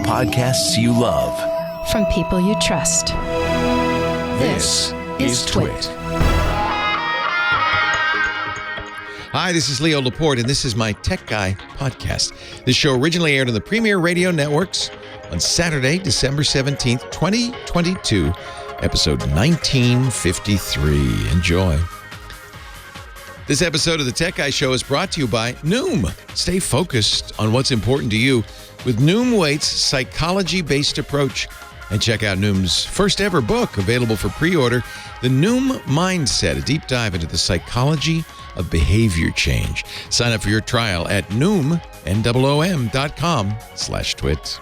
Podcasts you love. From people you trust. This is TWiT. Hi, this is Leo Laporte, and this is my Tech Guy podcast. This show originally aired on the Premier Radio Networks on Saturday, December 17th, 2022, episode 1953. Enjoy. This episode of the Tech Guy Show is brought to you by Noom. Stay focused on what's important to you with Noom Weight's psychology-based approach. And check out Noom's first ever book, available for pre-order, The Noom Mindset, a deep dive into the psychology of behavior change. Sign up for your trial at noom.com/twit.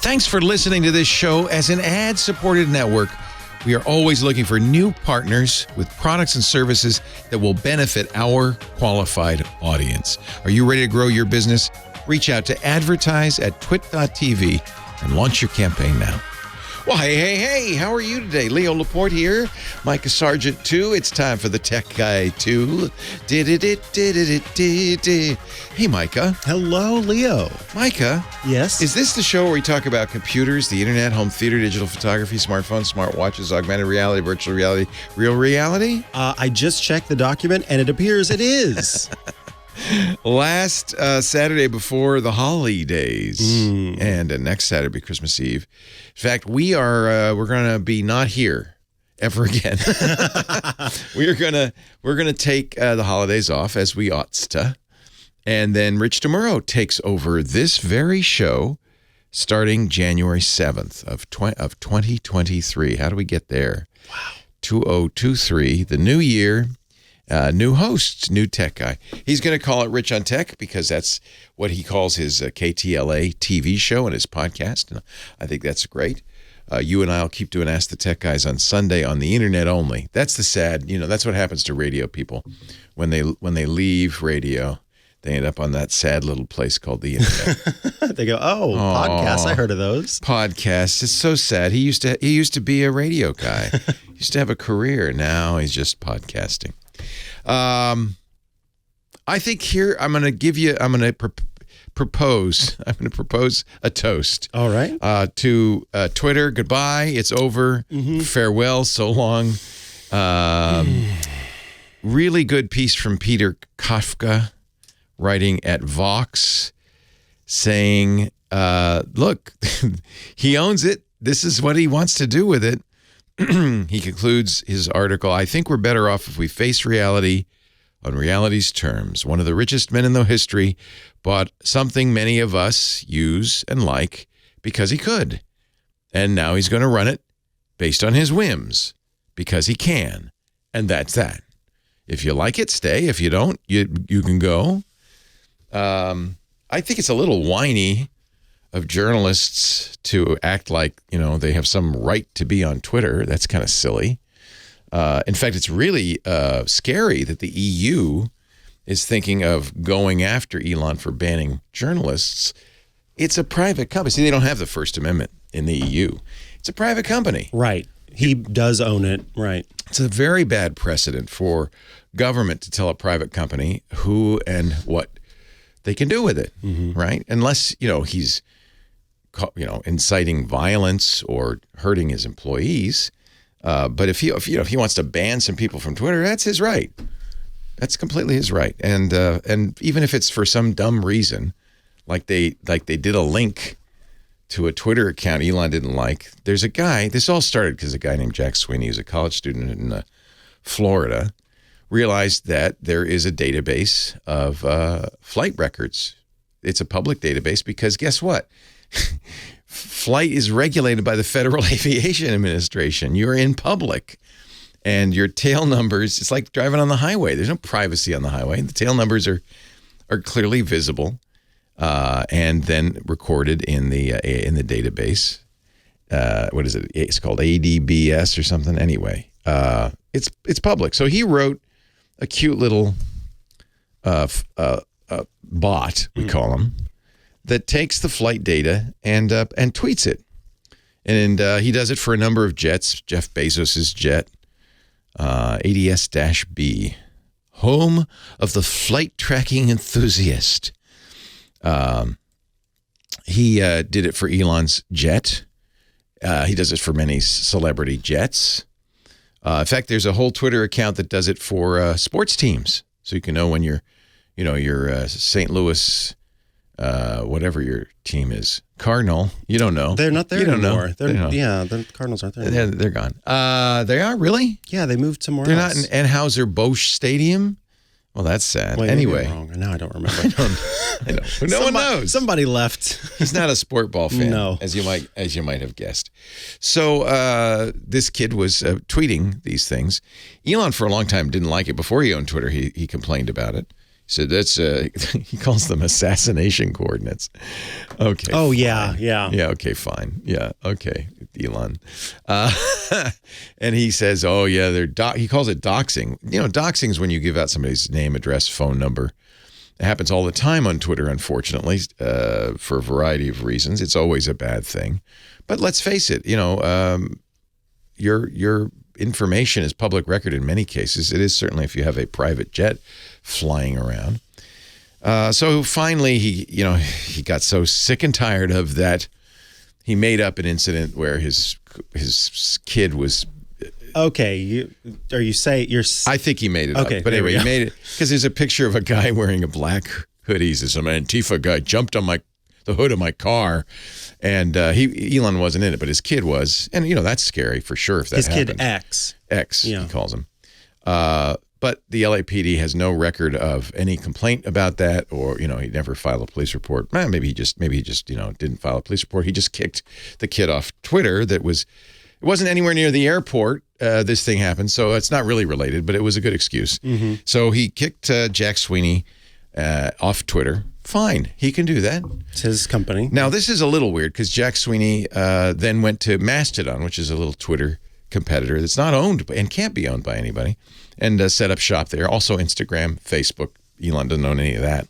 Thanks for listening to this show as an ad-supported network. We are always looking for new partners with products and services that will benefit our qualified audience. Are you ready to grow your business? Reach out to advertise@twit.tv and launch your campaign now. Well, hey, how are you today? Leo Laporte here, Mikah Sargent 2. It's time for the Tech Guy 2. Hey, Mikah. Hello, Leo. Micah. Yes? Is this the show where we talk about computers, the internet, home theater, digital photography, smartphones, smartwatches, augmented reality, virtual reality, real reality? I just checked the document, and it appears it is. Last Saturday before the holidays, and next Saturday, Christmas Eve. In fact, we're going to be not here ever again. we're gonna take the holidays off as we ought to, and then Rich DeMuro takes over this very show starting January 7th of 2023. How do we get there? Wow, 2023, the new year. New host, new tech guy. He's going to call it Rich on Tech because that's what he calls his KTLA TV show and his podcast. And I think that's great. You and I will keep doing Ask the Tech Guys on Sunday on the internet only. That's the sad, that's what happens to radio people. When they leave radio, they end up on that sad little place called the internet. They go, podcasts. I heard of those. Podcasts. It's so sad. He used to be a radio guy. He used to have a career. Now he's just podcasting. I think here I'm going to propose a toast. All right. To Twitter. Goodbye. It's over. Mm-hmm. Farewell. So long. Really good piece from Peter Kafka, writing at Vox, saying, look, he owns it. This is what he wants to do with it. He concludes his article, I think we're better off if we face reality on reality's terms. One of the richest men in the history bought something many of us use and like because he could. And now he's going to run it based on his whims because he can. And that's that. If you like it, stay. If you don't, you can go. I think it's a little whiny of journalists to act like, they have some right to be on Twitter. That's kind of silly. In fact, it's really scary that the EU is thinking of going after Elon for banning journalists. It's a private company. See, they don't have the First Amendment in the EU. It's a private company. Right. He does own it. Right. It's a very bad precedent for government to tell a private company who and what they can do with it, right? Unless, he's inciting violence or hurting his employees. But if he wants to ban some people from Twitter, that's his right. That's completely his right. And even if it's for some dumb reason, like they did a link to a Twitter account Elon didn't like. There's a guy. This all started because a guy named Jack Sweeney, who's a college student in Florida, realized that there is a database of flight records. It's a public database because guess what? Flight is regulated by the Federal Aviation Administration. You're in public, and your tail numbers, it's like driving on the highway. There's no privacy on the highway. The tail numbers are clearly visible and then recorded in the database. What is it? It's called ADBS or something. Anyway, it's public. So he wrote a cute little bot, we call him, that takes the flight data and tweets it. And he does it for a number of jets. Jeff Bezos's jet, ADS-B, home of the flight tracking enthusiast. He did it for Elon's jet. He does it for many celebrity jets. In fact, there's a whole Twitter account that does it for sports teams. So you can know when your St. Louis, whatever your team is, Cardinal. You don't know. They're not there anymore. Know. The Cardinals aren't there anymore. They're gone. They are, really? Yeah, they moved somewhere They're else. not in Anheuser-Busch Stadium? Well, that's sad. Wait, anyway. maybe I'm wrong. Now I don't remember. I know. No one knows. Somebody left. He's not a sport ball fan, No. as you might have guessed. So this kid was tweeting these things. Elon, for a long time, didn't like it. Before he owned Twitter, he complained about it. He said that's he calls them assassination coordinates. Okay. Oh, fine. yeah. Yeah. Okay. Fine. Yeah. Okay. Elon, and he says, "Oh yeah, he calls it doxing. You know, doxing is when you give out somebody's name, address, phone number. It happens all the time on Twitter, unfortunately, for a variety of reasons. It's always a bad thing. But let's face it, your information is public record in many cases. It is certainly if you have a private jet flying around. So finally, he got so sick and tired of that, he made up an incident where his kid was. Okay, I think he made it up. But anyway, he made it because there's a picture of a guy wearing a black hoodie. Some Antifa guy jumped on the hood of my car, and Elon wasn't in it, but his kid was, and that's scary for sure if that happened. His kid X, he calls him. But the LAPD has no record of any complaint about that, or he never filed a police report. Maybe he just didn't file a police report. He just kicked the kid off Twitter. It wasn't anywhere near the airport. This thing happened, so it's not really related, but it was a good excuse. Mm-hmm. So he kicked Jack Sweeney off Twitter. Fine, he can do that. It's his company. Now this is a little weird because Jack Sweeney then went to Mastodon, which is a little Twitter competitor that's not owned and can't be owned by anybody, and set up shop there. Also Instagram, Facebook. Elon doesn't own any of that.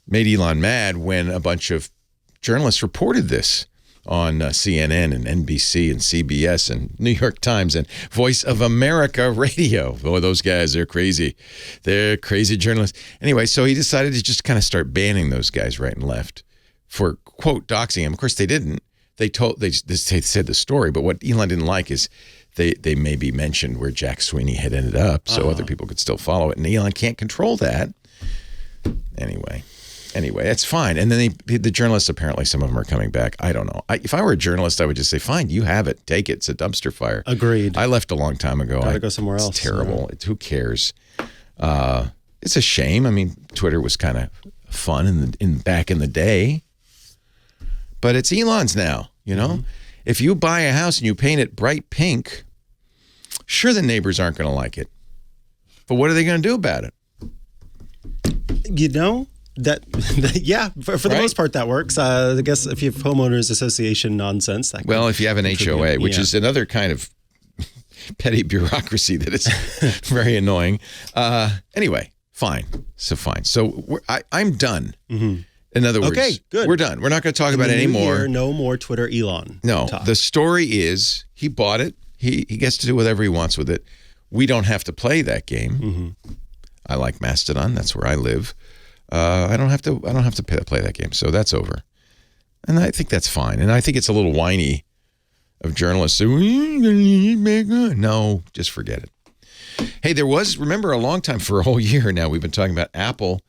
Made Elon mad when a bunch of journalists reported this on CNN and NBC and CBS and New York Times and Voice of America Radio. Oh, those guys, they're crazy. They're crazy journalists. Anyway, so he decided to just kind of start banning those guys right and left for, quote, doxing him. Of course, they didn't. They said the story, but what Elon didn't like is they maybe mentioned where Jack Sweeney had ended up, so other people could still follow it. And Elon can't control that. Anyway, that's fine. And then the journalists, apparently some of them are coming back. I don't know. If I were a journalist, I would just say, fine, you have it. Take it. It's a dumpster fire. Agreed. I left a long time ago. Gotta go somewhere else. It's terrible. Yeah. Who cares? It's a shame. I mean, Twitter was kind of fun back in the day. But it's Elon's now, Mm-hmm. If you buy a house and you paint it bright pink, sure, the neighbors aren't going to like it. But what are they going to do about it? Yeah, for the most part, that works. I guess if you have homeowners association nonsense. If you have an HOA, which is another kind of petty bureaucracy that is very annoying. Anyway, fine. So I'm done. Mm-hmm. In other words, okay, good. We're done. We're not going to talk about it anymore. No more Twitter Elon. No, talk. The story is he bought it. He gets to do whatever he wants with it. We don't have to play that game. Mm-hmm. I like Mastodon. That's where I live. I don't have to play that game. So that's over. And I think that's fine. And I think it's a little whiny of journalists. No, just forget it. Hey, remember a long time, for a whole year now, we've been talking about Apple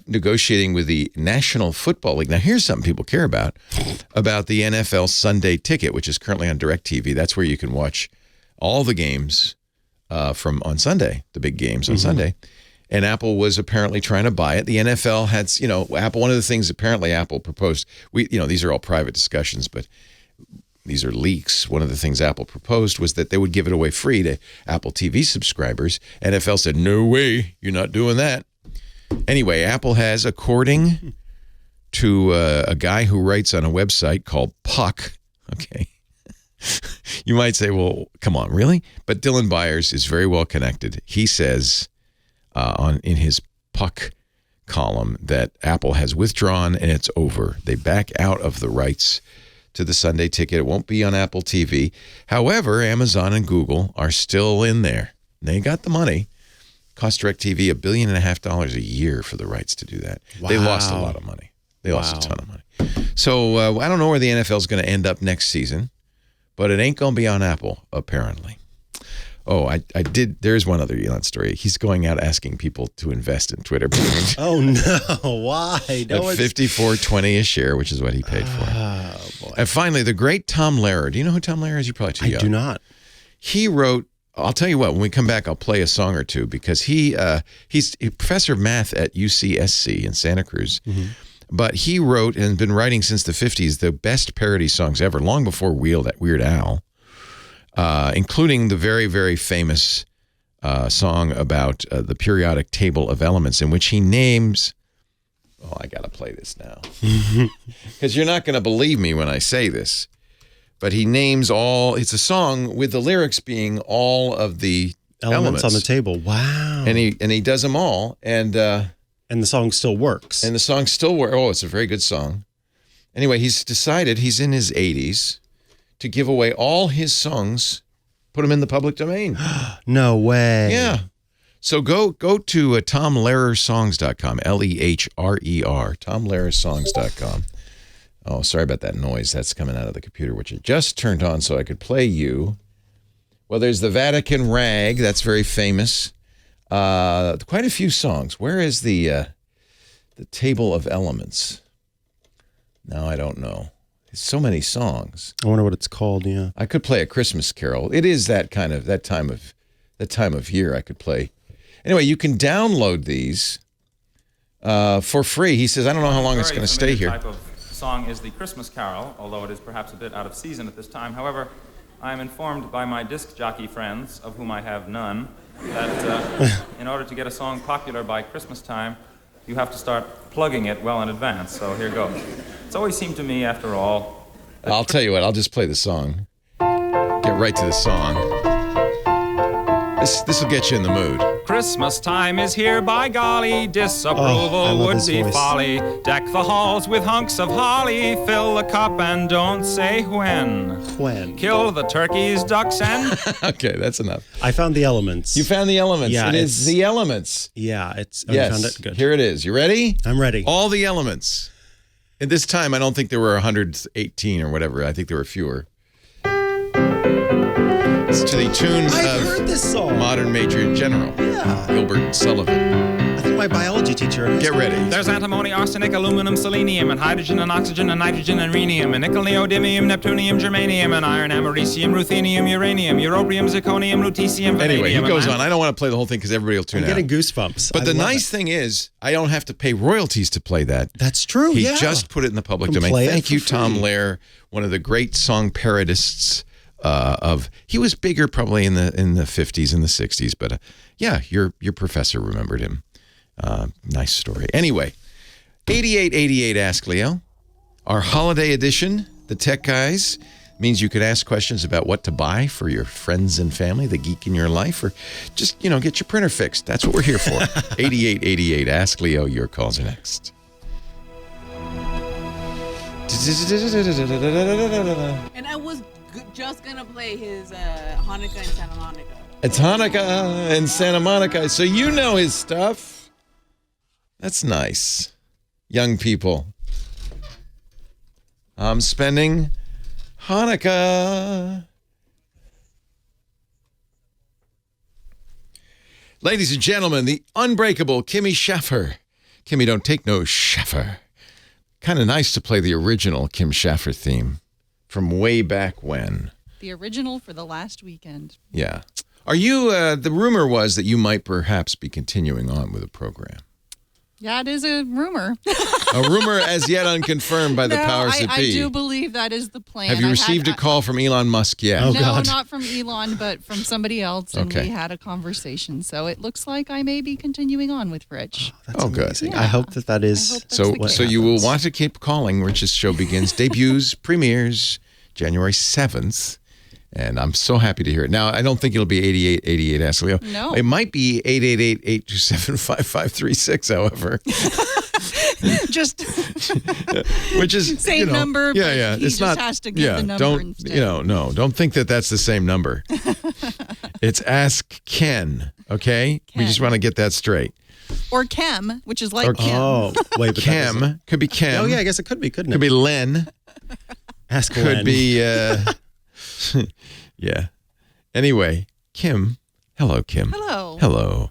negotiating with the National Football League. Now, here's something people care about the NFL Sunday Ticket, which is currently on DirecTV. That's where you can watch all the games from on Sunday, the big games on Sunday. And Apple was apparently trying to buy it. The NFL had, Apple, one of the things apparently Apple proposed, these are all private discussions, but these are leaks. One of the things Apple proposed was that they would give it away free to Apple TV subscribers. NFL said, no way, you're not doing that. Anyway, Apple has, according to a guy who writes on a website called Puck, okay, you might say, well, come on, really? But Dylan Byers is very well connected. He says in his Puck column that Apple has withdrawn and it's over. They back out of the rights to the Sunday Ticket. It won't be on Apple TV. However, Amazon and Google are still in there. They got the money. Cost DirecTV $1.5 billion a year for the rights to do that. Wow. They lost a lot of money. They lost a ton of money. So I don't know where the NFL is going to end up next season, but it ain't going to be on Apple, apparently. Oh, I did. There's one other Elon story. He's going out asking people to invest in Twitter. Oh, no. Why? No, at $54.20 a share, which is what he paid for. Oh, boy. And finally, the great Tom Lehrer. Do you know who Tom Lehrer is? You're probably too young. I do not. He wrote, I'll tell you what, when we come back, I'll play a song or two because he's a professor of math at UCSC in Santa Cruz. Mm-hmm. But he wrote and been writing since the 50s the best parody songs ever, long before Weird Al. Including the very, very famous song about the periodic table of elements, in which he names. Oh, I got to play this now because you're not going to believe me when I say this. But he names all. It's a song with the lyrics being all of the elements on the table. Wow! And he does them all, and the song still works. And the song still works. Oh, it's a very good song. Anyway, he's decided he's in his 80s. To give away all his songs, put them in the public domain. No way. Yeah. So go to tomlehrersongs.com, L-E-H-R-E-R, tomlehrersongs.com. Oh, sorry about that noise. That's coming out of the computer, which I just turned on so I could play you. Well, there's the Vatican Rag. That's very famous. Quite a few songs. Where is the Table of Elements? Now I don't know. So many songs. I wonder what it's called. Yeah, I could play a Christmas Carol. It is that time of year. I could play. Anyway, you can download these for free. He says, I don't know how long it's going to stay here. Type of song is the Christmas Carol, although it is perhaps a bit out of season at this time. However, I am informed by my disc jockey friends, of whom I have none, that in order to get a song popular by Christmas time, you have to start plugging it well in advance. So here goes. It's always seemed to me, after all... I'll tell you what, I'll just play the song. Get right to the song. This will get you in the mood. Christmas time is here, by golly, disapproval would be folly. Deck the halls with hunks of holly, fill the cup and don't say when. When. Kill the turkeys, ducks, and... Okay, that's enough. I found the elements. You found the elements. Yeah, it is the elements. Yeah, it's... Oh, yes, you found it? Good. Here it is. You ready? I'm ready. All the elements. At this time, I don't think there were 118 or whatever. I think there were fewer. It's to the tune heard this song. Modern Major General. Yeah. Gilbert Sullivan. I think my biology teacher... Get ready. There's antimony, arsenic, aluminum, selenium, and hydrogen, and oxygen, and nitrogen, and rhenium, and nickel, neodymium, neptunium, germanium, and iron, americium, ruthenium, uranium, europium, zirconium, lutetium, vanadium. Anyway, he goes on. I don't want to play the whole thing because everybody will tune out. I'm getting goosebumps. But the nice thing is, I don't have to pay royalties to play that. That's true, He just put it in the public domain. Thank you, Tom Lehrer, one of the great song parodists he was bigger probably in the 50s and the 60s, but yeah, your professor remembered him. Nice story. Anyway, 8888 Ask Leo, our holiday edition, the Tech Guys, means you could ask questions about what to buy for your friends and family, the geek in your life, or just, get your printer fixed. That's what we're here for. 8888 Ask Leo, your calls are next. And I was just gonna play his Hanukkah in Santa Monica. It's Hanukkah in Santa Monica, so you know his stuff. That's nice. Young people. I'm spending Hanukkah. Ladies and gentlemen, the unbreakable Kimmy Schaffer. Kimmy, don't take no Schaffer. Kind of nice to play the original Kim Schaffer theme from way back when. The original for the last weekend. Yeah. Are you, the rumor was that you might perhaps be continuing on with the program. Yeah, it is a rumor. A rumor as yet unconfirmed by the powers that be. I do believe that is the plan. Have you received a call from Elon Musk yet? Oh, no, God. not from Elon, but from somebody else, and we had a conversation. So it looks like I may be continuing on with Rich. That's amazing. Good. Yeah. I hope that is. So you will want to keep calling. Rich's show begins, debuts, premieres January 7th. And I'm so happy to hear it. Now, I don't think it'll be 8888 Ask Leo. No. It might be 888-827-5536, however. Just which is same number. Yeah, yeah. He just has to give the number instead. Don't think that that's the same number. It's Ask Ken, okay? We just want to get that straight. Or Chem, which is like Or Kim. Oh, wait, but Kim. Could be Kim. Oh, yeah, I guess it could be, couldn't it? Could be Len. Ask Could Len. be, yeah. Anyway, Kim. Hello, Kim. Hello. Hello.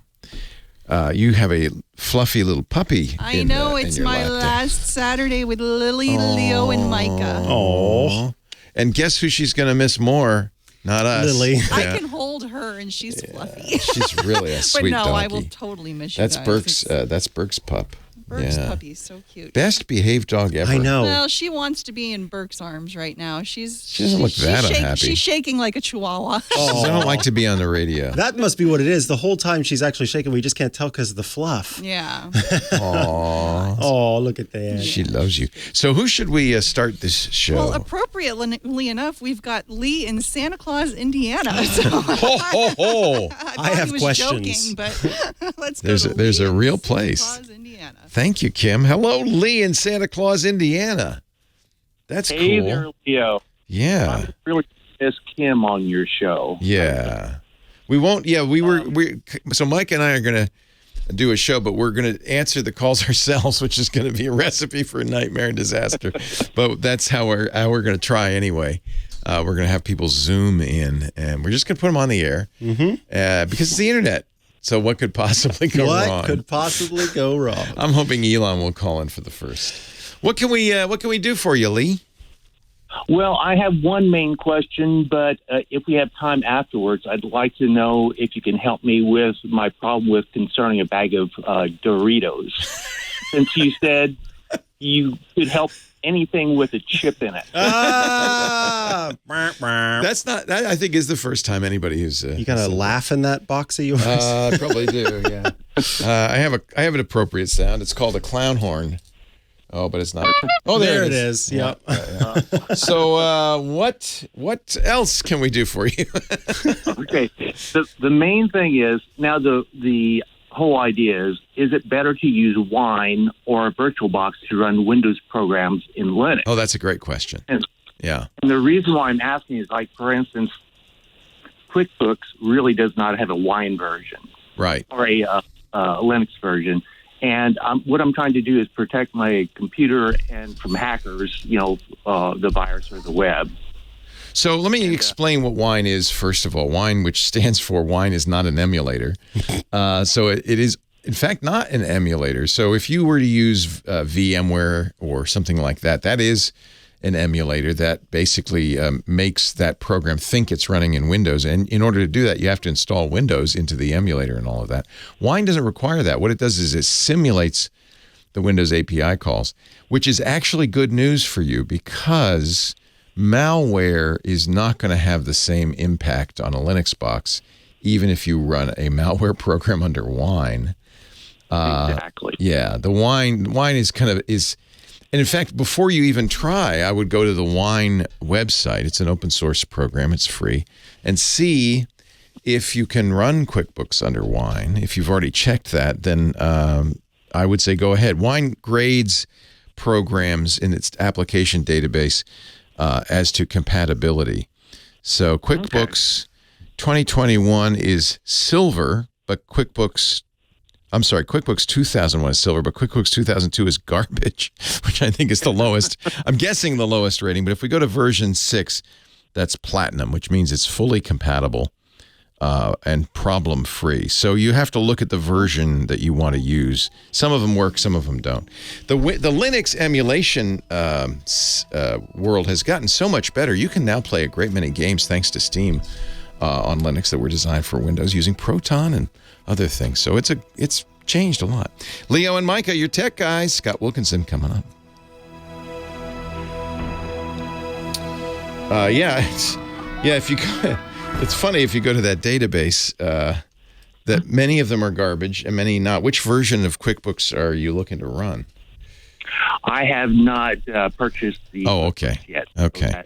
You have a fluffy little puppy. I know, it's in your my lap there. last Saturday with Lily, Leo, and Mikah. Oh, And guess who she's going to miss more? Not us. Lily. I Yeah. can hold her, and she's fluffy. She's really a But sweet no, donkey. I will totally miss you That's guys. Burke's. It's- That's Burke's pup. Burke's yeah. puppy is so cute. Best behaved dog ever. I know. Well, she wants to be in Burke's arms right now. She doesn't look that unhappy. She's shaking like a chihuahua. I don't like to be on the radio. That must be what it is. The whole time she's actually shaking. We just can't tell because of the fluff. Yeah. Aww. Oh, look at that. She loves you. So who should we start this show? Well, appropriately enough, we've got Lee in Santa Claus, Indiana. So ho, ho, ho. I have he was questions. Joking, but let's go There's to a- there's Lee a in real Santa place. Claus, Indiana. Thank you, Kim. Hello, Lee in Santa Claus, Indiana. That's Hey cool. there, Leo. Yeah. I really miss Kim on your show. Yeah. We won't. Yeah, so Mike and I are going to do a show, but we're going to answer the calls ourselves, which is going to be a recipe for a nightmare and disaster. But that's how we're going to try anyway. We're going to have people Zoom in, and we're just going to put them on the air because it's the internet. So what could possibly go wrong? What could possibly go wrong? I'm hoping Elon will call in for the first. What can we do for you, Lee? Well, I have one main question, but if we have time afterwards, I'd like to know if you can help me with my problem with concerning a bag of Doritos. Since you said you could help anything with a chip in it. That's not. That I think is the first time anybody who's. You got to laugh in that box of yours? I probably do. Yeah. I have an appropriate sound. It's called a clown horn. Oh, but it's not. Oh, there it is. Yep. So, what else can we do for you? Okay. The main thing is, now the whole idea is it better to use Wine or a VirtualBox to run Windows programs in Linux? Oh, that's a great question. Yeah. And the reason why I'm asking is, like, for instance, QuickBooks really does not have a Wine version Right. or a Linux version. And what I'm trying to do is protect my computer and from hackers, the virus or the web. So let me explain what Wine is, first of all. Wine, which stands for Wine, is not an emulator. So it is, in fact, not an emulator. So if you were to use VMware or something like that, that is an emulator that basically makes that program think it's running in Windows. And in order to do that, you have to install Windows into the emulator and all of that. Wine doesn't require that. What it does is it simulates the Windows API calls, which is actually good news for you because malware is not going to have the same impact on a Linux box, even if you run a malware program under Wine. Exactly. Yeah, the Wine is. And in fact, before you even try, I would go to the Wine website. It's an open source program. It's free. And see if you can run QuickBooks under Wine. If you've already checked that, then I would say go ahead. Wine grades programs in its application database as to compatibility. So QuickBooks 2021 is silver, but QuickBooks 2001 is silver, but QuickBooks 2002 is garbage, which I think is the lowest. I'm guessing the lowest rating. But if we go to version 6, that's platinum, which means it's fully compatible and problem-free. So you have to look at the version that you want to use. Some of them work, some of them don't. The Linux emulation world has gotten so much better. You can now play a great many games thanks to Steam on Linux that were designed for Windows using Proton and other things. So it's changed a lot. Leo and Mikah, your tech guys. Scott Wilkinson coming up. If you go, it's funny if you go to that database that many of them are garbage and many not. Which version of QuickBooks are you looking to run? I have not purchased the yet. Okay.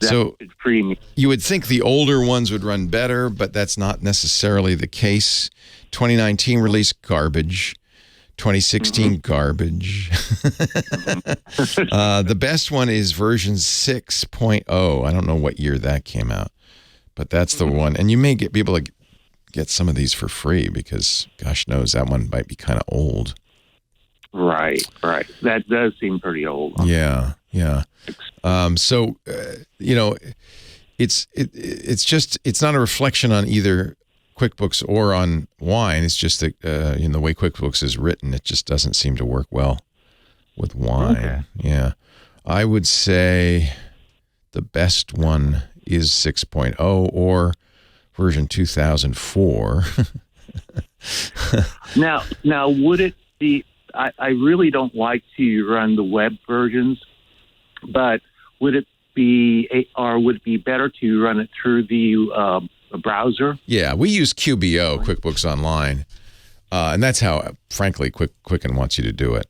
So it's pretty. You would think the older ones would run better, but that's not necessarily the case. 2019 release garbage. 2016 garbage. The best one is version 6.0. I don't know what year that came out, but that's the one. And you may be able to get some of these for free because, gosh knows, that one might be kind of old. Right. That does seem pretty old. Huh? Yeah. So it's not a reflection on either QuickBooks or on Wine. It's just that in the way QuickBooks is written, it just doesn't seem to work well with Wine. Okay. Yeah, I would say the best one is 6.0 or version 2004. Now, would it be? I really don't like to run the web versions, but would it be better to run it through the browser? Yeah, we use QBO, QuickBooks Online, and that's how, frankly, Quicken wants you to do it.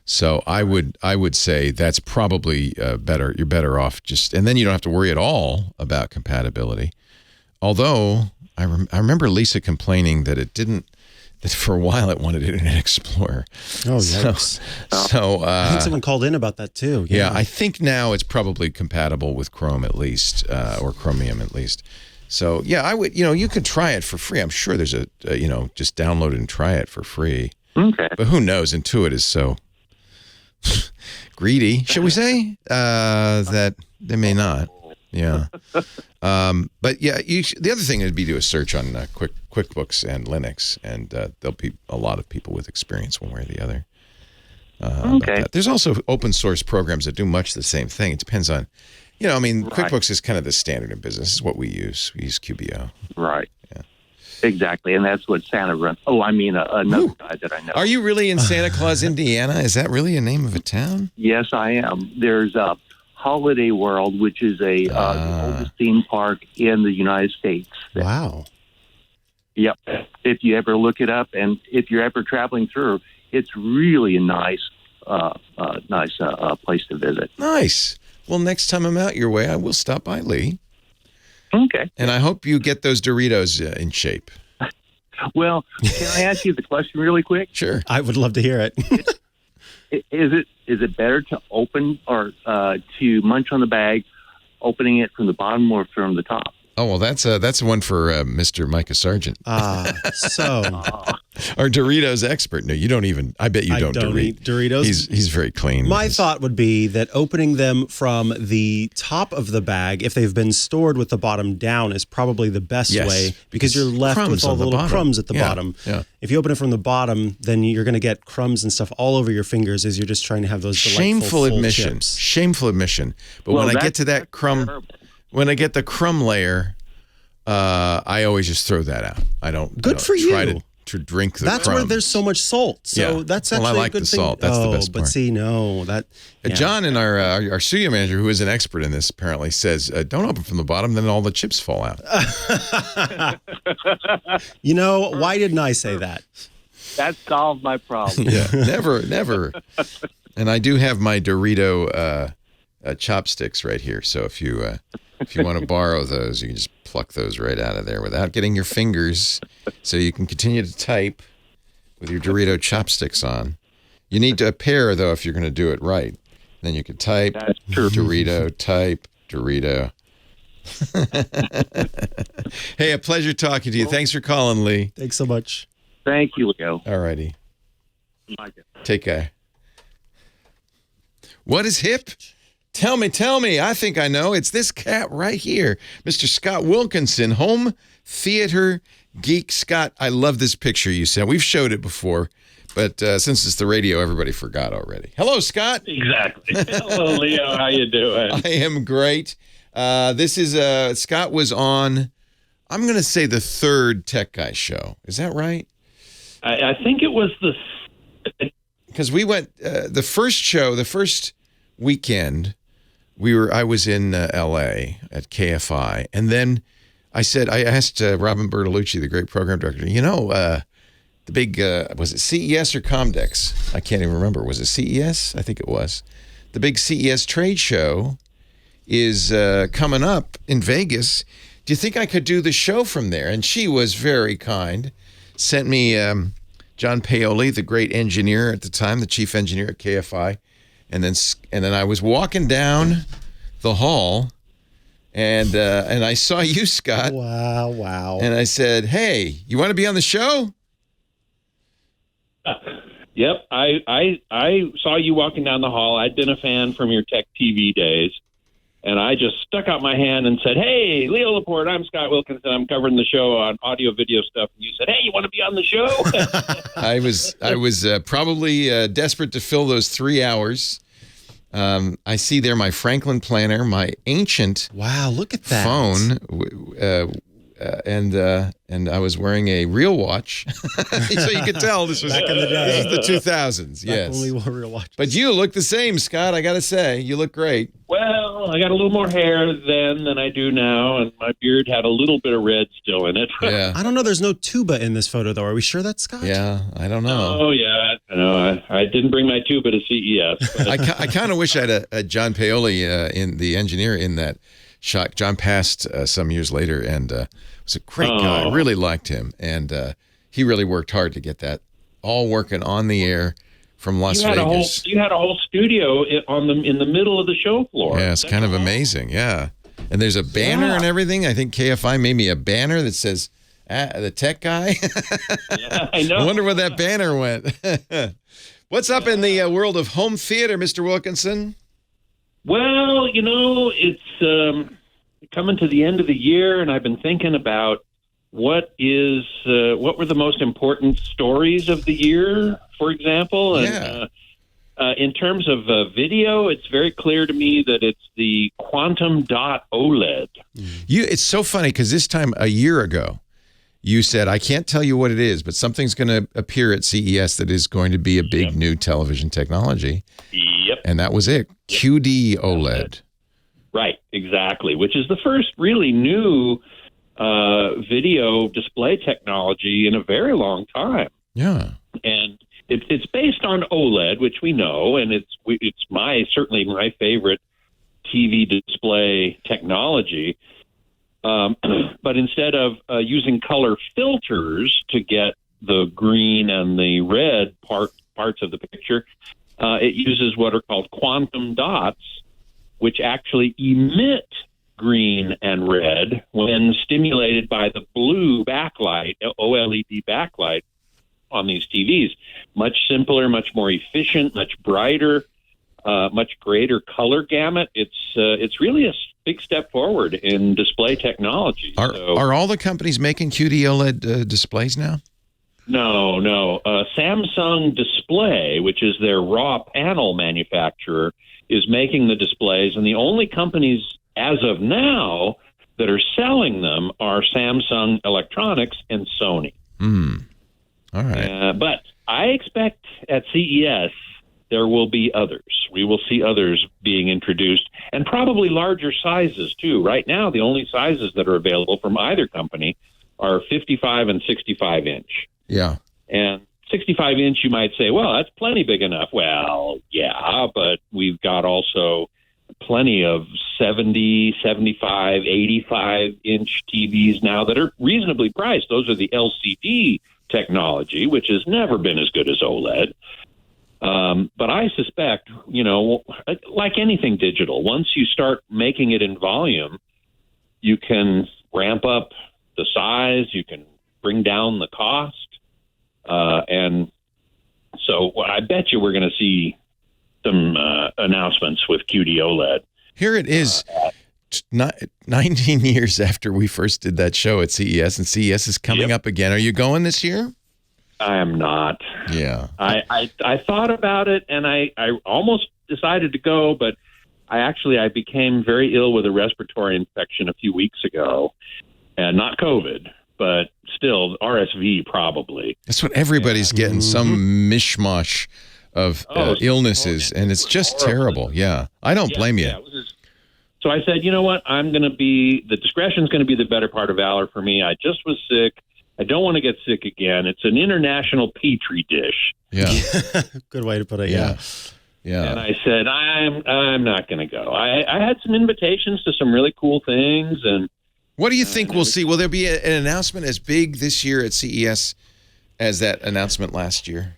So I would say that's probably better. You're better off and then you don't have to worry at all about compatibility. Although I remember Lisa complaining that that for a while it wanted Internet Explorer. Oh, yes. So I think someone called in about that too. Yeah, I think now it's probably compatible with Chrome at least, or Chromium at least. So yeah, I would. You could try it for free. I'm sure there's just download it and try it for free. Okay. But who knows? Intuit is so greedy, shall we say, that they may not. Yeah. But yeah, the other thing would be do a search on QuickBooks and Linux, and there'll be a lot of people with experience one way or the other. Okay. There's also open source programs that do much the same thing. It depends on, QuickBooks is kind of the standard in business. It's what we use. We use QBO. Right. Yeah. Exactly, and that's what Santa runs. Oh, I mean another guy that I know. Are you really in Santa Claus, Indiana? Is that really a name of a town? Yes, I am. There's Holiday World, which is the oldest theme park in the United States. Wow. Yep. If you ever look it up, and if you're ever traveling through, it's really a nice place to visit. Nice. Well, next time I'm out your way, I will stop by, Lee. Okay. And I hope you get those Doritos in shape. Well, can I ask you the question really quick? Sure. I would love to hear it. Is it better to open or to munch on the bag, opening it from the bottom or from the top? Oh, well, that's one for Mr. Mikah Sargent. So our Doritos expert. No, you don't even. I bet you don't eat Doritos. He's very clean. My thought would be that opening them from the top of the bag, if they've been stored with the bottom down, is probably the best way because you're left with all the little crumbs at the bottom. Yeah. If you open it from the bottom, then you're going to get crumbs and stuff all over your fingers as you're just trying to have those delightful Shameful full admission. chips. Shameful admission. But when I get to that crumb. When I get the crumb layer, I always just throw that out. I don't. Good for you. Try to drink the That's crumbs. where there's so much salt. So that's actually I like a good the thing. salt. That's the best part. But see, no, that. Yeah. John and our studio manager, who is an expert in this, apparently says, "Don't open from the bottom, then all the chips fall out." Why didn't I say that? That solved my problem. Yeah, never. And I do have my Dorito chopsticks right here. So if you want to borrow those, you can just pluck those right out of there without getting your fingers, so you can continue to type with your Dorito chopsticks on. You need a pair though if you're going to do it right. Then you could type Dorito, type Dorito. Hey, a pleasure talking to you. Thanks for calling, Lee. Thanks so much. Thank you, Leo. All righty. Take care. What is hip? Tell me. I think I know. It's this cat right here, Mr. Scott Wilkinson, home theater geek. Scott, I love this picture you sent. We've showed it before, but since it's the radio, everybody forgot already. Hello, Scott. Exactly. Hello, Leo. How you doing? I am great. This is Scott was on, I'm going to say the third Tech Guy show. Is that right? I think it was because we went the first weekend. I was in L.A. at KFI, and then I asked Robin Bertolucci, the great program director, the big was it CES or Comdex? I can't even remember. Was it CES? I think it was. The big CES trade show is coming up in Vegas. Do you think I could do the show from there? And she was very kind. Sent me John Paoli, the great engineer at the time, the chief engineer at KFI. And then I was walking down the hall, And I saw you, Scott. Wow. And I said, hey, you want to be on the show? Yep. I saw you walking down the hall. I'd been a fan from your Tech TV days. And I just stuck out my hand and said, hey, Leo Laporte, I'm Scott Wilkinson. I'm covering the show on audio video stuff. And you said, hey, you want to be on the show? I was probably desperate to fill those 3 hours. I see there my Franklin planner, my ancient look at that phone, and I was wearing a real watch, so you could tell this was back in the day. This is the 2000s. Yes, when we wore real watches. But you look the same, Scott. I got to say, you look great. Well, I got a little more hair then than I do now, and my beard had a little bit of red still in it. Yeah. I don't know. There's no tuba in this photo, though. Are we sure that's Scott? Yeah, I don't know. Oh, yeah. I didn't bring my tuba to CES. But. I kind of wish I had a John Paoli in the engineer in that shot. John passed some years later and was a great guy. I really liked him. And he really worked hard to get that all working on the air from Las Vegas. You had a whole studio in the middle of the show floor. Yeah, it's kind of amazing. Yeah. And there's a banner and everything. I think KFI made me a banner that says, the tech guy. Yeah, I know. I wonder where that banner went. What's up in the world of home theater, Mr. Wilkinson? Well, it's coming to the end of the year, and I've been thinking about what were the most important stories of the year, for example. And in terms of video, it's very clear to me that it's the quantum dot OLED. It's so funny because this time a year ago, you said, I can't tell you what it is, but something's going to appear at CES that is going to be a big new television technology. Yep. And that was it. QD OLED. Right, exactly, which is the first really new video display technology in a very long time. Yeah. And it's based on OLED, which we know, and it's certainly my favorite TV display technology. But instead of using color filters to get the green and the red parts of the picture, it uses what are called quantum dots, which actually emit green and red when stimulated by the blue backlight, OLED backlight on these TVs. Much simpler, much more efficient, much brighter, much greater color gamut. It's really a big step forward in display technology. Are all the companies making QD OLED displays now? No. Samsung Display, which is their raw panel manufacturer, is making the displays, and the only companies as of now that are selling them are Samsung Electronics and Sony. All right. But I expect at CES there will be others. We will see others being introduced, and probably larger sizes too. Right now, the only sizes that are available from either company are 55 and 65 inch. Yeah. And 65 inch, you might say, well, that's plenty big enough. Well, yeah, but we've got also plenty of 70, 75, 85 inch TVs now that are reasonably priced. Those are the LCD technology, which has never been as good as OLED. But I suspect, like anything digital, once you start making it in volume, you can ramp up the size, you can bring down the cost. And so I bet you we're going to see some announcements with QD OLED. Here it is, 19 years after we first did that show at CES, and CES is coming up again. Are you going this year? I am not. Yeah. I thought about it, and I almost decided to go, but I became very ill with a respiratory infection a few weeks ago, and not COVID, but still RSV probably. That's what everybody's getting, some mishmash of illnesses, and it's just terrible. Yeah. I don't blame you. So I said, you know what? the discretion's going to be the better part of valor for me. I just was sick. I don't want to get sick again. It's an international petri dish. Yeah. Good way to put it. Yeah. And I said, I'm not going to go. I had some invitations to some really cool things. And what do you think we'll see? Will there be an announcement as big this year at CES as that announcement last year?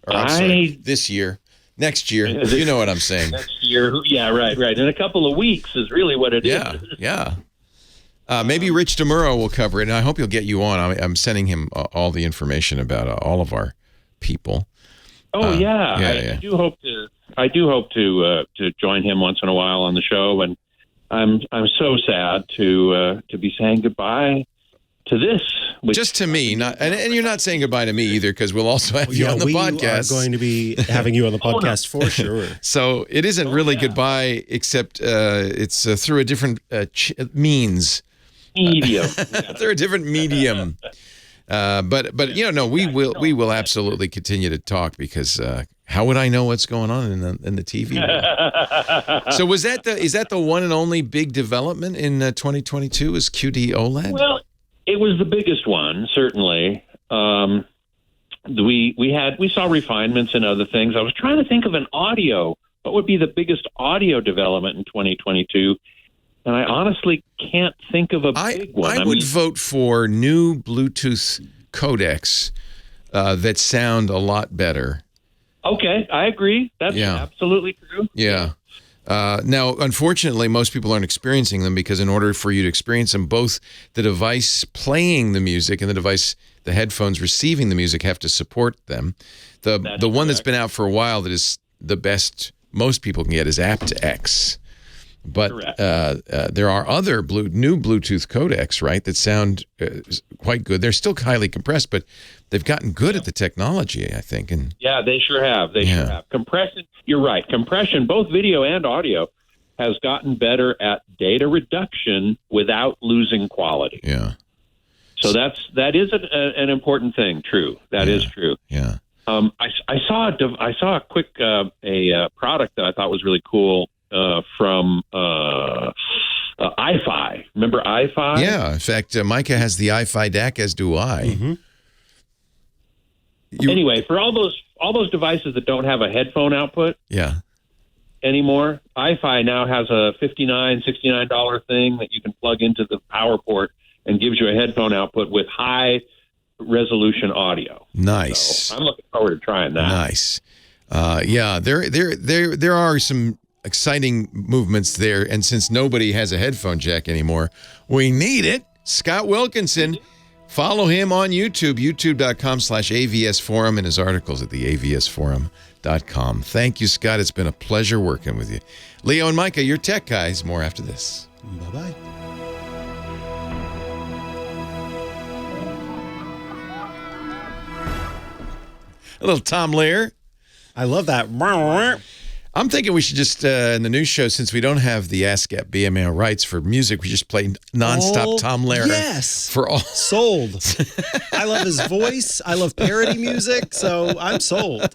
Or this year? Next year. You know what I'm saying. Next year. Yeah, right. In a couple of weeks is really what it is. Yeah. Maybe Rich DeMuro will cover it, and I hope he'll get you on. I'm sending him all the information about all of our people. Oh I do hope to join him once in a while on the show, and I'm so sad to be saying goodbye to this. Just to me, and you're not saying goodbye to me either, because we'll also have you on the podcast. We are going to be having you on the podcast for sure. So it isn't really goodbye, except it's through a different means. Medium. Through a different medium. But we will absolutely continue to talk, because how would I know what's going on in the TV world? So is that the one and only big development in 2022 is QD OLED? Well, it was the biggest one, certainly. We saw refinements and other things. I was trying to think of an audio. What would be the biggest audio development in 2022? And I honestly can't think of a big one. I would vote for new Bluetooth codecs that sound a lot better. Okay, I agree. That's absolutely true. Yeah. Now, unfortunately, most people aren't experiencing them, because in order for you to experience them, both the device playing the music and the headphones receiving the music have to support them. The one that's been out for a while that is the best most people can get is aptX. But there are other new Bluetooth codecs, right, that sound quite good. They're still highly compressed, but they've gotten good at the technology, I think. And yeah, they sure have. They sure have. Compression, you're right. Compression, both video and audio, has gotten better at data reduction without losing quality. Yeah. So that is an important thing. True. That is true. Yeah. I saw a quick product that I thought was really cool. From iFi. Remember iFi? Yeah. In fact, Mikah has the iFi DAC, as do I. Mm-hmm. Anyway, for all those devices that don't have a headphone output anymore, iFi now has a $69 thing that you can plug into the power port and gives you a headphone output with high resolution audio. Nice. So I'm looking forward to trying that. Nice. There are some exciting movements there, and since nobody has a headphone jack anymore, we need it. Scott Wilkinson, follow him on YouTube, youtube.com/AVS Forum, and his articles at the avsforum.com. Thank you, Scott. It's been a pleasure working with you. Leo and Mikah, your tech guys. More after this. Bye-bye. A little Tom Lehrer. I love that. I'm thinking we should just, in the news show, since we don't have the ASCAP BMA rights for music, we just play nonstop Tom Lehrer. Yes. For all. Sold. I love his voice. I love parody music, so I'm sold.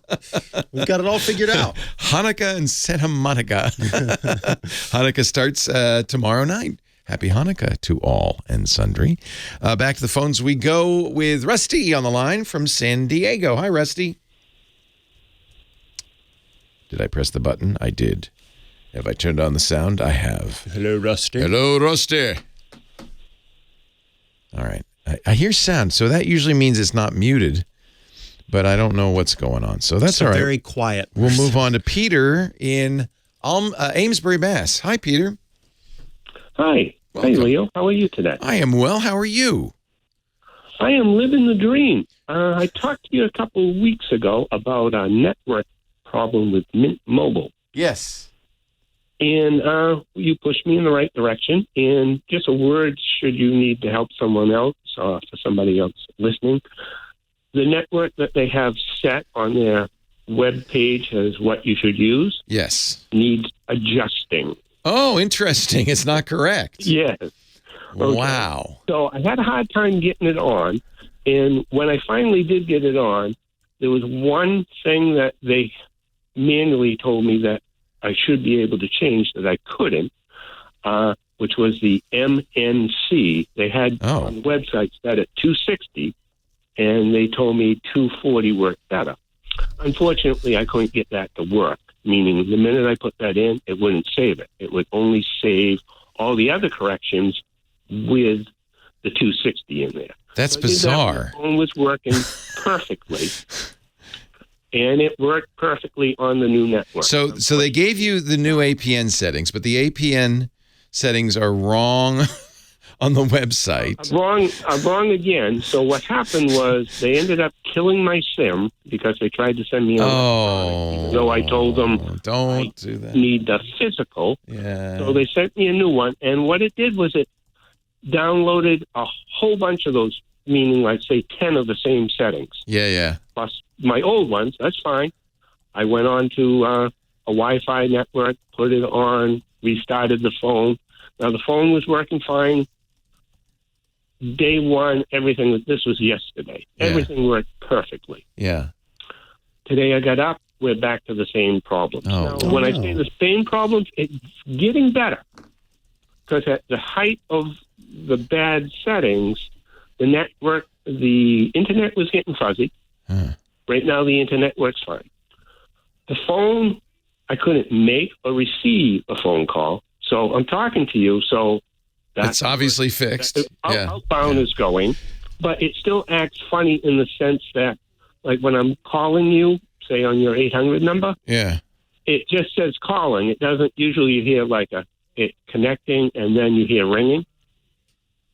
We've got it all figured out. Hanukkah and Santa Monica. Hanukkah starts tomorrow night. Happy Hanukkah to all and sundry. Back to the phones we go with Rusty on the line from San Diego. Hi, Rusty. Did I press the button? I did. Have I turned on the sound? I have. Hello, Rusty. Hello, Rusty. All right. I hear sound, so that usually means it's not muted, but I don't know what's going on. So that's all right. Very quiet. We'll move on to Peter in Amesbury, Mass. Hi, Peter. Hi. Welcome. Hey, Leo. How are you today? I am well. How are you? I am living the dream. I talked to you a couple of weeks ago about a network problem with Mint Mobile. Yes. And you pushed me in the right direction. And just a word, should you need to help someone else or for somebody else listening, the network that they have set on their web page as what you should use. Yes. Needs adjusting. Oh, interesting. It's not correct. Yes. Okay. Wow. So I had a hard time getting it on. And when I finally did get it on, there was one thing that they manually told me that I should be able to change that I couldn't, which was the MNC. They had on the website set at 260, and they told me 240 worked better. Unfortunately, I couldn't get that to work, meaning the minute I put that in, it wouldn't save it. It would only save all the other corrections with the 260 in there. That's bizarre. My phone was working perfectly. and it worked perfectly on the new network. So they gave you the new APN settings, but the APN settings are wrong on the website. I'm wrong again. So what happened was they ended up killing my SIM because they tried to send me an electronic, even though I told them don't do that. Need the physical. Yeah. So they sent me a new one, and what it did was it downloaded a whole bunch of those, meaning like say 10 of the same settings. Yeah. Plus my old ones. That's fine. I went on to a Wi-Fi network, put it on, restarted the phone. Now the phone was working fine. Day one, this was yesterday. Yeah. Everything worked perfectly. Yeah. Today I got up, we're back to the same problems. Now, when I say the same problems, it's getting better. Because at the height of the bad settings, the internet was getting fuzzy. Right now the internet works fine. The phone, I couldn't make or receive a phone call. So I'm talking to you, so it's obviously fixed. Outbound is going, but it still acts funny in the sense that, like when I'm calling you, say on your 800 number, it just says calling. It doesn't usually hear like it connecting and then you hear ringing,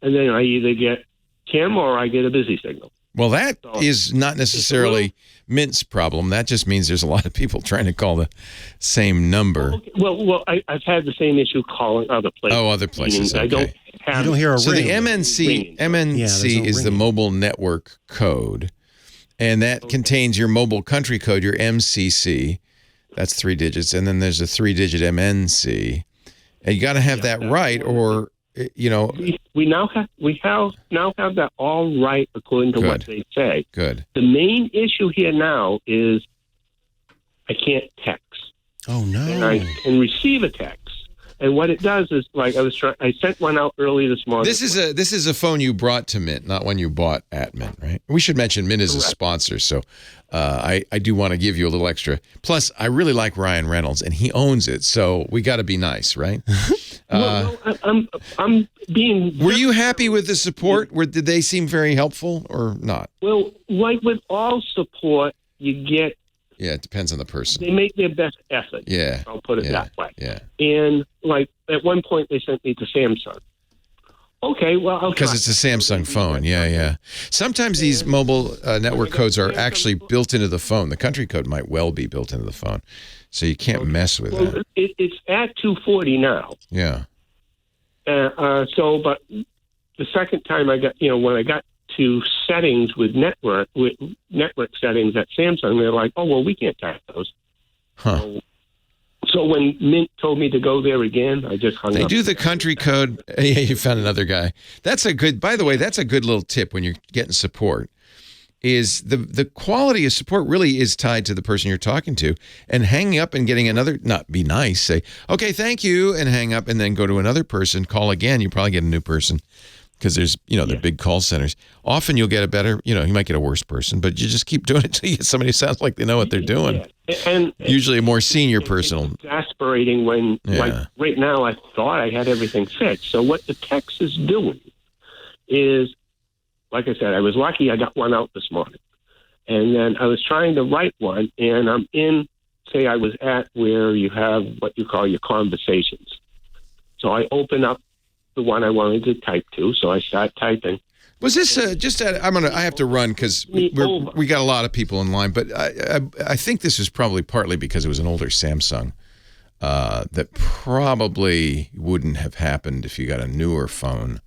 and then I either get Kim or I get a busy signal. Well, that is not necessarily Mint's problem. That just means there's a lot of people trying to call the same number. Okay. Well, I've had the same issue calling other places. Oh, other places. Okay. You don't hear a ring. So the MNC is the mobile network code, and that contains your mobile country code, your MCC. That's 3 digits, and then there's a 3-digit MNC, and you got to have that right, or we now have that all right according to what they say. Good. The main issue here now is I can't text. Oh no! And I can receive a text, and what it does is like I sent one out early this morning. This is a phone you brought to Mint, not one you bought at Mint, right? We should mention Mint is a sponsor, so I do want to give you a little extra. Plus, I really like Ryan Reynolds, and he owns it, so we got to be nice, right? I'm being. Were you happy with the support? Did they seem very helpful or not? Well, like with all support, you get. Yeah, it depends on the person. They make their best effort. Yeah, I'll put it that way. Yeah. And like at one point, they sent me to Samsung. Okay, well, because it's a Samsung phone. Yeah. Sometimes these mobile network codes are actually built into the phone. The country code might well be built into the phone, so you can't mess with that. It's at 240 now. Yeah. But the second time I got, when I got to settings with network settings at Samsung, they're like, oh well, we can't type those. Huh. So when Mint told me to go there again, I just hung up. They do the country code. Yeah, you found another guy. By the way, that's a good little tip when you're getting support, is the quality of support really is tied to the person you're talking to. And hanging up and getting another, not be nice, say, okay, thank you, and hang up, and then go to another person, call again. You probably get a new person. Because there's, they're big call centers. Often you'll get a better, you might get a worse person, but you just keep doing it until you get somebody who sounds like they know what they're doing. Yeah. And usually a more senior person. It's exasperating when, like right now, I thought I had everything fixed. So what the text is doing is, like I said, I was lucky I got one out this morning. And then I was trying to write one, and I'm in, say I was at where you have what you call your conversations. So I open up the one I wanted to type to, so I start typing. Was this I have to run because we got a lot of people in line, but I think this is probably partly because it was an older Samsung that probably wouldn't have happened if you got a newer phone.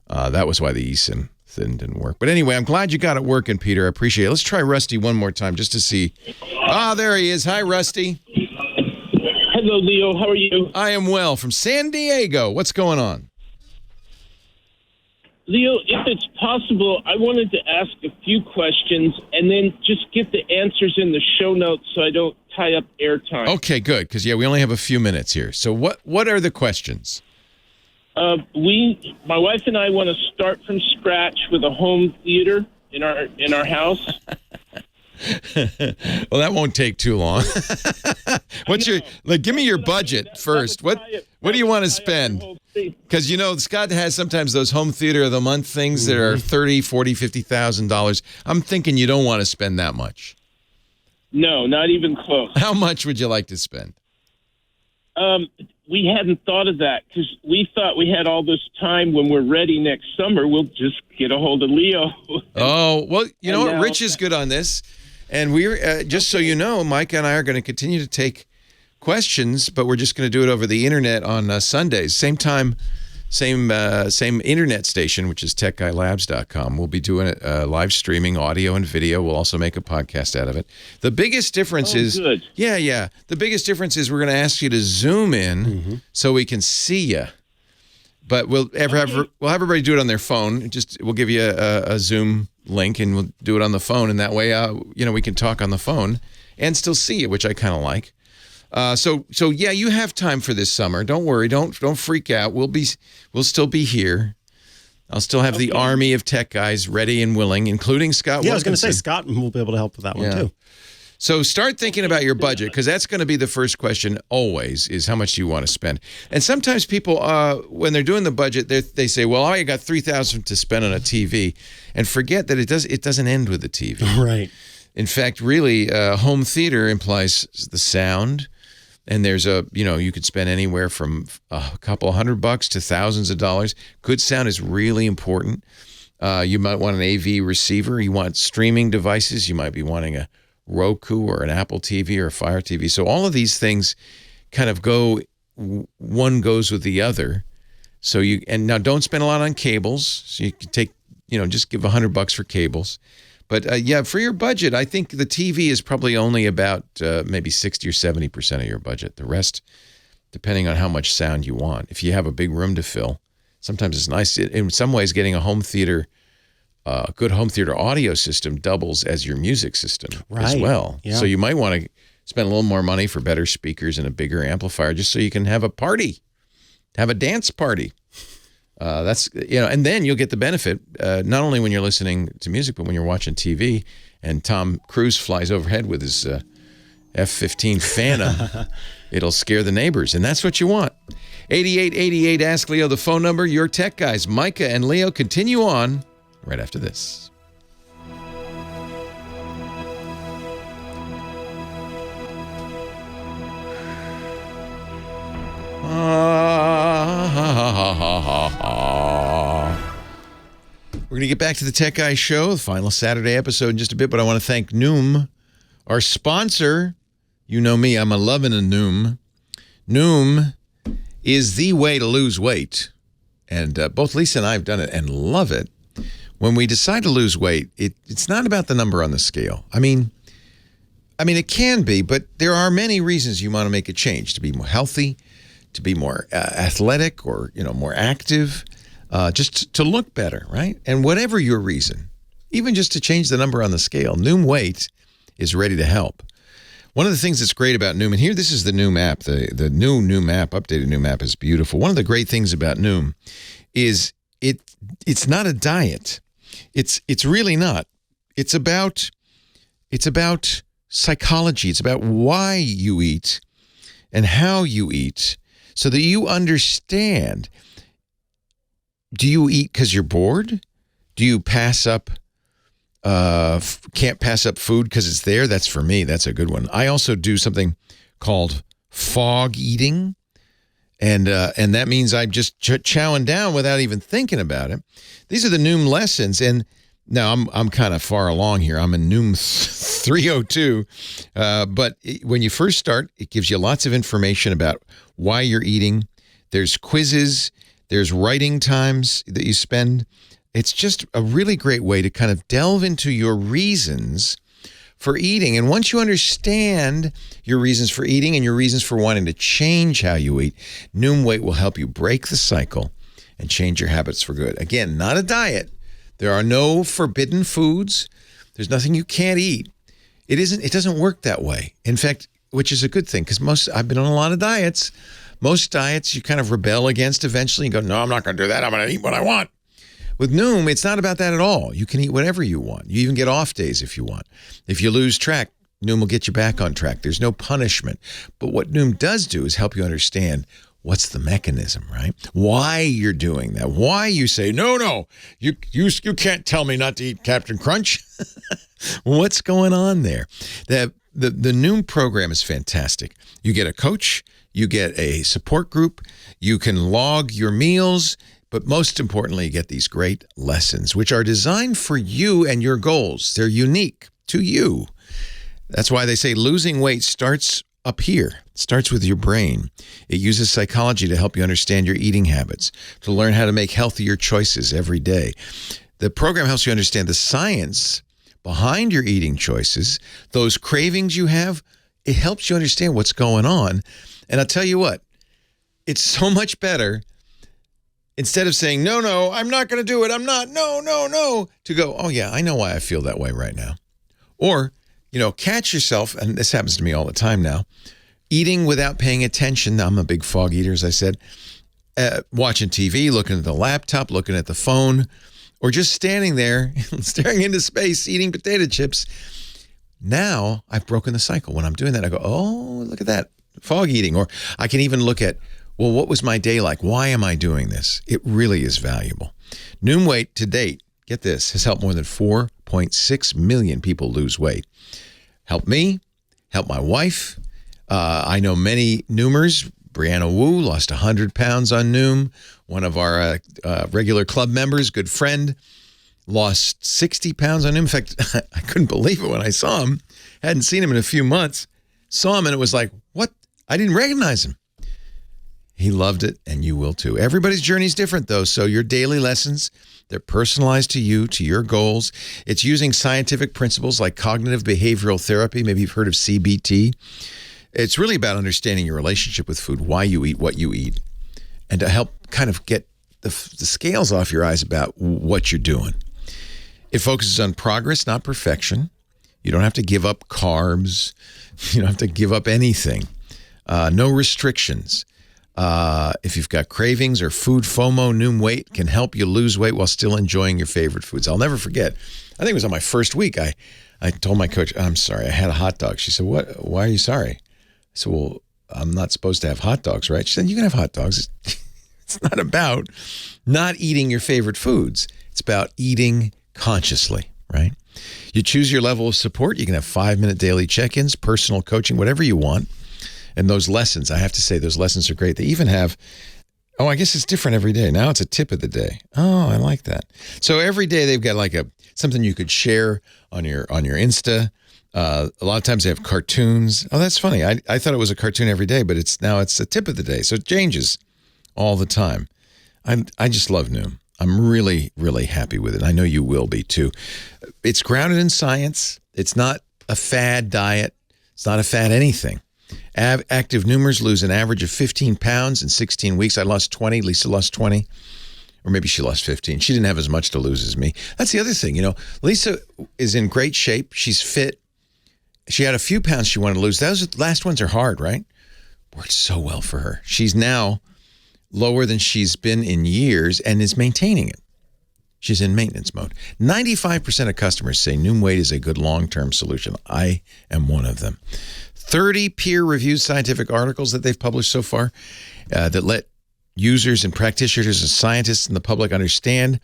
That was why the eSIM thing didn't work. But anyway, I'm glad you got it working, Peter. I appreciate it. Let's try Rusty one more time just to see. There he is. Hi, Rusty. Hello, Leo. How are you? I am well. From San Diego. What's going on? Leo, if it's possible, I wanted to ask a few questions and then just get the answers in the show notes so I don't tie up airtime. Okay, good, because we only have a few minutes here. So what are the questions? My wife and I want to start from scratch with a home theater in our house. Well, that won't take too long. Give me your budget first. What do you want to spend? Because Scott has sometimes those home theater of the month things that are $30,000, $40,000, $50,000. I'm thinking you don't want to spend that much. No, not even close. How much would you like to spend? We hadn't thought of that because we thought we had all this time. When we're ready next summer, we'll just get a hold of Leo. Oh, well, you know what? now- Rich is good on this. And we're, just so you know, Micah and I are going to continue to take questions, but we're just going to do it over the internet on Sundays. Same time, same internet station, which is techguylabs.com. We'll be doing it live streaming, audio and video. We'll also make a podcast out of it. The biggest difference is, good. yeah. The biggest difference is we're going to ask you to zoom in so we can see you. But we'll have everybody do it on their phone. We'll give you a Zoom link and we'll do it on the phone, and that way, we can talk on the phone and still see you, which I kind of like. So yeah, you have time for this summer. Don't worry. Don't freak out. We'll still be here. I'll still have the army of tech guys ready and willing, including Scott. Yeah, I was going to say Scott will be able to help with that one too. So start thinking about your budget, because that's going to be the first question always, is how much do you want to spend? And sometimes people, when they're doing the budget, they say, well, I got $3,000 to spend on a TV, and forget that it doesn't end with the TV. Right. In fact, really, home theater implies the sound, and there's you could spend anywhere from a couple $100 to thousands of dollars. Good sound is really important. You might want an AV receiver. You want streaming devices. You might be wanting a Roku or an Apple TV or a Fire TV. So all of these things kind of one goes with the other. So and now don't spend a lot on cables. So you can take, just give $100 for cables. But for your budget, I think the TV is probably only about maybe 60 or 70% of your budget. The rest, depending on how much sound you want. If you have a big room to fill, sometimes it's nice. In some ways, getting a good home theater audio system doubles as your music system as well. Yeah. So you might want to spend a little more money for better speakers and a bigger amplifier, just so you can have a party, have a dance party. And then you'll get the benefit, not only when you're listening to music, but when you're watching TV and Tom Cruise flies overhead with his F-15 Phantom, it'll scare the neighbors, and that's what you want. 8888 Ask Leo, the phone number. Your tech guys, Micah and Leo, continue on right after this. We're going to get back to the Tech Guy Show, the final Saturday episode in just a bit, but I want to thank Noom, our sponsor. You know me, I'm a loving a Noom. Noom is the way to lose weight, and both Lisa and I have done it and love it. When we decide to lose weight, it's not about the number on the scale. I mean, it can be, but there are many reasons you want to make a change: to be more healthy, to be more athletic, or more active, just to look better, right? And whatever your reason, even just to change the number on the scale, Noom Weight is ready to help. One of the things that's great about Noom, and here this is the Noom app, the new Noom app, updated Noom app is beautiful. One of the great things about Noom is it's not a diet. It's really not. It's about psychology. It's about why you eat and how you eat, so that you understand. Do you eat because you're bored? Do you can't pass up food because it's there? That's for me. That's a good one. I also do something called fog eating. And that means I'm just chowing down without even thinking about it. These are the Noom lessons. And now I'm kind of far along here. I'm in Noom 302. But when you first start, it gives you lots of information about why you're eating. There's quizzes. There's writing times that you spend. It's just a really great way to kind of delve into your reasons for eating. And once you understand your reasons for eating and your reasons for wanting to change how you eat, Noom Weight will help you break the cycle and change your habits for good. Again, not a diet. There are no forbidden foods. There's nothing you can't eat. It doesn't work that way. In fact, which is a good thing, because I've been on a lot of diets. Most diets you kind of rebel against eventually and go, no, I'm not going to do that. I'm going to eat what I want. With Noom, it's not about that at all. You can eat whatever you want. You even get off days if you want. If you lose track, Noom will get you back on track. There's no punishment. But what Noom does do is help you understand what's the mechanism, right? Why you're doing that. Why you say, no, you can't tell me not to eat Captain Crunch. What's going on there? the Noom program is fantastic. You get a coach, you get a support group, you can log your meals, but most importantly, you get these great lessons, which are designed for you and your goals. They're unique to you. That's why they say losing weight starts up here. It starts with your brain. It uses psychology to help you understand your eating habits, to learn how to make healthier choices every day. The program helps you understand the science behind your eating choices, those cravings you have. It helps you understand what's going on. And I'll tell you what, it's so much better. Instead of saying, no, I'm not going to do it. I'm not, no, to go, oh yeah, I know why I feel that way right now. Or, catch yourself, and this happens to me all the time now, eating without paying attention. I'm a big fog eater, as I said, watching TV, looking at the laptop, looking at the phone, or just standing there, staring into space, eating potato chips. Now I've broken the cycle. When I'm doing that, I go, oh, look at that, fog eating. Or I can even look at, well, what was my day like? Why am I doing this? It really is valuable. Noom Weight to date, get this, has helped more than 4.6 million people lose weight. Help me, help my wife. I know many Noomers. Brianna Wu lost 100 pounds on Noom. One of our regular club members, good friend, lost 60 pounds on Noom. In fact, I couldn't believe it when I saw him. Hadn't seen him in a few months. Saw him and it was like, what? I didn't recognize him. He loved it, and you will too. Everybody's journey is different, though, so your daily lessons, they're personalized to you, to your goals. It's using scientific principles like cognitive behavioral therapy. Maybe you've heard of CBT. It's really about understanding your relationship with food, why you eat what you eat, and to help kind of get the scales off your eyes about what you're doing. It focuses on progress, not perfection. You don't have to give up carbs. You don't have to give up anything. No restrictions. If you've got cravings or food FOMO, Noom Weight can help you lose weight while still enjoying your favorite foods. I'll never forget. I think it was on my first week. I told my coach, I'm sorry, I had a hot dog. She said, what? Why are you sorry? I said, well, I'm not supposed to have hot dogs, right? She said, you can have hot dogs. It's not about not eating your favorite foods. It's about eating consciously, right? You choose your level of support. You can have 5-minute daily check-ins, personal coaching, whatever you want. And those lessons, I have to say, those lessons are great. They even have, I guess it's different every day. Now it's a tip of the day. Oh, I like that. So every day they've got like something you could share on your Insta. A lot of times they have cartoons. Oh, that's funny. I thought it was a cartoon every day, but it's a tip of the day. So it changes all the time. I just love Noom. I'm really, really happy with it. I know you will be too. It's grounded in science. It's not a fad diet. It's not a fad anything. Active Noomers lose an average of 15 pounds in 16 weeks. I lost 20. Lisa lost 20. Or maybe she lost 15. She didn't have as much to lose as me. That's the other thing. Lisa is in great shape. She's fit. She had a few pounds she wanted to lose. Those last ones are hard, right? Worked so well for her. She's now lower than she's been in years and is maintaining it. She's in maintenance mode. 95% of customers say Noom Weight is a good long-term solution. I am one of them. 30 peer-reviewed scientific articles that they've published so far that let users and practitioners and scientists and the public understand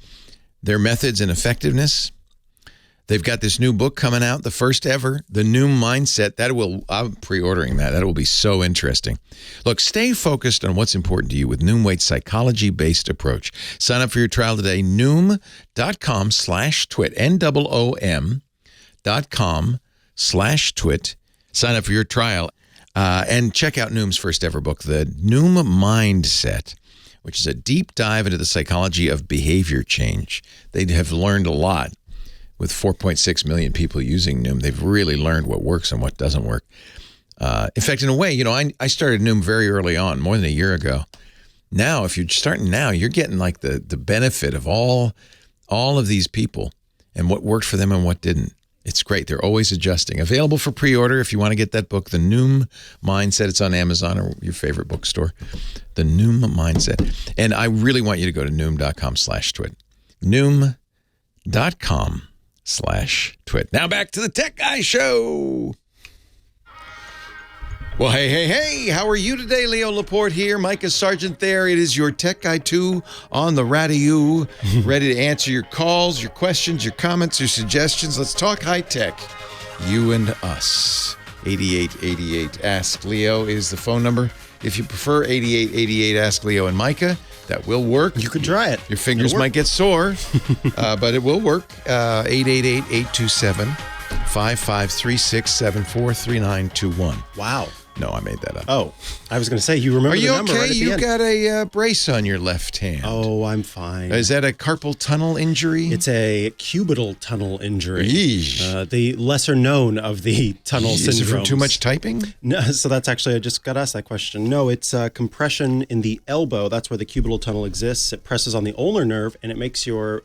their methods and effectiveness. They've got this new book coming out, the first ever, The Noom Mindset. I'm pre-ordering that. That will be so interesting. Look, stay focused on what's important to you with Noom Weight's psychology-based approach. Sign up for your trial today, Noom.com/twit, Noom.com/twit. Sign up for your trial and check out Noom's first ever book, The Noom Mindset, which is a deep dive into the psychology of behavior change. They have learned a lot. With 4.6 million people using Noom, they've really learned what works and what doesn't work. In fact, in a way, I started Noom very early on, more than a year ago. Now, if you're starting now, you're getting like the benefit of all of these people and what worked for them and what didn't. It's great. They're always adjusting. Available for pre-order if you want to get that book, The Noom Mindset. It's on Amazon or your favorite bookstore. The Noom Mindset. And I really want you to go to Noom.com/twit. Noom.com/twit. Now back to the Tech Guy Show. Well, hey, how are you today? Leo Laporte here, Mikah Sargent there. It is your Tech Guy 2 on the radio, ready to answer your calls, your questions, your comments, your suggestions. Let's talk high tech, you and us. 8888 Ask Leo is the phone number. If you prefer 8888 Ask Leo and Mikah, that will work. You could try it. Your fingers might get sore, but it will work. 888-827-5536-743921. Wow. No, I made that up. Oh, I was going to say, you remember the number. Are you okay? Right at the You end. got a brace on your left hand. Oh, I'm fine. Is that a carpal tunnel injury? It's a cubital tunnel injury. Yeesh. The lesser known of the tunnel syndromes. Is it from too much typing? No, so that's actually, I just got asked that question. No, it's compression in the elbow. That's where the cubital tunnel exists. It presses on the ulnar nerve, and it makes your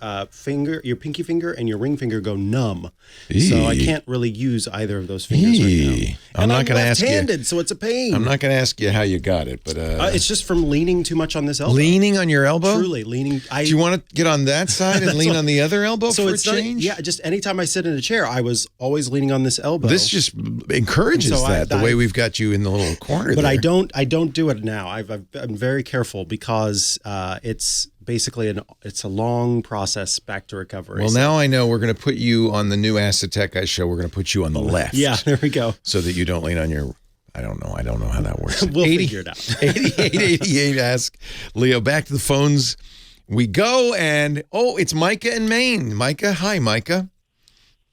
your pinky finger and your ring finger go numb. So I can't really use either of those fingers right now. I'm not going to ask you. Left-handed, so it's a pain. I'm not going to ask you how you got it, but it's just from leaning too much on this elbow. Leaning on your elbow? Truly leaning. Do you want to get on that side and lean on the other elbow so for a it's change? Not, just anytime I sit in a chair, I was always leaning on this elbow. This just encourages the way we've got you in the little corner. But there. I don't do it now. I'm very careful because it's basically it's a long process back to recovery. Well, now I know we're going to put you on the new Ask the Tech Guy show. We're going to put you on the left. Yeah, there we go. So that you don't lean on your. I don't know how that works. We'll figure it out. 8888 Ask Leo. Back to the phones we go, and it's Mikah in Maine. Mikah, hi, Mikah.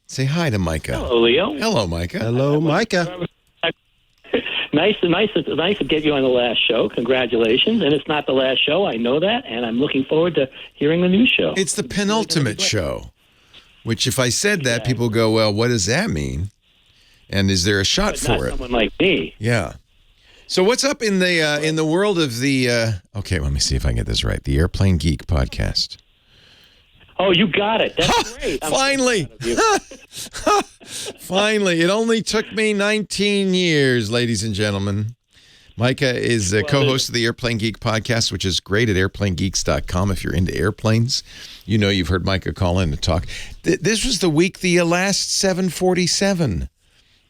Say hi to Mikah. Hello, Leo. Hello, Mikah. Hello, Mikah. Nice to get you on the last show. Congratulations. And it's not the last show. I know that. And I'm looking forward to hearing the new show. It's the penultimate show, which if I said that, people go, well, what does that mean? And is there a shot but for not it? Someone like me. Yeah. So what's up in the world of the, okay, let me see if I get this right. The Airplane Geek podcast. Oh, you got it. That's great. Finally. Finally. It only took me 19 years, ladies and gentlemen. Mikah is a co-host of the Airplane Geek podcast, which is great at airplanegeeks.com. If you're into airplanes, you know you've heard Mikah call in to talk. This was the week the last 747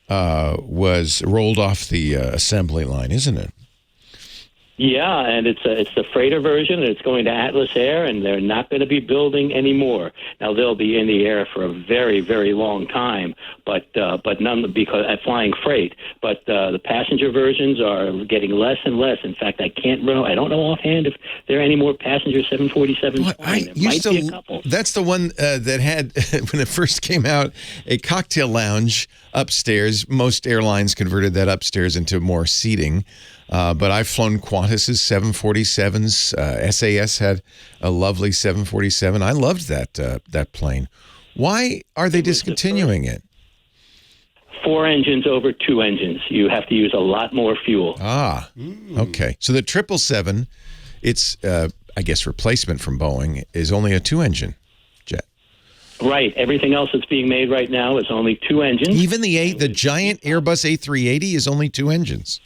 was rolled off the assembly line, isn't it? Yeah, and it's the freighter version, and it's going to Atlas Air, and they're not going to be building anymore. Now they'll be in the air for a very, very long time, but none because flying freight. But the passenger versions are getting less and less. In fact, I don't know offhand if there are any more passenger 747s flying. There might be a couple. That's the one that had when it first came out a cocktail lounge upstairs. Most airlines converted that upstairs into more seating. But I've flown Qantas's 747s. SAS had a lovely 747. I loved that plane. Why are they discontinuing it? 4 engines over 2 engines. You have to use a lot more fuel. Okay. So the 777, its I guess replacement from Boeing is only a 2-engine jet. Right. Everything else that's being made right now is only 2 engines. Even the giant Airbus A380 is only 2 engines.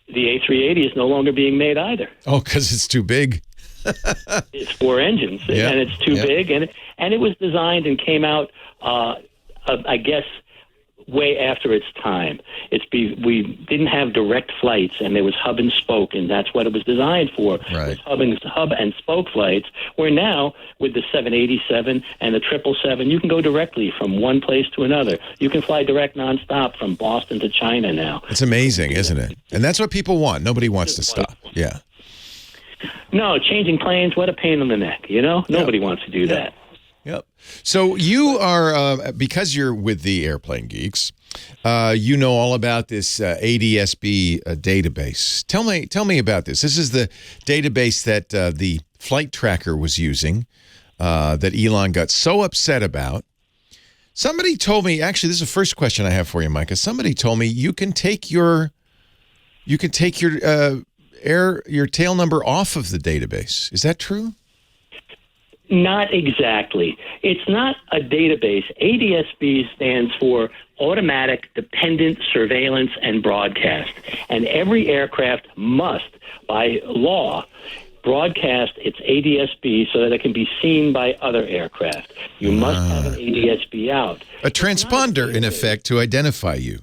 The A380 is no longer being made either. Oh, because it's too big. It's 4 engines, and it's too big, and it was designed and came out, I guess, way after its time. We didn't have direct flights, and there was hub and spoke, and that's what it was designed for. Right. Was hub and spoke flights. Where now with the 787 and the 777, you can go directly from one place to another. You can fly direct nonstop from Boston to China now. It's amazing, isn't it? And that's what people want. Nobody wants to stop. Yeah. No, changing planes, what a pain in the neck, you know? Nobody wants to do that. Yep. So you are, because you're with the Airplane Geeks, you know all about this ADSB database. Tell me about this. This is the database that the flight tracker was using that Elon got so upset about. Somebody told me, actually, this is the first question I have for you, Mikah. Somebody told me you can take your tail number off of the database. Is that true? Not exactly. It's not a database. ADSB stands for Automatic Dependent Surveillance and Broadcast. And every aircraft must, by law, broadcast its ADSB so that it can be seen by other aircraft. You must have an ADSB out. A transponder, in effect, to identify you.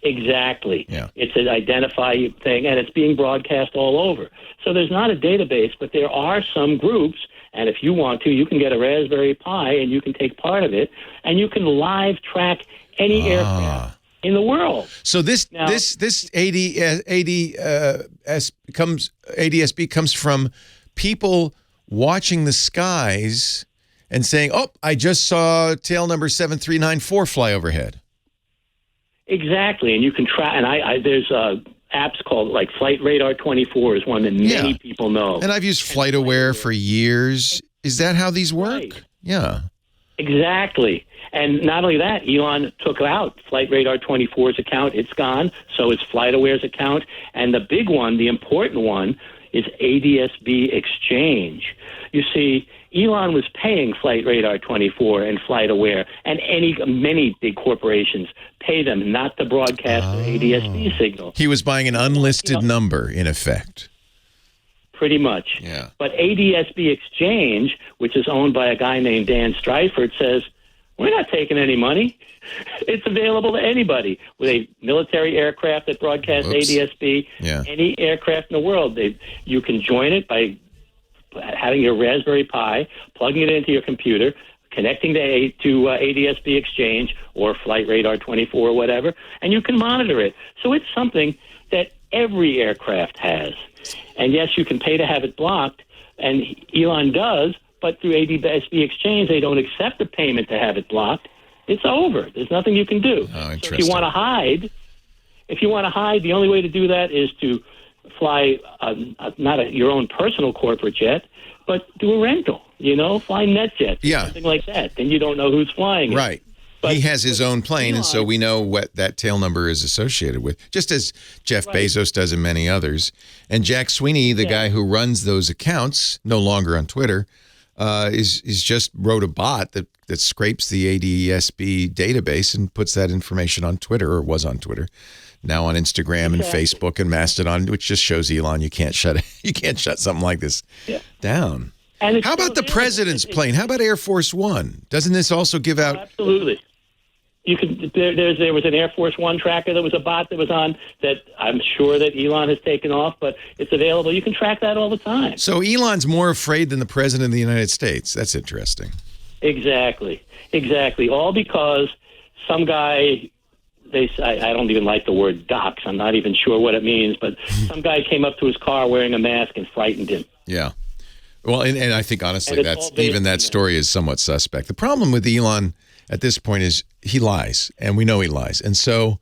Exactly. Yeah. It's an identify thing, and it's being broadcast all over. So there's not a database, but there are some groups, and if you want to, you can get a Raspberry Pi, and you can take part of it, and you can live track any aircraft in the world. So this Now- this ADSB comes from people watching the skies and saying, "Oh, I just saw tail number 7394 fly overhead." Exactly, and you can try. And I there's apps called like Flight Radar 24 is one that many people know. And I've used FlightAware for years. Is that how these work? Right. Yeah. Exactly. And not only that, Elon took out Flight Radar 24's account. It's gone. So is FlightAware's account. And the big one, the important one, is ADSB Exchange. You see, Elon was paying Flight Radar 24 and FlightAware and many big corporations pay them not to broadcast their ADSB signal. He was buying an unlisted number, in effect. Pretty much. Yeah. But ADSB Exchange, which is owned by a guy named Dan Streifert, says, we're not taking any money. It's available to anybody with a military aircraft that broadcasts ADSB. Yeah. Any aircraft in the world. You can join it by having your Raspberry Pi, plugging it into your computer, connecting to ADSB Exchange or Flight Radar 24 or whatever, and you can monitor it. So it's something that every aircraft has. And yes, you can pay to have it blocked, and Elon does, but through ADSB Exchange, they don't accept the payment to have it blocked. It's over. There's nothing you can do. Oh, interesting. So if you want to hide, the only way to do that is to fly not your own personal corporate jet, but do a rental. Fly NetJets, something like that. Then you don't know who's flying it. Right. He has his own plane, and so we know what that tail number is associated with, just as Jeff Bezos does and many others. And Jack Sweeney, the guy who runs those accounts, no longer on Twitter, is just wrote a bot that scrapes the ADSB database and puts that information on Twitter, or was on Twitter, now on Instagram and Facebook and Mastodon, which just shows Elon you can't shut something like this down. And how about the president's plane? How about Air Force One? Doesn't this also give out? Absolutely. You could. There was an Air Force One tracker that was a bot that was on that I'm sure that Elon has taken off, but it's available. You can track that all the time. So Elon's more afraid than the president of the United States. That's interesting. Exactly. All because some guy. I don't even like the word dox. I'm not even sure what it means, but some guy came up to his car wearing a mask and frightened him. Yeah. Well, and I think honestly that story is somewhat suspect. The problem with Elon at this point is he lies, and we know he lies, and so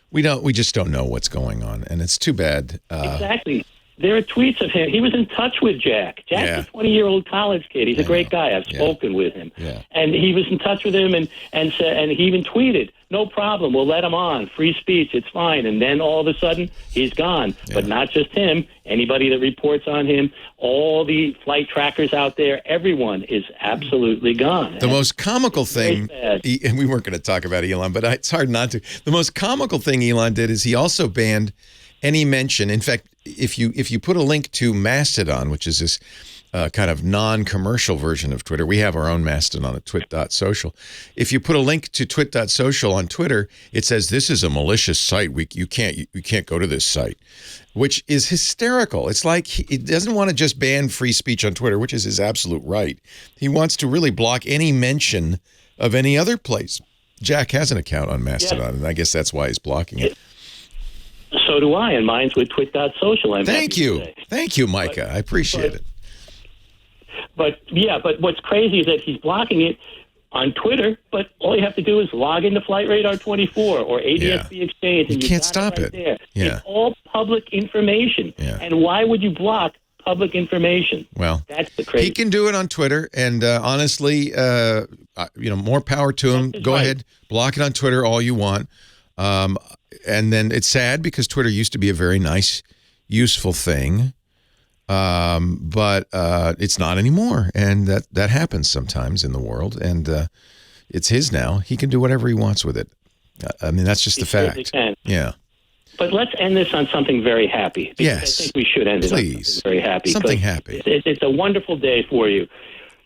we just don't know what's going on, and it's too bad. Exactly. There are tweets of him. He was in touch with Jack. Jack's a 20-year-old college kid. He's a great guy. I've spoken with him, and he was in touch with him, and he even tweeted, "No problem. We'll let him on. Free speech. It's fine." And then all of a sudden, he's gone. Yeah. But not just him. Anybody that reports on him, all the flight trackers out there, everyone is absolutely gone. The most comical thing, and we weren't going to talk about Elon, but it's hard not to. The most comical thing Elon did is he also banned any mention. In fact, if you put a link to Mastodon, which is this kind of non-commercial version of Twitter, we have our own Mastodon at twit.social. If you put a link to twit.social on Twitter, it says this is a malicious site. You can't go to this site, which is hysterical. It's like he doesn't want to just ban free speech on Twitter, which is his absolute right. He wants to really block any mention of any other place. Jack has an account on Mastodon, and I guess that's why he's blocking it. So do I, and mine's with twit.social. Thank you, Mikah. I appreciate it. But what's crazy is that he's blocking it on Twitter, but all you have to do is log into Flight Radar 24 or ADSB Exchange, and you can't stop it. There. Yeah. It's all public information. Yeah. And why would you block public information? Well, that's the crazy. He can do it on Twitter, and honestly, more power to him. Go ahead, block it on Twitter all you want. And then it's sad because Twitter used to be a very nice, useful thing, but it's not anymore, and that happens sometimes in the world. And it's his now. He can do whatever he wants with it. I mean, that's just the fact. Can. Yeah. But let's end this on something very happy. Yes. I think we should end it on something very happy. Something happy. It's a wonderful day for you.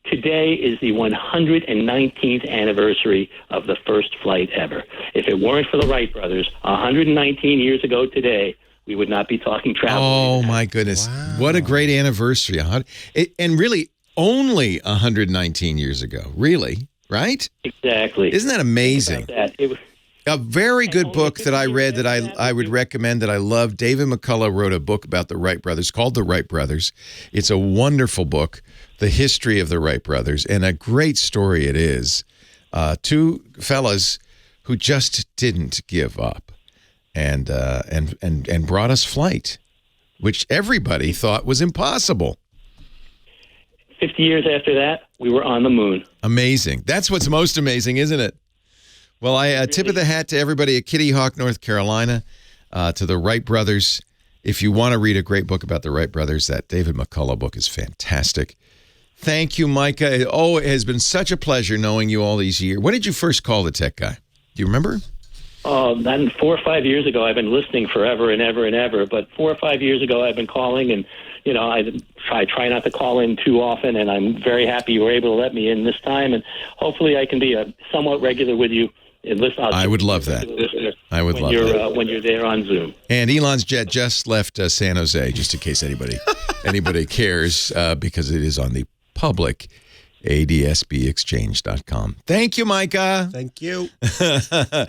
Today is the 119th anniversary of the first flight ever. If it weren't for the Wright brothers, 119 years ago today, we would not be talking travel. Oh, my goodness. Wow. What a great anniversary. And really, only 119 years ago. Really, right? Exactly. Isn't that amazing? Think about that. A very good book that I read that I would recommend that I love. David McCullough wrote a book about the Wright brothers called The Wright Brothers. It's a wonderful book, the history of the Wright brothers, and a great story it is. Two fellas who just didn't give up and brought us flight, which everybody thought was impossible. 50 years after that, we were on the moon. Amazing. That's what's most amazing, isn't it? Well, I tip of the hat to everybody at Kitty Hawk, North Carolina, to the Wright brothers. If you want to read a great book about the Wright brothers, that David McCullough book is fantastic. Thank you, Mikah. Oh, it has been such a pleasure knowing you all these years. When did you first call the tech guy? Do you remember? Then 4 or 5 years ago, I've been listening forever and ever and ever. But 4 or 5 years ago, I've been calling, and I try not to call in too often, and I'm very happy you were able to let me in this time. And hopefully, I can be a somewhat regular with you. And listen, I would love that. I would love that when you're there on Zoom. And Elon's jet just left San Jose, just in case anybody cares, because it is on the public adsbexchange.com. Thank you, Mikah. Thank you.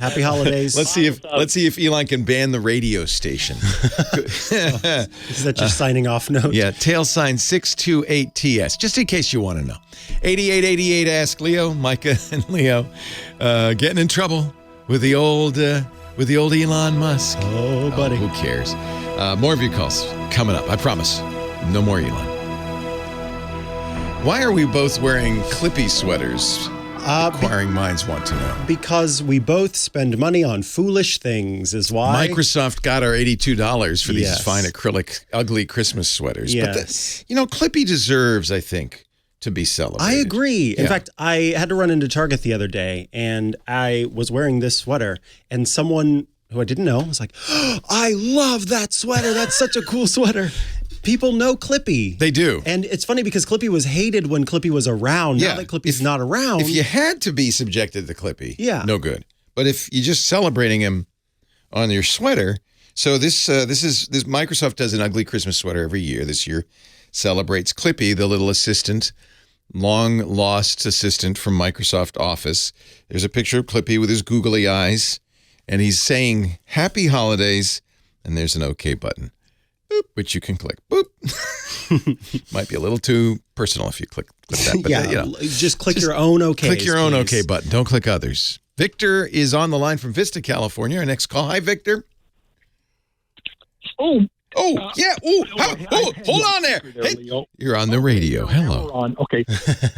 Happy holidays. Let's see if Elon can ban the radio station. Is that your signing off note? Yeah, tail sign 628TS, just in case you want to know. 8888 Ask Leo, Mikah and Leo, getting in trouble with the old Elon Musk. Oh, buddy. Who cares? More of your calls coming up. I promise. No more Elon. Why are we both wearing Clippy sweaters? Inquiring minds want to know. Because we both spend money on foolish things is why. Microsoft got our $82 for these fine acrylic, ugly Christmas sweaters. Yes. But, Clippy deserves, I think, to be celebrated. I agree. In fact, I had to run into Target the other day, and I was wearing this sweater, and someone who I didn't know was like, oh, I love that sweater. That's such a cool sweater. People know Clippy. They do. And it's funny because Clippy was hated when Clippy was around. Now that Clippy's not around. If you had to be subjected to Clippy, no good. But if you're just celebrating him on your sweater, so this Microsoft does an ugly Christmas sweater every year. This year celebrates Clippy, the little assistant, long lost assistant from Microsoft Office. There's a picture of Clippy with his googly eyes, and he's saying Happy Holidays, and there's an OK button. Boop, which you can click. Boop. Might be a little too personal if you click that. But just click your own OK. Click your own OK button. Don't click others. Victor is on the line from Vista, California. Our next call. Hi, Victor. Yeah. Hold on there. Hey, you're on the radio. Hello. Okay.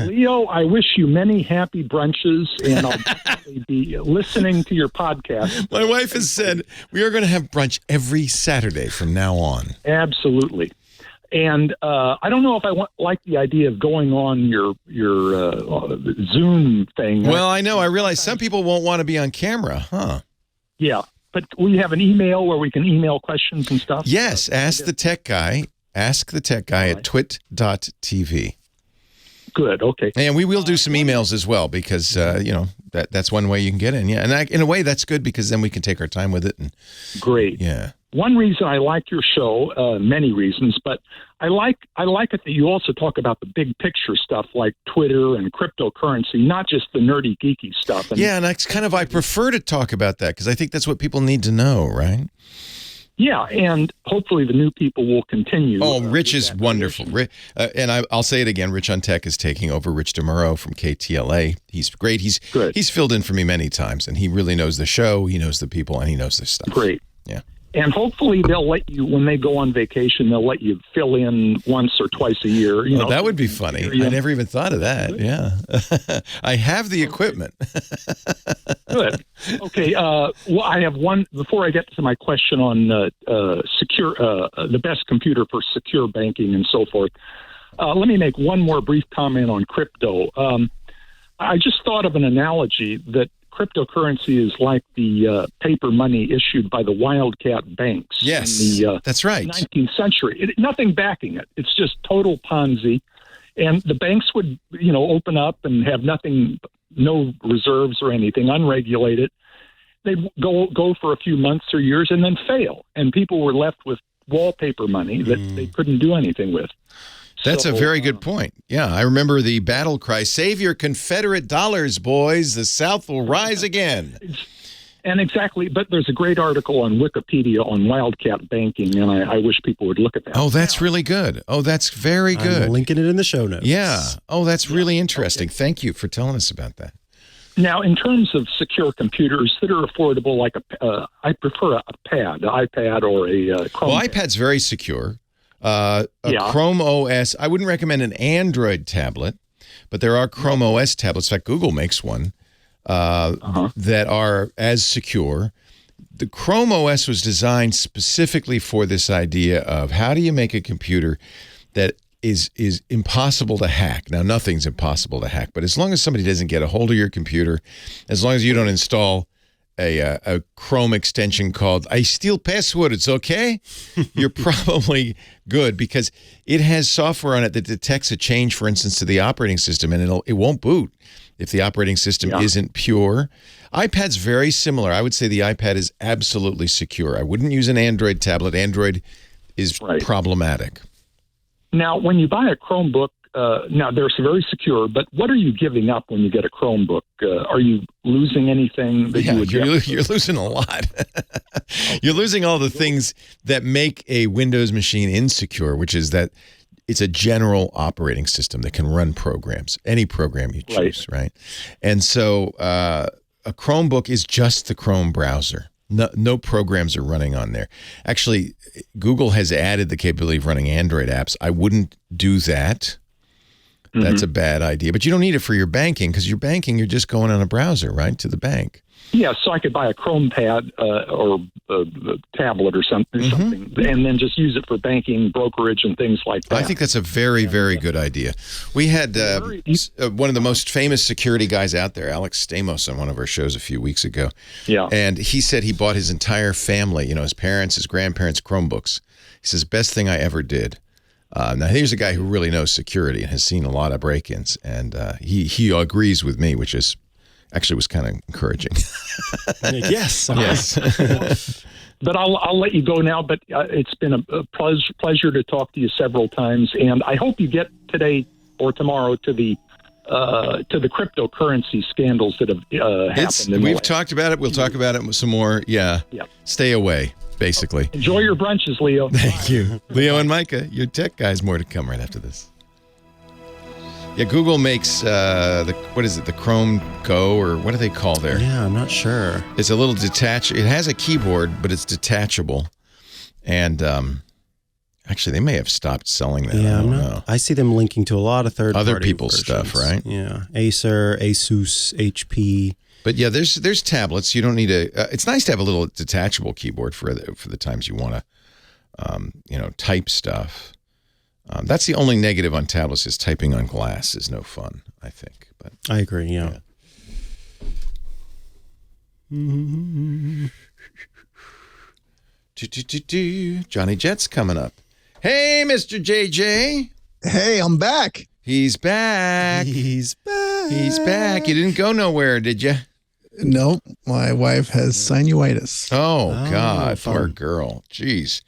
Leo, I wish you many happy brunches, and I'll definitely be listening to your podcast. My wife has said we are going to have brunch every Saturday from now on. Absolutely. And I don't know if I like the idea of going on your Zoom thing. Well, I know. I realize some people won't want to be on camera, huh? Yeah. But we have an email where we can email questions and stuff. Yes, ask the tech guy at twit.tv. Good, okay. And we will do some emails as well because, that's one way you can get in. Yeah, and in a way that's good because then we can take our time with it. Great. Yeah. One reason I like your show, many reasons, but I like it that you also talk about the big picture stuff like Twitter and cryptocurrency, not just the nerdy, geeky stuff. And that's I prefer to talk about that because I think that's what people need to know, right? Yeah, and hopefully the new people will continue. Oh, Rich is wonderful. And I'll say it again, Rich on Tech is taking over. Rich DeMuro from KTLA. He's great. He's filled in for me many times, and he really knows the show, he knows the people, and he knows this stuff. Great. Yeah. And hopefully they'll let you, when they go on vacation, they'll let you fill in once or twice a year. That would be funny. I never even thought of that. Yeah. I have the equipment. Good. Okay. Well, I have one, before I get to my question on the best computer for secure banking and so forth, let me make one more brief comment on crypto. I just thought of an analogy that cryptocurrency is like the paper money issued by the wildcat banks. Yes, in the, that's right. 19th century. Nothing backing it. It's just total Ponzi. And the banks would, open up and have no reserves or anything, unregulated. They'd go for a few months or years and then fail. And people were left with wallpaper money that they couldn't do anything with. That's a very good point. Yeah, I remember the battle cry, save your Confederate dollars, boys. The South will rise again. And exactly, but there's a great article on Wikipedia on Wildcat banking, and I wish people would look at that. Oh, that's really good. Oh, that's very good. I'm linking it in the show notes. Yeah. Oh, that's really interesting. Okay. Thank you for telling us about that. Now, in terms of secure computers that are affordable, like I prefer an iPad or a Chrome. Well, iPad's very secure. Chrome OS, I wouldn't recommend an Android tablet, but there are Chrome OS tablets. In fact, Google makes one. That are as secure. The Chrome OS was designed specifically for this idea of how do you make a computer that is impossible to hack. Now, nothing's impossible to hack, but as long as somebody doesn't get a hold of your computer, as long as you don't install a Chrome extension called I steal passwords, okay? You're probably good because it has software on it that detects a change, for instance, to the operating system, and it won't boot if the operating system isn't pure. iPad's very similar. I would say the iPad is absolutely secure. I wouldn't use an Android tablet. Android is problematic. Now, when you buy a Chromebook, now they're very secure, but what are you giving up when you get a Chromebook? Are you losing anything that you would get? You're losing a lot. You're losing all the things that make a Windows machine insecure, which is that it's a general operating system that can run programs, any program you choose, right? And so a Chromebook is just the Chrome browser. No programs are running on there. Actually, Google has added the capability of running Android apps. I wouldn't do that. That's a bad idea. But you don't need it for your banking because your banking, you're just going on a browser, right, to the bank. Yeah, so I could buy a Chrome pad or a tablet or something, and then just use it for banking, brokerage, and things like that. I think that's a very, very good idea. We had one of the most famous security guys out there, Alex Stamos, on one of our shows a few weeks ago. Yeah. And he said he bought his entire family, his parents, his grandparents, Chromebooks. He says, best thing I ever did. Now, here's a guy who really knows security and has seen a lot of break-ins, and he agrees with me, which is actually was kind of encouraging. Yes. But I'll let you go now. But it's been a pleasure to talk to you several times, and I hope you get today or tomorrow to the cryptocurrency scandals that have happened. We've talked about it. We'll talk about it some more. Yeah. Stay away, basically. Enjoy your brunches, Leo. Thank you. Leo and Mikah, your tech guys. More to come right after this. Yeah, Google makes the Chrome Go, or what do they call there? Yeah, I'm not sure. It's a little detached. It has a keyboard, but it's detachable. And actually, they may have stopped selling that. Yeah, I don't know. I see them linking to a lot of other people's stuff, right? Yeah, Acer, Asus, HP. But yeah, there's tablets. You don't need it's nice to have a little detachable keyboard for the times you want to, type stuff. That's the only negative on tablets is typing on glass is no fun, I think. But I agree, yeah. Johnny Jet's coming up. Hey, Mr. JJ. Hey, I'm back. He's back. He's back. He's back. You didn't go nowhere, did you? Nope. My wife has sinusitis. Oh God, poor girl. Jeez.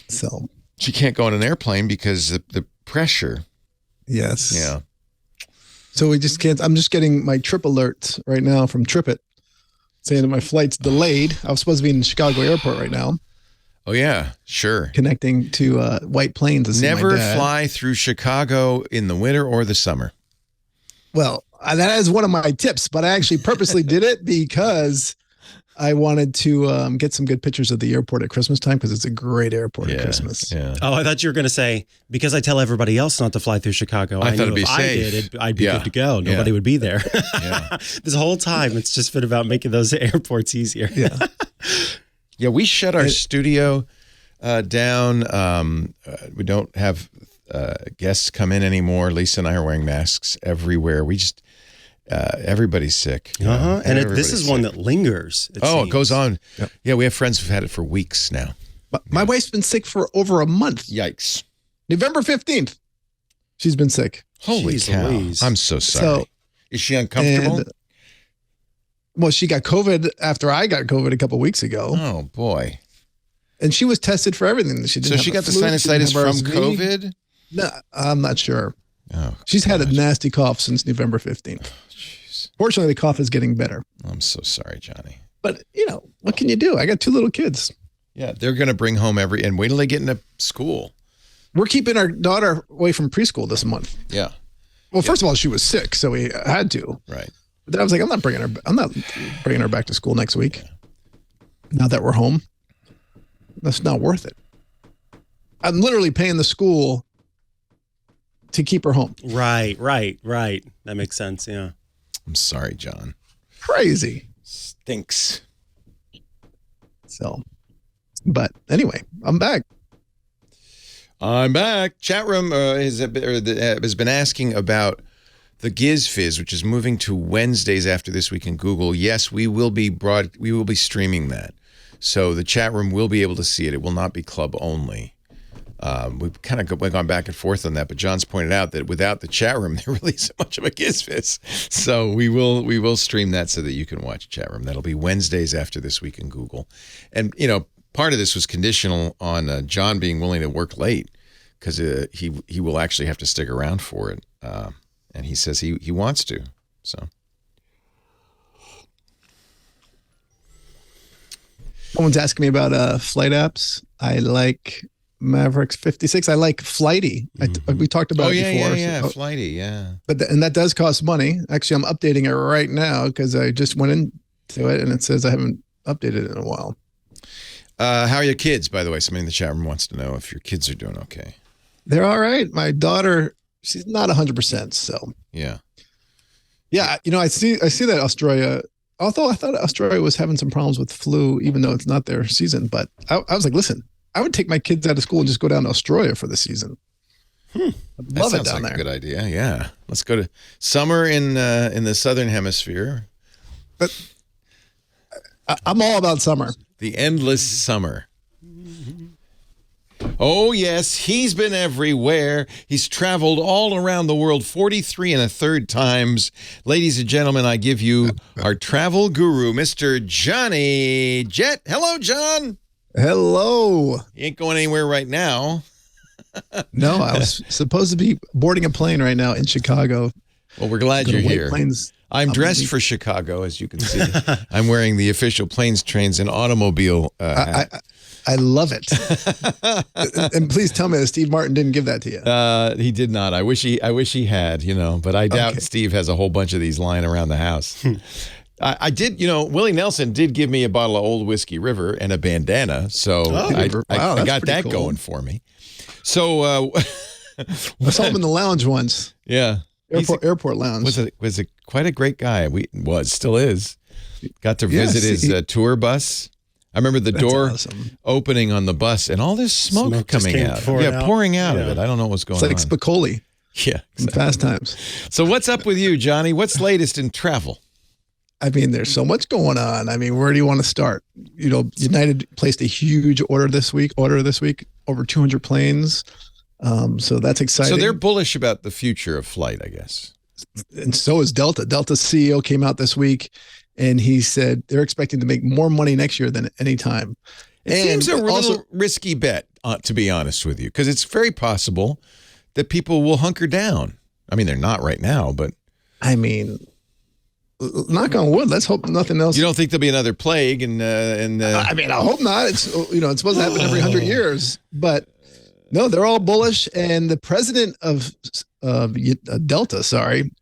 So she can't go on an airplane because the pressure. Yes. Yeah. So we just can't. I'm just getting my trip alerts right now from TripIt saying that my flight's delayed. I was supposed to be in Chicago airport right now. Oh yeah, sure. Connecting to White Plains. To see Never my dad. fly through Chicago in the winter or the summer. Well, that is one of my tips, but I actually purposely did it because I wanted to get some good pictures of the airport at Christmas time because it's a great airport at Christmas. Yeah. Oh, I thought you were going to say, because I tell everybody else not to fly through Chicago, I thought it'd knew be if safe. I did, I'd be good to go. Nobody would be there. Yeah. This whole time, it's just been about making those airports easier. Yeah. Yeah, we shut our studio down. We don't have guests come in anymore. Lisa and I are wearing masks everywhere. We just everybody's sick. And this is one that lingers. It goes on. Yep. Yeah, we have friends who've had it for weeks now. But my wife's been sick for over a month. Yikes. November 15th, she's been sick. Holy cow. Louise. I'm so sorry. So, is she uncomfortable? Well, she got COVID after I got COVID a couple weeks ago. Oh, boy. And she was tested for everything. She got the sinusitis from COVID? No, I'm not sure. Oh, she's had a nasty cough since November 15th. Jeez. Fortunately, the cough is getting better. I'm so sorry, Johnny. But what can you do? I got 2 little kids. Yeah, they're going to bring home and wait till they get into school. We're keeping our daughter away from preschool this month. Yeah. Well, first of all, she was sick, so we had to. Right. But then I was like, I'm not bringing her back to school next week. Now that we're home, that's not worth it. I'm literally paying the school to keep her home. Right. That makes sense. Yeah. I'm sorry, John. Crazy. Stinks. So, but anyway, I'm back. Chat room has been asking about the Giz Fizz, which is moving to Wednesdays after this week in Google. Yes, we will be streaming that. So the chat room will be able to see it. It will not be club only. We've kind of gone back and forth on that, but John's pointed out that without the chat room, there really isn't much of a Giz Fizz. So we will stream that so that you can watch chat room. That'll be Wednesdays after this week in Google. And, part of this was conditional on John being willing to work late because he will actually have to stick around for it. And he says he wants to. So. Someone's asking me about flight apps. I like Mavericks 56. I like Flighty. We talked about it before. Yeah, Flighty, yeah. But and that does cost money. Actually, I'm updating it right now because I just went into it and it says I haven't updated it in a while. How are your kids, by the way? Somebody in the chat room wants to know if your kids are doing okay. They're all right. My daughter, she's not 100%. So yeah. I see that Australia. Although I thought Australia was having some problems with flu, even though it's not their season. But I was like, listen, I would take my kids out of school and just go down to Australia for the season. I'd love it down there. A good idea. Yeah, let's go to summer in the southern hemisphere. But I'm all about summer. The endless summer. Oh, yes, he's been everywhere. He's traveled all around the world 43 1/3 times. Ladies and gentlemen, I give you our travel guru, Mr. Johnny Jet. Hello, John. Hello. He ain't going anywhere right now. No, I was supposed to be boarding a plane right now in Chicago. Well, we're glad you're here. Planes. I'm dressed for Chicago, as you can see. I'm wearing the official Planes, Trains, and Automobile hat. I love it. And please tell me that Steve Martin didn't give that to you. He did not. I wish he had, but I doubt Steve has a whole bunch of these lying around the house. I did, Willie Nelson did give me a bottle of Old Whiskey River and a bandana, so I got that cool going for me. So I saw him in the lounge once. Yeah. Airport lounge. Was a quite a great guy. Still is. Got to visit his tour bus. I remember the door opening on the bus and all this smoke coming out. Pouring out of it. I don't know what was going on. It's like Spicoli. Yeah. Exactly. Fast Times. So what's up with you, Johnny? What's latest in travel? I mean, there's so much going on. I mean, where do you want to start? United placed a huge order this week, over 200 planes. So that's exciting. So they're bullish about the future of flight, I guess. And so is Delta. Delta's CEO came out this week and he said they're expecting to make more money next year than any time. It seems a little risky bet, to be honest with you, because it's very possible that people will hunker down. I mean, they're not right now, but. I mean, knock on wood. Let's hope nothing else. You don't think there'll be another plague? I mean, I hope not. It's it's supposed to happen every 100 years, but no, they're all bullish. And the president of Delta,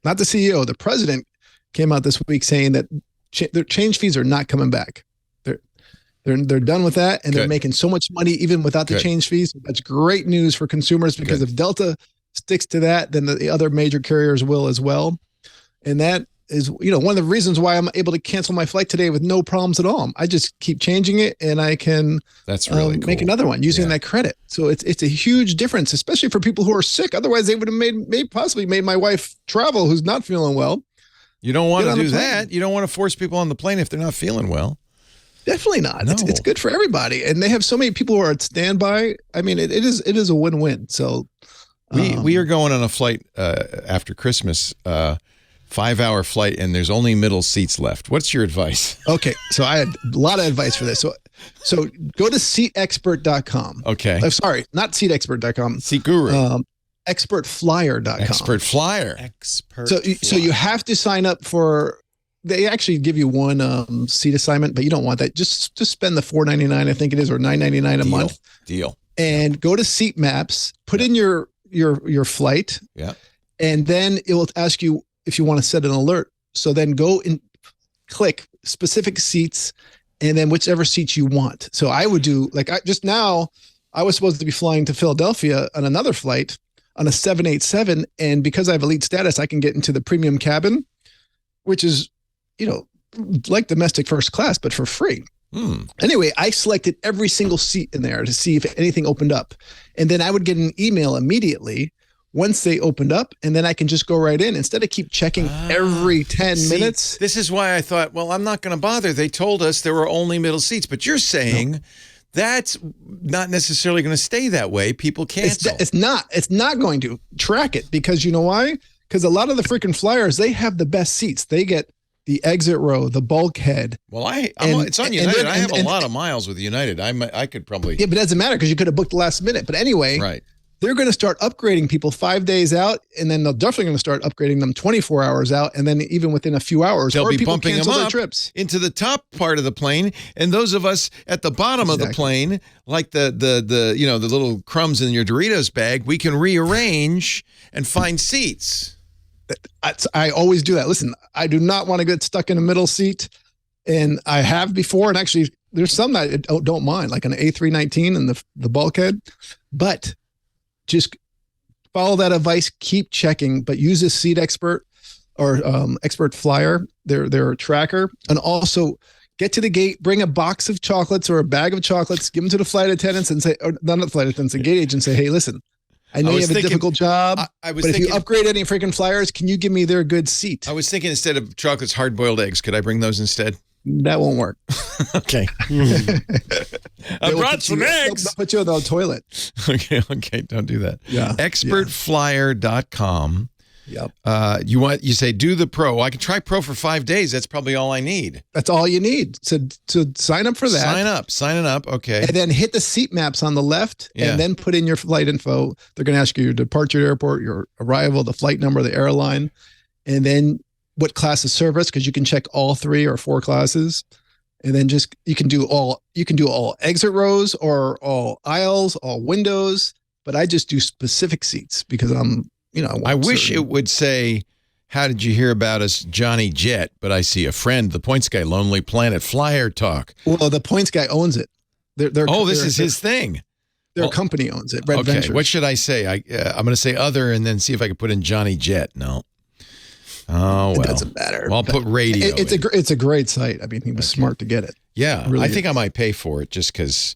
not the CEO, the president came out this week saying that their change fees are not coming back. They're done with that, and they're making so much money even without the change fees. That's great news for consumers because if Delta sticks to that, then the other major carriers will as well. And that is, one of the reasons why I'm able to cancel my flight today with no problems at all. I just keep changing it, and I can make another one using that credit. So it's a huge difference, especially for people who are sick. Otherwise, they would have possibly made my wife travel who's not feeling well. You don't want to do that. You don't want to force people on the plane if they're not feeling well. Definitely not. No. It's good for everybody, and they have so many people who are at standby. I mean, it is a win-win. So we are going on a flight after Christmas. 5-hour flight, and there's only middle seats left. What's your advice? Okay, so I had a lot of advice for this. So go to seatexpert.com. Okay. I'm sorry, not seatexpert.com. Seat Guru. Expertflyer.com. Expert Flyer. So you have to sign up for they actually give you one seat assignment, but you don't want that. Just spend the $4.99, I think it is, or $9.99 a month. Deal. And go to Seat Maps, put in your flight. Yeah. And then it will ask you if you want to set an alert. So then go and click specific seats and then whichever seats you want. So I would do just now, I was supposed to be flying to Philadelphia on another flight on a 787. And because I have elite status, I can get into the premium cabin, which is, like domestic first class, but for free. Anyway, I selected every single seat in there to see if anything opened up. And then I would get an email immediately once they opened up, and then I can just go right in instead of keep checking every 10 minutes. This is why I thought, well, I'm not going to bother. They told us there were only middle seats, but you're saying that's not necessarily going to stay that way. People cancel. It's not going to track it, because you know why? Because a lot of the freaking flyers, they have the best seats. They get the exit row, the bulkhead. Well, it's on United. I have a lot of miles with United. I could probably. Yeah, but it doesn't matter because you could have booked last minute. But anyway, right. They're going to start upgrading people 5 days out, and then they're definitely going to start upgrading them 24 hours out, and then even within a few hours, they'll be people bumping them cancel their up trips into the top part of the plane, and those of us at the bottom of the plane, like the little crumbs in your Doritos bag, we can rearrange and find seats. I always do that. Listen, I do not want to get stuck in a middle seat, and I have before. And actually, there's some that I don't mind, like an A319 and the bulkhead. But just follow that advice. Keep checking, but use a Seat Expert or Expert Flyer, their tracker, and also get to the gate. Bring a box of chocolates or a bag of chocolates. Give them to the flight attendants and say, or not the flight attendants, the gate agent. Say, hey, listen. I know you have a difficult job, but if you upgrade any freaking flyers, can you give me their good seat? I was thinking instead of chocolates, hard-boiled eggs. Could I bring those instead? That won't work. Okay. I brought some eggs. They'll put you in the toilet. Okay. Don't do that. Yeah. Expertflyer.com. Yep. You say do the Pro. I can try Pro for 5 days. That's probably all I need. That's all you need. So sign up for that. Sign it up. Okay. And then hit the seat maps on the left, and then put in your flight info. They're going to ask you your departure airport, your arrival, the flight number, the airline, and then what class of service, because you can check all 3 or 4 classes. And then you can do all exit rows or all aisles, all windows. But I just do specific seats because I wish it would say, how did you hear about us, Johnny Jet? But I see a friend, the Points Guy, Lonely Planet, Flyer Talk. Well, the Points Guy owns it. This is his thing. Their company owns it. Red Ventures. What should I say? I'm going to say other and then see if I can put in Johnny Jet. No. Oh, well. It doesn't matter. Well, I'll put radio. It's a great site. I mean, he was smart to get it. Yeah. Really I think I might pay for it just because,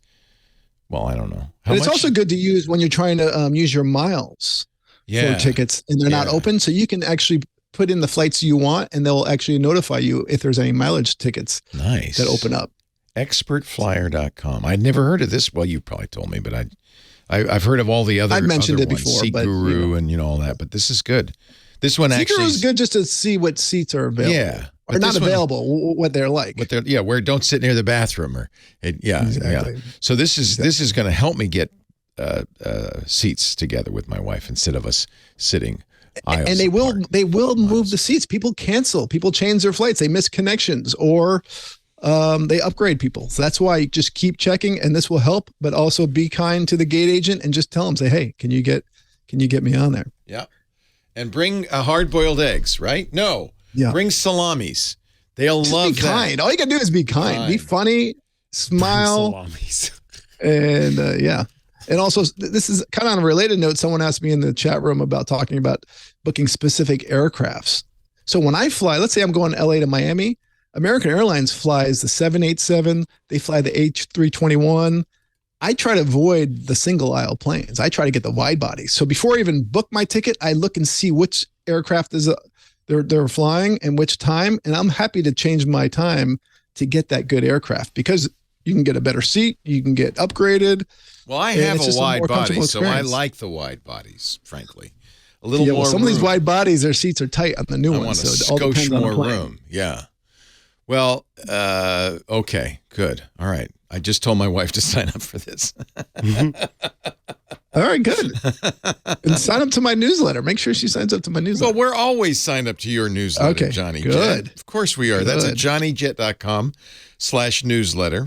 well, I don't know. But it's also good to use when you're trying to use your miles. For tickets, and they're not open, so you can actually put in the flights you want, and they'll actually notify you if there's any mileage tickets that open up. Expertflyer.com. I'd never heard of this. Well, you probably told me, but I've heard of all the other. I've mentioned it ones, before, Seat but Guru and all that. But this is good. This one Seat Guru is good just to see what seats are available. Yeah, or not available. What they're like. Where don't sit near the bathroom Exactly. Yeah. So this is going to help me get seats together with my wife instead of us sitting aisles and they will apart. move the seats. People cancel, people change their flights, they miss connections, or they upgrade people. So that's why just keep checking, and this will help. But also be kind to the gate agent and just tell them, say, hey, can you get me on there? Yeah. And bring hard-boiled eggs, right? No. Yeah. Bring salamis. They'll just love be kind. All you gotta do is be kind. Be funny, smile. Salamis. And yeah. And also, this is kind of on a related note. Someone asked me in the chat room about talking about booking specific aircrafts. So when I fly, let's say I'm going LA to Miami, American Airlines flies the 787. They fly the H321. I try to avoid the single aisle planes. I try to get the wide bodies. So before I even book my ticket, I look and see which aircraft they're flying and which time. And I'm happy to change my time to get that good aircraft because you can get a better seat. You can get upgraded. Well, I have a wide body, so I like the wide bodies, frankly. A little more some room. of these wide bodies, their seats are tight on the new ones. I want so skosh more room. Yeah. Well, okay, good. All right. I just told my wife to sign up for this. All right, good. And sign up to my newsletter. Make sure she signs up to my newsletter. Well, we're always signed up to your newsletter, Okay, Johnny good. Jet. Of course we are. Good. That's at johnnyjet.com/newsletter.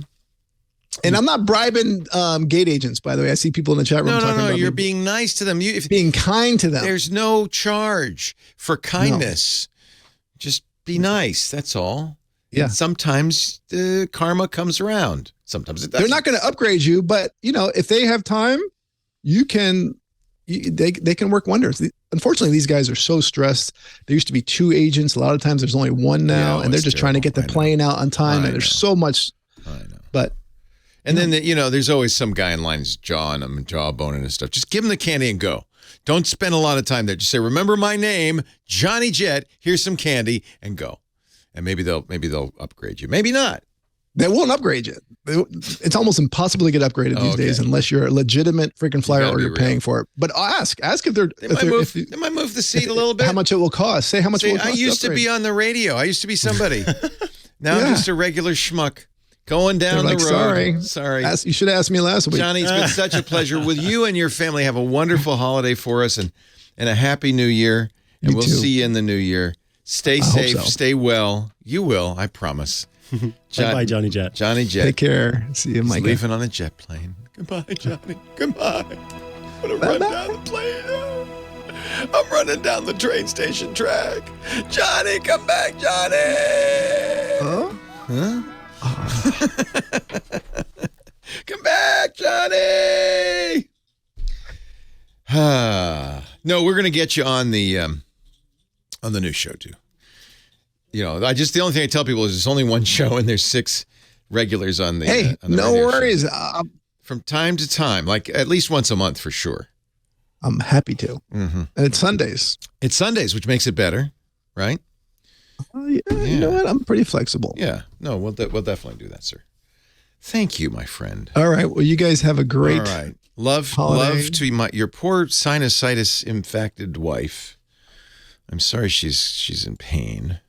And I'm not bribing gate agents, by the way. I see people in the chat room talking about you're me being nice to them. being kind to them. There's no charge for kindness. No. Just be nice. That's all. Yeah. And sometimes the karma comes around. Sometimes it doesn't. They're not going to upgrade you, but if they have time, they can work wonders. Unfortunately, these guys are so stressed. There used to be 2 agents. A lot of times there's only one now, and they're just trying to get the plane out on time. And there's so much. I know. But and then there's always some guy in line who's jawboning and stuff. Just give them the candy and go. Don't spend a lot of time there. Just say, "Remember my name, Johnny Jet. Here's some candy," and go. And maybe they'll upgrade you. Maybe not. They won't upgrade you. It's almost impossible to get upgraded these days unless you're a legitimate freaking flyer or you're paying for it. But ask if they might move the seat a little bit. How much it will cost? Say how much it will cost. I used to be on the radio. I used to be somebody. Now I'm just a regular schmuck going down the road. Sorry. You should have asked me last week. Johnny, it's been such a pleasure with you and your family. Have a wonderful holiday for us and a happy new year. And we'll see you in the new year. Stay safe. Stay well. You will, I promise. Bye, Johnny Jet. Johnny Jet. Take care. See you, Mikah. Leaving on a jet plane. Goodbye, Johnny. Goodbye. I'm going to run down the plane now. I'm running down the train station track. Johnny, come back, Johnny. Huh? Come back, Johnny. No, we're going to get you on the new show too. The only thing I tell people is there's only one show and there's 6 regulars on the. Hey, on the no worries. From time to time, like at least once a month for sure. I'm happy to. Mm-hmm. And it's Sundays. It's Sundays, which makes it better, right? You know what? I'm pretty flexible. Yeah. No, we'll definitely do that, sir. Thank you, my friend. All right. Well, you guys have a great. All right. Love to your poor sinusitis infected wife. I'm sorry she's in pain.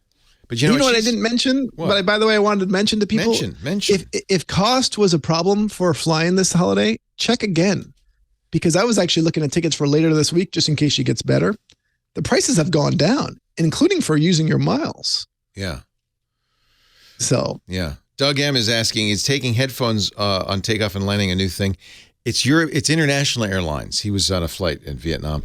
But you know what I didn't mention? What? But by the way, I wanted to mention to people. Mention. If cost was a problem for flying this holiday, check again. Because I was actually looking at tickets for later this week, just in case she gets better. The prices have gone down, including for using your miles. Yeah. So. Yeah. Doug M is asking, is taking headphones on takeoff and landing a new thing? It's international airlines. He was on a flight in Vietnam.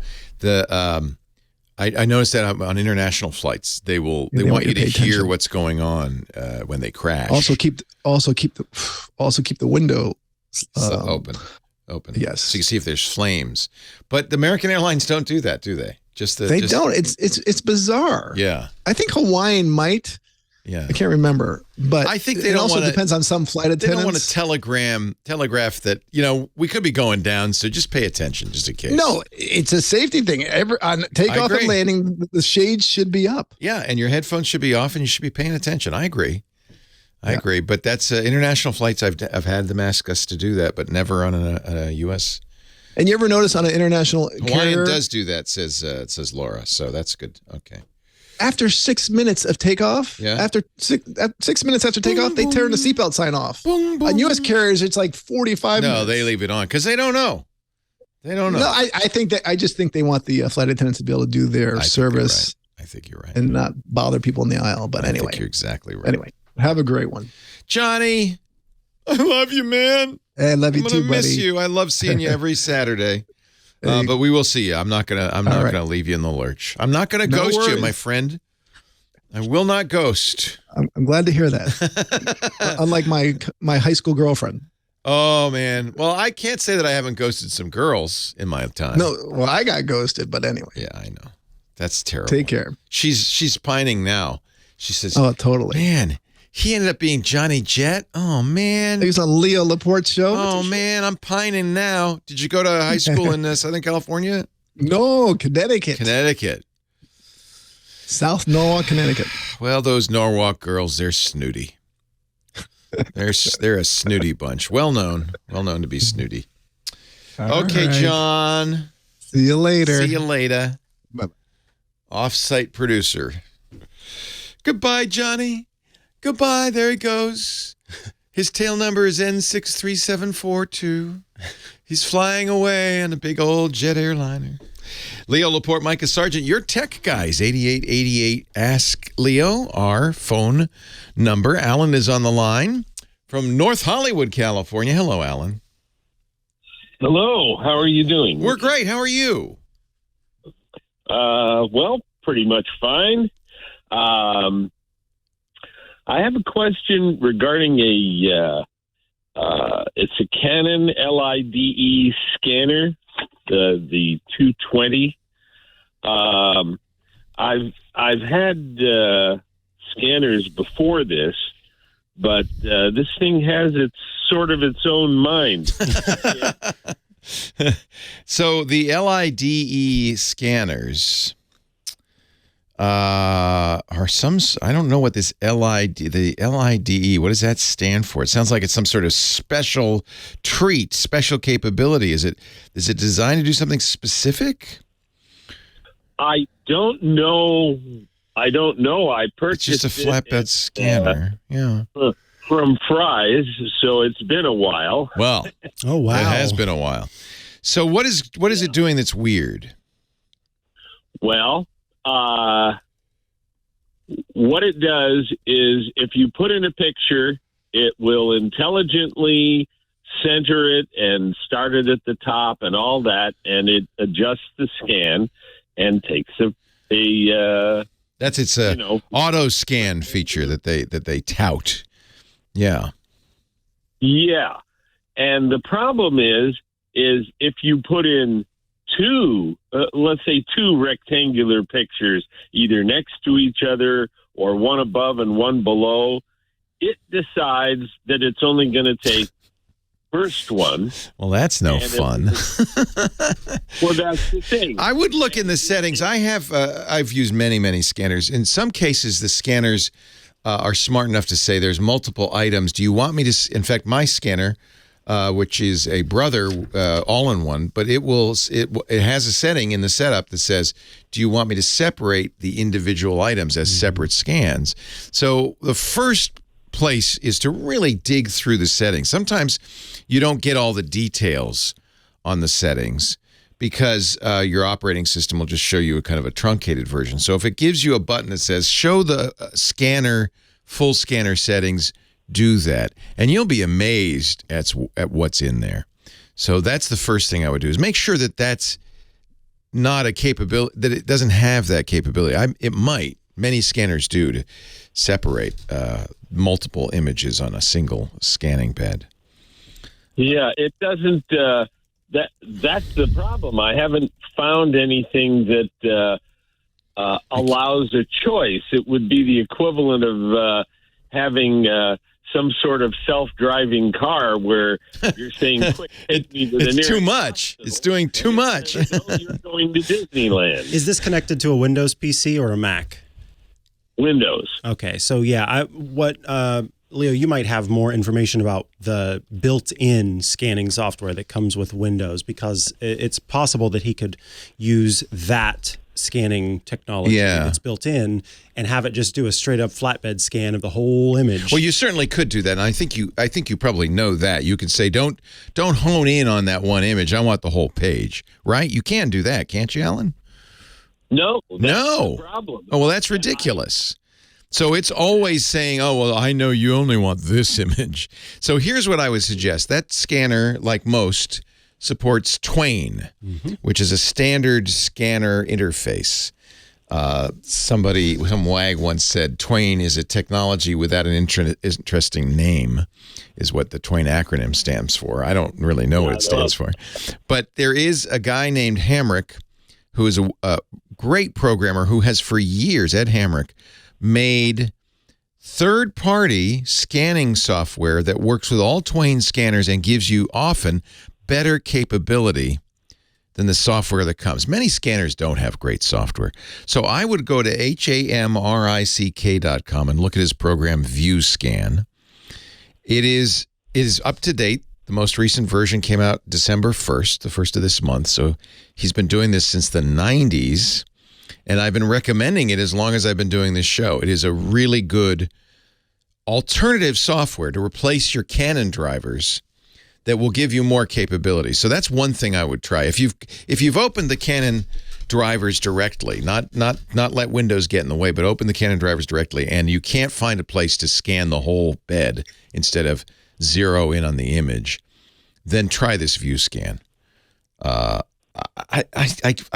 I noticed that on international flights, they want you to hear what's going on when they crash. Also keep the window open. Yes, so you can see if there's flames. But the American Airlines don't do that, do they? They don't. It's bizarre. Yeah, I think Hawaiian might. Yeah, I can't remember, but I think it also depends on some flight attendants. They don't want to telegraph that we could be going down, so just pay attention, just in case. No, it's a safety thing. On takeoff and landing, the shades should be up. Yeah, and your headphones should be off, and you should be paying attention. I agree. I agree, but that's international flights. I've had them ask us to do that, but never on a U.S. And you ever notice on an international Hawaiian does do that? Says Laura. So that's good. Okay. After 6 minutes of takeoff, after 6 minutes after takeoff, they turn the seatbelt sign off. On U.S. carriers, it's like 45 minutes. No, they leave it on because they don't know. They don't know. No, I just think they want the flight attendants to be able to do their service. I think you're right. And not bother people in the aisle. But anyway. I think you're exactly right. Anyway, have a great one. Johnny, I love you, man. Hey, I love you too, buddy. I'm going to miss you. I love seeing you every Saturday. But we will see you. I'm not gonna leave you in the lurch. I'm not gonna ghost you, my friend. I will not ghost. I'm glad to hear that. Unlike my high school girlfriend. Oh man. Well, I can't say that I haven't ghosted some girls in my time. No, well, I got ghosted, but anyway. Yeah, I know. That's terrible. Take care. She's pining now. She says, "Oh, totally, man." He ended up being Johnny Jet. Oh, man. He was on Leo Laporte's show. Oh, man. I'm pining now. Did you go to high school in Southern California? No, Connecticut. South Norwalk, Connecticut. Well, those Norwalk girls, they're snooty. They're a snooty bunch. Well known to be snooty. Okay, right. John. See you later. Bye-bye. Off-site producer. Goodbye, Johnny. Goodbye. There he goes. His tail number is N63742. He's flying away on a big old jet airliner. Leo Laporte, Mikah, Sargent, your tech guys, 8888 Ask Leo, our phone number. Alan is on the line from North Hollywood, California. Hello, Alan. Hello. How are you doing? We're great. How are you? Well, pretty much fine. I have a question regarding it's a Canon LIDE scanner, the 220. I've had scanners before this, but this thing has its own mind. So the LIDE scanners are some, I don't know what this the LIDE, what does that stand for? It sounds like it's some sort of special treat, special capability. Is it designed to do something specific? I don't know. I purchased it's just a flatbed scanner. Yeah. From Fry's, so it's been a while. Well, oh wow. It has been a while. So what is it doing that's weird? Well, what it does is if you put in a picture, it will intelligently center it and start it at the top and all that, and it adjusts the scan and takes that's its auto scan feature that they tout. Yeah. Yeah. And the problem is if you put in let's say two rectangular pictures, either next to each other or one above and one below, it decides that it's only going to take first one. Well, that's no fun. Well, that's the thing. I would look in the settings. I've used many scanners. In some cases, the scanners are smart enough to say there's multiple items. Do you want me to? In fact, my scanner, which is a Brother all-in-one, but it has a setting in the setup that says, do you want me to separate the individual items as separate scans? So the first place is to really dig through the settings. Sometimes you don't get all the details on the settings because your operating system will just show you a kind of a truncated version. So if it gives you a button that says show the scanner, full scanner settings, do that. And you'll be amazed at what's in there. So that's the first thing I would do is make sure that that's not a capability, that it doesn't have that capability. It might. Many scanners do to separate multiple images on a single scanning bed. Yeah, it doesn't. That's the problem. I haven't found anything that allows a choice. It would be the equivalent of having some sort of self-driving car where you're saying, quick, take me to the nearest. It's too much. It's doing too much. You're going to Disneyland. Is this connected to a Windows PC or a Mac? Windows. Okay, so yeah, Leo, you might have more information about the built-in scanning software that comes with Windows, because it's possible that he could use that scanning technology that's built in and have it just do a straight-up flatbed scan of the whole image. Well, you certainly could do that, and I think you probably know that. You could say, don't hone in on that one image. I want the whole page, right? You can do that, can't you, Alan? No. That's the problem. Oh, well, that's ridiculous. So it's always saying, oh, well, I know you only want this image. So here's what I would suggest. That scanner, like most, supports TWiT, which is a standard scanner interface. Some wag once said, TWiT is a technology without an interesting name, is what the TWiT acronym stands for. I don't really know what it stands for. But there is a guy named Hamrick, who is a great programmer who has for years, Ed Hamrick, made third-party scanning software that works with all TWiT scanners and gives you often better capability than the software that comes. Many scanners don't have great software. So I would go to hamrick.com and look at his program ViewScan. It is up to date. The most recent version came out December 1st, the first of this month. So he's been doing this since the 90s. And I've been recommending it as long as I've been doing this show. It is a really good alternative software to replace your Canon drivers that will give you more capability. So that's one thing I would try. If you've opened the Canon drivers directly, not let Windows get in the way, but open the Canon drivers directly, and you can't find a place to scan the whole bed instead of zero in on the image, then try this view scan. I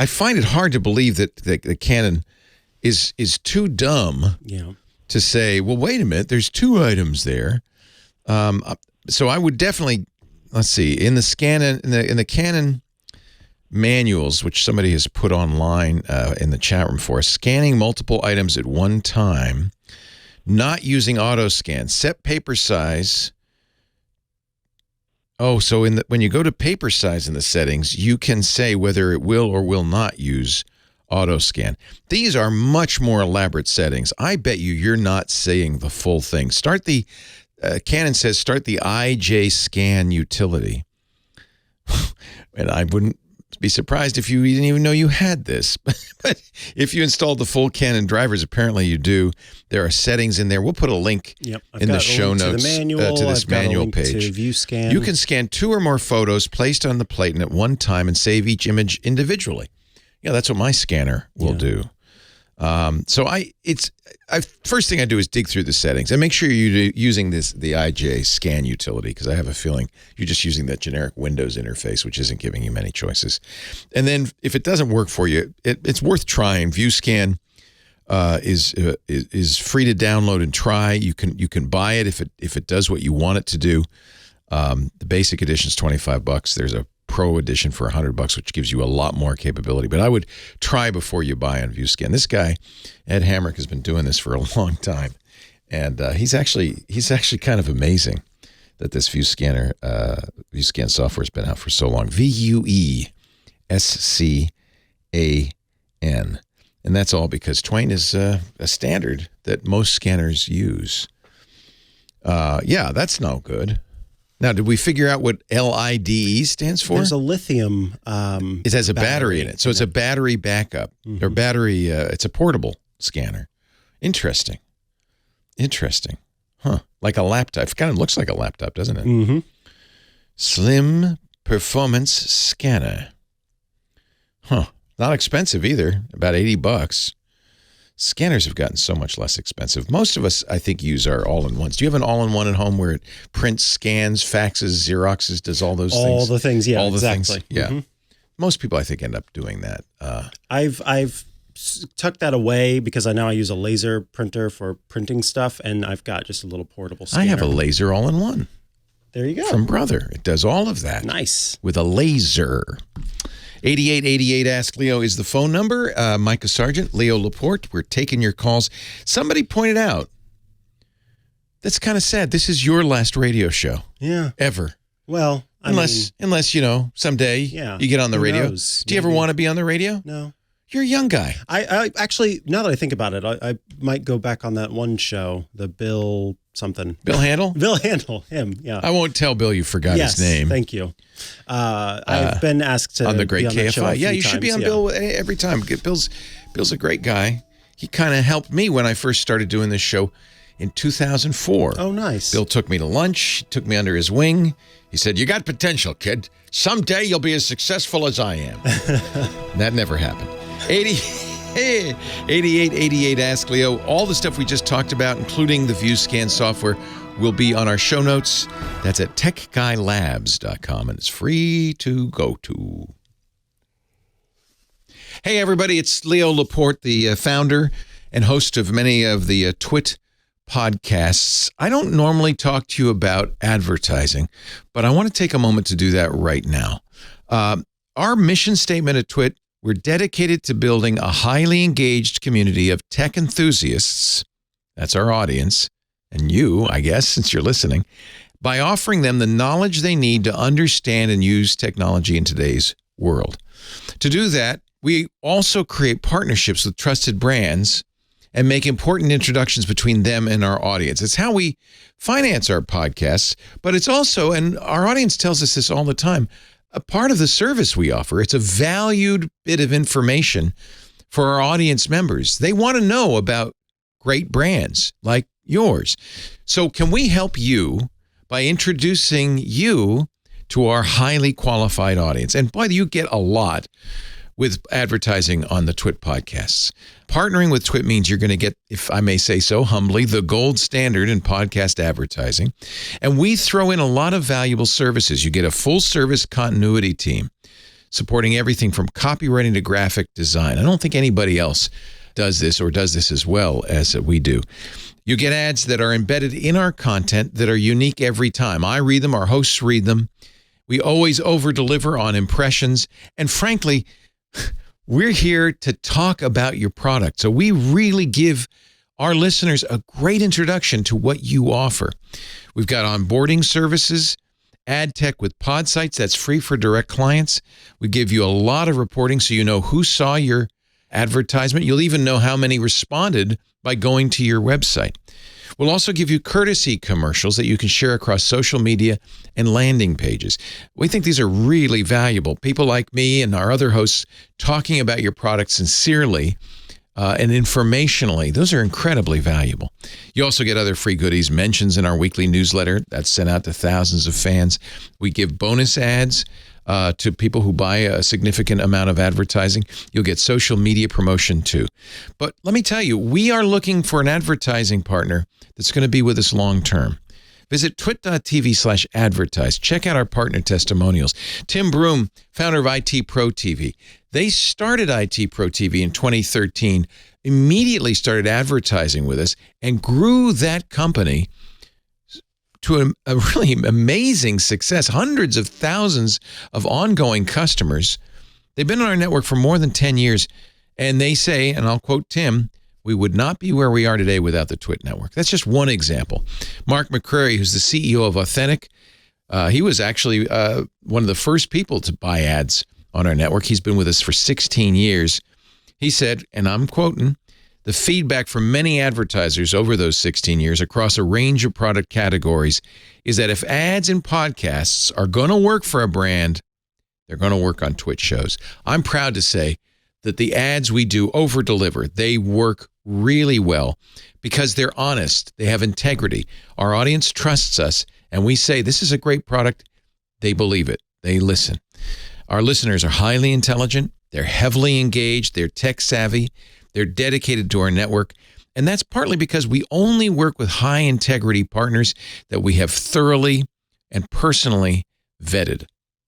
find it hard to believe that the Canon is too dumb to say, well, wait a minute, there's two items there. So I would definitely, let's see, in the Canon manuals, which somebody has put online in the chat room for us, scanning multiple items at one time, not using auto scan, set paper size. Oh, so when you go to paper size in the settings, you can say whether it will or will not use auto scan. These are much more elaborate settings. I bet you're not saying the full thing. Canon says start the IJ scan utility. And I wouldn't be surprised if you didn't even know you had this. But if you installed the full Canon drivers, apparently you do. There are settings in there. We'll put a link in the show notes to this manual page. To view scan. You can scan 2 or more photos placed on the plate and at one time and save each image individually. Yeah, that's what my scanner will do. So first thing I do is dig through the settings and make sure you're using the IJ scan utility, because I have a feeling you're just using that generic Windows interface, which isn't giving you many choices. And then if it doesn't work for you, it's worth trying. ViewScan is free to download and try. You can buy it if it does what you want it to do. The basic edition is $25. There's a Pro edition for $100, which gives you a lot more capability. But I would try before you buy on ViewScan. This guy, Ed Hamrick, has been doing this for a long time, and he's actually kind of amazing that this ViewScan software has been out for so long. VUESCAN, and that's all because Twain is a standard that most scanners use. Yeah, that's no good. Now, did we figure out what LIDE stands for? There's a lithium. It has a battery in it. So it's a battery backup or battery. It's a portable scanner. Interesting. Huh. Like a laptop. It kind of looks like a laptop, doesn't it? Mm-hmm. Slim performance scanner. Huh. Not expensive either. About $80. Scanners have gotten so much less expensive. Most of us, I think, use our all-in-ones. Do you have an all-in-one at home where it prints, scans, faxes, Xeroxes, does all those things? All the things, yeah, all the exactly. Things? Yeah. Mm-hmm. Most people, I think, end up doing that. I've tucked that away because I use a laser printer for printing stuff, and I've got just a little portable scanner. I have a laser all-in-one. There you go. From Brother. It does all of that. Nice. With a laser. 8888 Ask Leo is the phone number. Mikah Sargent, Leo Laporte. We're taking your calls. Somebody pointed out, that's kind of sad. This is your last radio show. Yeah. Ever. Well, unless someday you get on the radio. Knows? Do you ever want to be on the radio? No. You're a young guy. I actually, now that I think about it, I might go back on that one show, the Bill something. Bill Handel? Bill Handel, him, yeah. I won't tell Bill you forgot his name. Thank you. I've been asked to on the Great be on that show a KFI. few You should be on Bill every time. Bill's a great guy. He kind of helped me when I first started doing this show in 2004. Oh, nice. Bill took me to lunch, took me under his wing. He said, "You got potential, kid. Someday you'll be as successful as I am." That never happened. 8888 Ask Leo. All the stuff we just talked about, including the ViewScan software, will be on our show notes. That's at techguylabs.com, and it's free to go to. Hey, everybody, it's Leo Laporte, the founder and host of many of the TWiT podcasts. I don't normally talk to you about advertising, but I want to take a moment to do that right now. Our mission statement at TWiT: we're dedicated to building a highly engaged community of tech enthusiasts, that's our audience, and you, I guess, since you're listening, by offering them the knowledge they need to understand and use technology in today's world. To do that, we also create partnerships with trusted brands and make important introductions between them and our audience. It's how we finance our podcasts, but it's also, and our audience tells us this all the time, a part of the service we offer. It's a valued bit of information for our audience members. They want to know about great brands like yours. So can we help you by introducing you to our highly qualified audience? And boy, you get a lot with advertising on the TWiT podcasts. Partnering with TWiT means you're going to get, if I may say so humbly, the gold standard in podcast advertising. And we throw in a lot of valuable services. You get a full service continuity team supporting everything from copywriting to graphic design. I don't think anybody else does this or does this as well as we do. You get ads that are embedded in our content that are unique every time. I read them, our hosts read them. We always over-deliver on impressions. And frankly, we're here to talk about your product. So we really give our listeners a great introduction to what you offer. We've got onboarding services, ad tech with pod sites that's free for direct clients. We give you a lot of reporting so you know who saw your advertisement. You'll even know how many responded by going to your website. We'll also give you courtesy commercials that you can share across social media and landing pages. We think these are really valuable. People like me and our other hosts talking about your product sincerely and informationally. Those are incredibly valuable. You also get other free goodies, mentions in our weekly newsletter that's sent out to thousands of fans. We give bonus ads to people who buy a significant amount of advertising. You'll get social media promotion too. But let me tell you, we are looking for an advertising partner that's going to be with us long term. Visit twit.tv/advertise. Check out our partner testimonials. Tim Broom, founder of IT Pro TV. They started IT Pro TV in 2013, immediately started advertising with us, and grew that company to a really amazing success. Hundreds of thousands of ongoing customers. They've been on our network for more than 10 years, and they say, and I'll quote Tim, "We would not be where we are today without the TWiT network." That's just one example. Mark McCrary, who's the CEO of Authentic, he was actually one of the first people to buy ads on our network. He's been with us for 16 years. He said, and I'm quoting, "The feedback from many advertisers over those 16 years across a range of product categories is that if ads and podcasts are going to work for a brand, they're going to work on TWiT shows." I'm proud to say that the ads we do over-deliver. They work really well because they're honest. They have integrity. Our audience trusts us, and we say, this is a great product. They believe it. They listen. Our listeners are highly intelligent. They're heavily engaged. They're tech-savvy. They're dedicated to our network. And that's partly because we only work with high-integrity partners that we have thoroughly and personally vetted.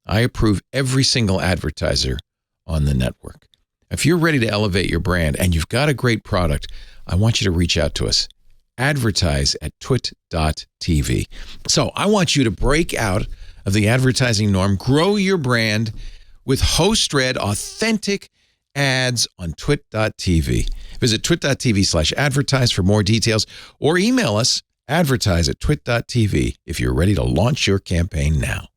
I approve every single advertiser on the network. If you're ready to elevate your brand and you've got a great product, I want you to reach out to us. Advertise at twit.tv. So I want you to break out of the advertising norm, grow your brand with host-read, authentic ads on twit.tv. Visit twit.tv/advertise for more details or email us advertise@twit.tv if you're ready to launch your campaign now.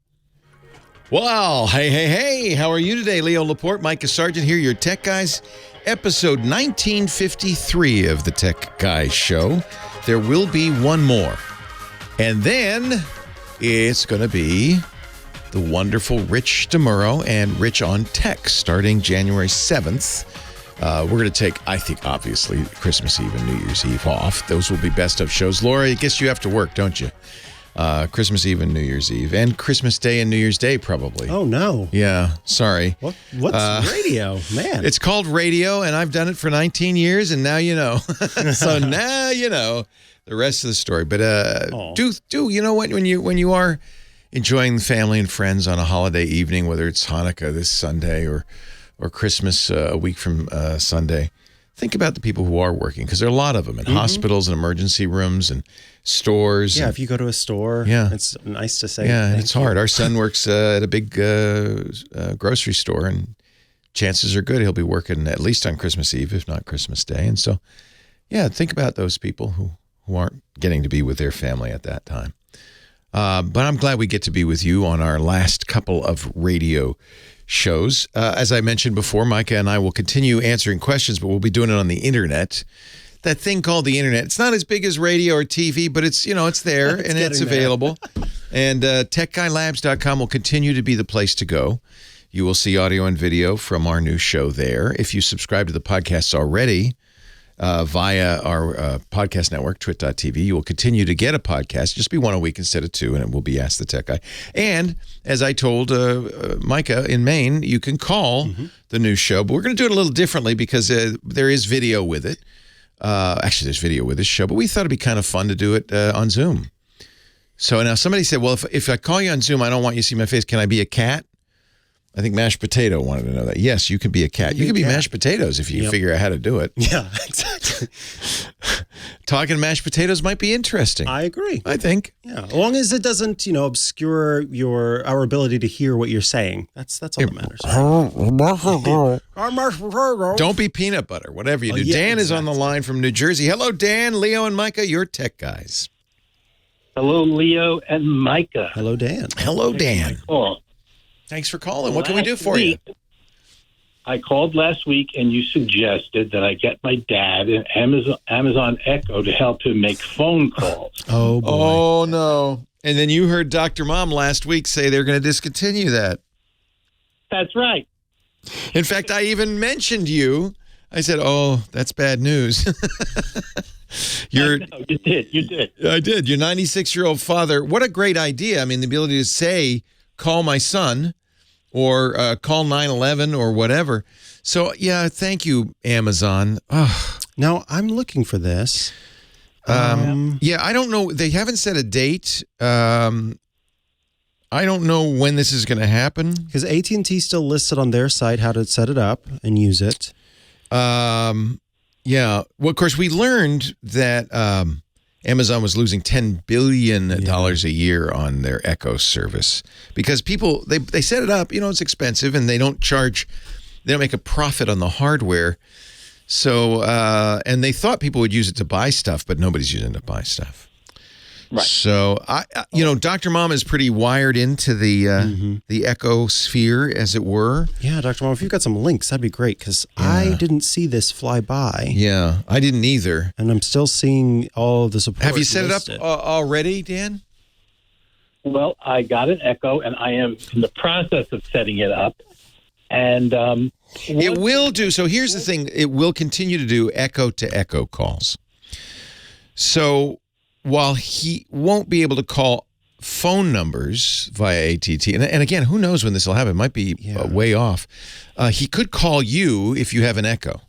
Wow. Hey. How are you today? Leo Laporte, Mikah, Sargent here, your Tech Guys. Episode 1953 of the Tech Guys Show. There will be one more. And then it's going to be the wonderful Rich DeMuro and Rich on Tech starting January 7th. We're going to take, I think, obviously, Christmas Eve and New Year's Eve off. Those will be best of shows. Laura, I guess you have to work, don't you? Christmas Eve and New Year's Eve, and Christmas Day and New Year's Day, probably. Oh, no. Yeah, sorry. What's radio? Man. It's called radio, and I've done it for 19 years, and now you know. So now you know the rest of the story. But do you know what? When you are enjoying the family and friends on a holiday evening, whether it's Hanukkah this Sunday or Christmas a week from Sunday, think about the people who are working, because there are a lot of them in hospitals and emergency rooms and stores. Yeah, if you go to a store, it's nice to say. Yeah, it's hard. Our son works at a big grocery store, and chances are good he'll be working at least on Christmas Eve, if not Christmas Day. And so, yeah, think about those people who aren't getting to be with their family at that time. But I'm glad we get to be with you on our last couple of radio shows. As I mentioned before, Mikah and I will continue answering questions, but we'll be doing it on the internet. That thing called the internet. It's not as big as radio or TV, but it's there and it's available. And techguylabs.com will continue to be the place to go. You will see audio and video from our new show there. If you subscribe to the podcasts already, via our podcast network, TWiT.tv. You will continue to get a podcast. Just be one a week instead of two, and it will be Ask the Tech Guy. And as I told Mikah in Maine, you can call the new show, but we're going to do it a little differently because there is video with it. Actually, there's video with this show, but we thought it'd be kind of fun to do it on Zoom. So now somebody said, well, if I call you on Zoom, I don't want you to see my face. Can I be a cat? I think Mashed Potato wanted to know that. Yes, you can be a cat. You can be mashed potatoes if you figure out how to do it. Yeah, exactly. Talking mashed potatoes might be interesting. I agree. I think. Yeah, as long as it doesn't, obscure our ability to hear what you're saying. That's all that matters. Don't be peanut butter, whatever you do. Yeah, Dan is on the line from New Jersey. Hello, Dan, Leo, and Mikah, your tech guys. Hello, Leo and Mikah. Hello, Dan. Hello, Dan. Oh. Thanks for calling. What can we do for you? I called last week, and you suggested that I get my dad an Amazon Echo to help him make phone calls. Oh, boy. Oh, no. And then you heard Dr. Mom last week say they're going to discontinue that. That's right. In fact, I even mentioned you. I said, oh, that's bad news. You did. I did. Your 96-year-old father. What a great idea. I mean, the ability to say, call my son or call 911 or whatever. So, yeah, thank you, Amazon. Oh. Now, I'm looking for this. Yeah, I don't know. They haven't set a date. I don't know when this is going to happen. Because AT&T still listed on their site how to set it up and use it. Yeah. Well, of course, we learned that Amazon was losing $10 billion a year on their Echo service because people, they set it up, it's expensive and they don't make a profit on the hardware. So, and they thought people would use it to buy stuff, but nobody's using it to buy stuff. Right. So, Dr. Mom is pretty wired into the Echo sphere, as it were. Yeah, Dr. Mom, if you've got some links, that'd be great because I didn't see this fly by. Yeah, I didn't either. And I'm still seeing all of the support. Have you set listed. it up already, Dan? Well, I got an Echo, and I am in the process of setting it up. And it will do. So here's the thing. It will continue to do echo-to-echo calls. So while he won't be able to call phone numbers via AT&T, and again, who knows when this will happen? It might be way off. He could call you if you have an Echo.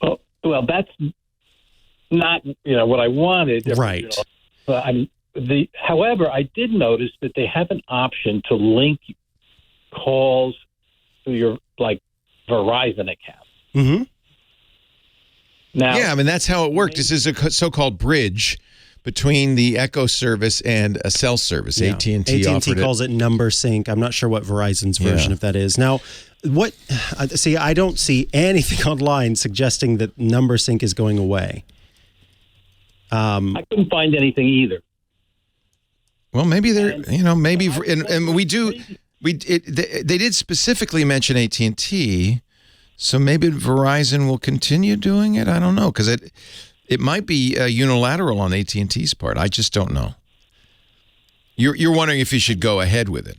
Oh, well, that's not what I wanted. Right. However, I did notice that they have an option to link calls to your Verizon account. Mm-hmm. Now, yeah, I mean, that's how it worked. This is a so-called bridge between the Echo service and a cell service. Yeah. AT&T calls it number sync. I'm not sure what Verizon's version of that is. Now, I don't see anything online suggesting that number sync is going away. I couldn't find anything either. Well, maybe and we do. They did specifically mention AT&T, so maybe Verizon will continue doing it. I don't know, because it might be unilateral on AT&T's part. I just don't know. You're wondering if you should go ahead with it.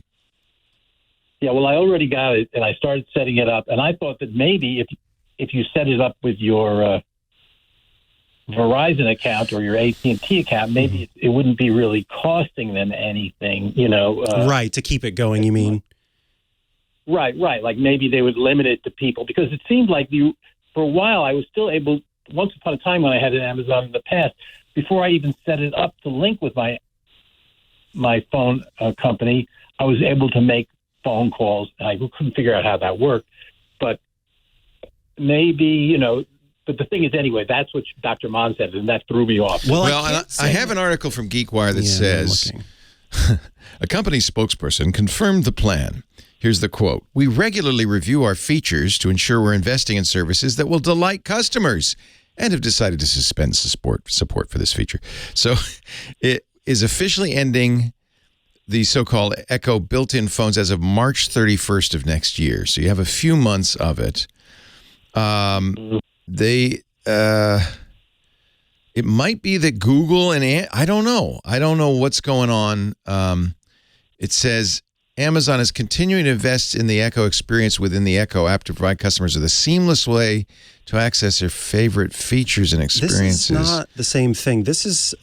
Yeah, well, I already got it, and I started setting it up, and I thought that maybe if you set it up with your Verizon account or your AT&T account, maybe it wouldn't be really costing them anything, right, to keep it going, you mean? Right. Like maybe they would limit it to people, because it seemed like for a while, I was still able, once upon a time when I had an Amazon in the past, before I even set it up to link with my phone company, I was able to make phone calls, and I couldn't figure out how that worked. But maybe, but the thing is, anyway, that's what Dr. Mon said, and that threw me off. Well, I have an article from GeekWire that says, a company spokesperson confirmed the plan. Here's the quote. "We regularly review our features to ensure we're investing in services that will delight customers and have decided to suspend support for this feature." So it is officially ending the so-called Echo built-in phones as of March 31st of next year. So you have a few months of it. It might be that Google and I don't know. I don't know what's going on. It says Amazon is continuing to invest in the Echo experience within the Echo app to provide customers with a seamless way to access their favorite features and experiences. This is not the same thing. This is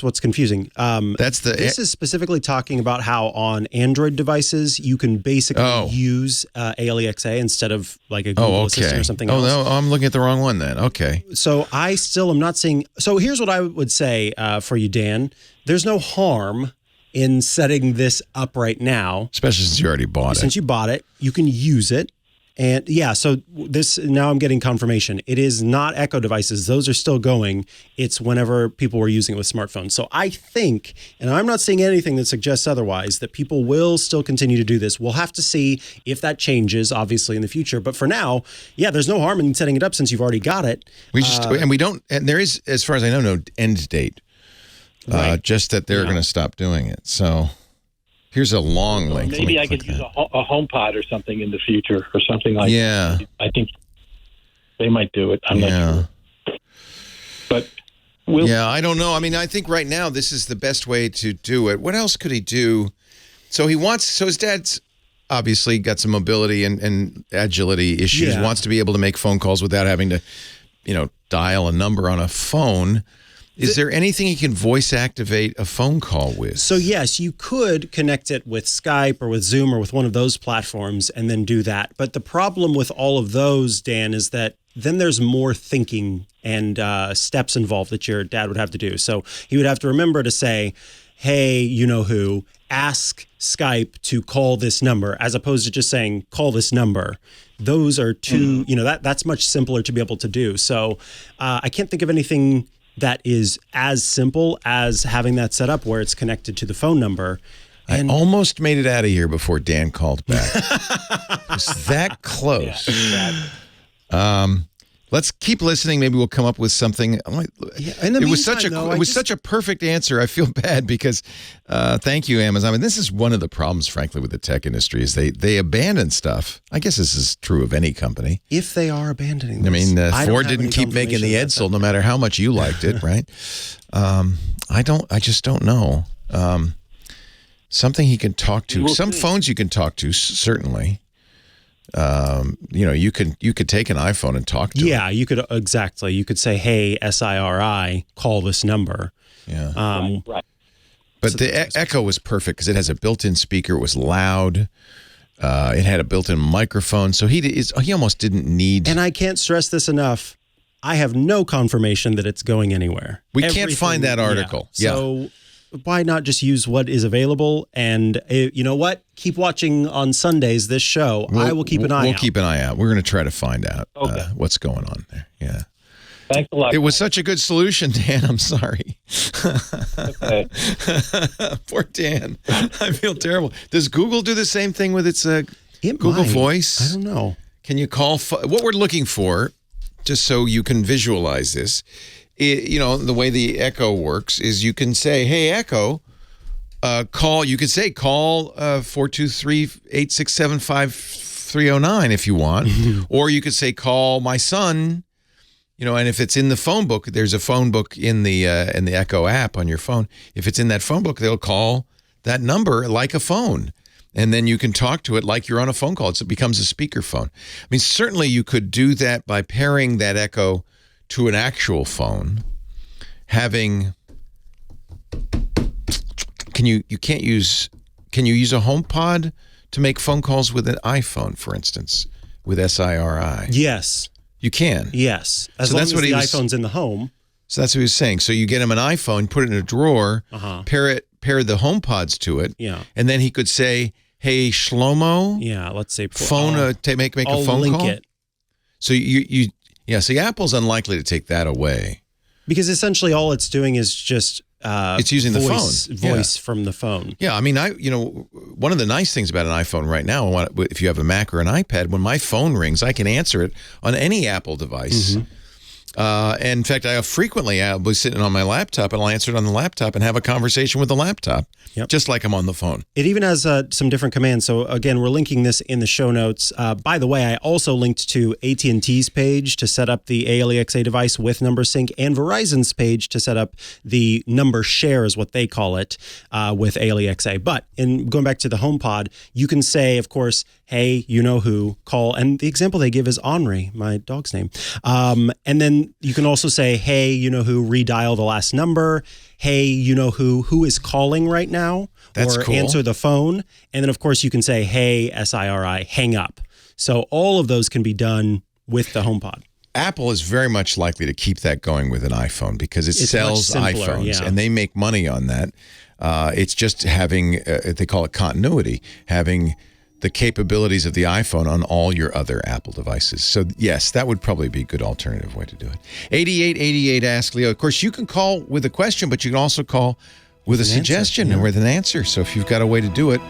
what's confusing. This is specifically talking about how on Android devices you can basically use Alexa instead of like a Google Assistant or something else. Oh, no, I'm looking at the wrong one then. Okay. So I still am not seeing. So here's what I would say for you, Dan. There's no harm in setting this up right now. Especially since you already bought it. Since you bought it, you can use it. And yeah, so now I'm getting confirmation. It is not Echo devices. Those are still going. It's whenever people were using it with smartphones. So I think, and I'm not seeing anything that suggests otherwise, that people will still continue to do this. We'll have to see if that changes, obviously, in the future. But for now, yeah, there's no harm in setting it up since you've already got it. And there is, as far as I know, no end date. Right. Just that they're going to stop doing it. So here's a long link. Maybe I could use a HomePod or something in the future or something like that. I think they might do it. I'm not sure. But I don't know. I mean, I think right now this is the best way to do it. What else could he do? So his dad's obviously got some mobility and agility issues, wants to be able to make phone calls without having to, dial a number on a phone. Is there anything you can voice activate a phone call with? So yes, you could connect it with Skype or with Zoom or with one of those platforms and then do that. But the problem with all of those, Dan, is that then there's more thinking and steps involved that your dad would have to do. So he would have to remember to say, hey, you-know-who, ask Skype to call this number, as opposed to just saying, call this number. Those are two, that's much simpler to be able to do. So I can't think of anything that is as simple as having that set up where it's connected to the phone number. I almost made it out of here before Dan called back. It's that close. Let's keep listening. Maybe we'll come up with something. It was such a perfect answer. I feel bad because thank you, Amazon. I mean, this is one of the problems, frankly, with the tech industry is they abandon stuff. I guess this is true of any company. If they are abandoning this. I mean, Ford didn't keep making the Edsel no matter how much you liked it, right? I just don't know. Something he can talk to. Some phones you can talk to, certainly. You could take an iPhone and talk to it. Yeah, you could exactly. You could say, "Hey, SIRI, call this number." Yeah, right. But the Echo was perfect because it has a built-in speaker. It was loud. It had a built-in microphone, so he almost didn't need. And I can't stress this enough. I have no confirmation that it's going anywhere. We can't find that article. Yeah. So why not just use what is available? And you know what? Keep watching on Sundays this show. I will keep an eye out. We'll keep an eye out. We're going to try to find out what's going on there. Yeah. Thanks a lot. It was such a good solution, Dan. I'm sorry. Okay. Poor Dan. I feel terrible. Does Google do the same thing with its Google Voice? I don't know. Can you call? What we're looking for, just so you can visualize this, the way the Echo works is you can say, hey, Echo, call. You could say call 423-867-5309 if you want. Or you could say call my son, and if it's in the phone book, there's a phone book in the Echo app on your phone. If it's in that phone book, they'll call that number like a phone. And then you can talk to it like you're on a phone call. It becomes a speakerphone. I mean, certainly you could do that by pairing that Echo to an actual phone. Can you use a HomePod to make phone calls with an iPhone, for instance, with SIRI? Yes. You can? Yes. As long as the iPhone's in the home. So that's what he was saying. So you get him an iPhone, put it in a drawer, pair the HomePods to it, and then he could say, hey, Shlomo. Yeah, let's say phone. Make a phone link call. It. So see, Apple's unlikely to take that away because essentially all it's doing is just it's using the voice from the phone. Yeah, I mean, one of the nice things about an iPhone right now, if you have a Mac or an iPad, when my phone rings, I can answer it on any Apple device. And in fact, I'll be sitting on my laptop, and I'll answer it on the laptop and have a conversation with the laptop, just like I'm on the phone. It even has some different commands. So again, we're linking this in the show notes. By the way, I also linked to AT&T's page to set up the ALEXA device with number sync, and Verizon's page to set up the number share, is what they call it, with ALEXA. But in going back to the HomePod, you can say, of course, hey, you know who, call. And the example they give is Henri, my dog's name. And then you can also say, hey, you know who, redial the last number. Hey, you know who is calling right now? That's or cool. Answer the phone. And then, of course, you can say, hey, SIRI, hang up. So all of those can be done with the HomePod. Apple is very much likely to keep that going with an iPhone because it sells simpler, iPhones, and they make money on that. It's just having, they call it continuity, having the capabilities of the iPhone on all your other Apple devices. So yes, that would probably be a good alternative way to do it. 8888 Ask Leo. Of course, you can call with a question, but you can also call with a suggestion and with an answer. So if you've got a way to do it,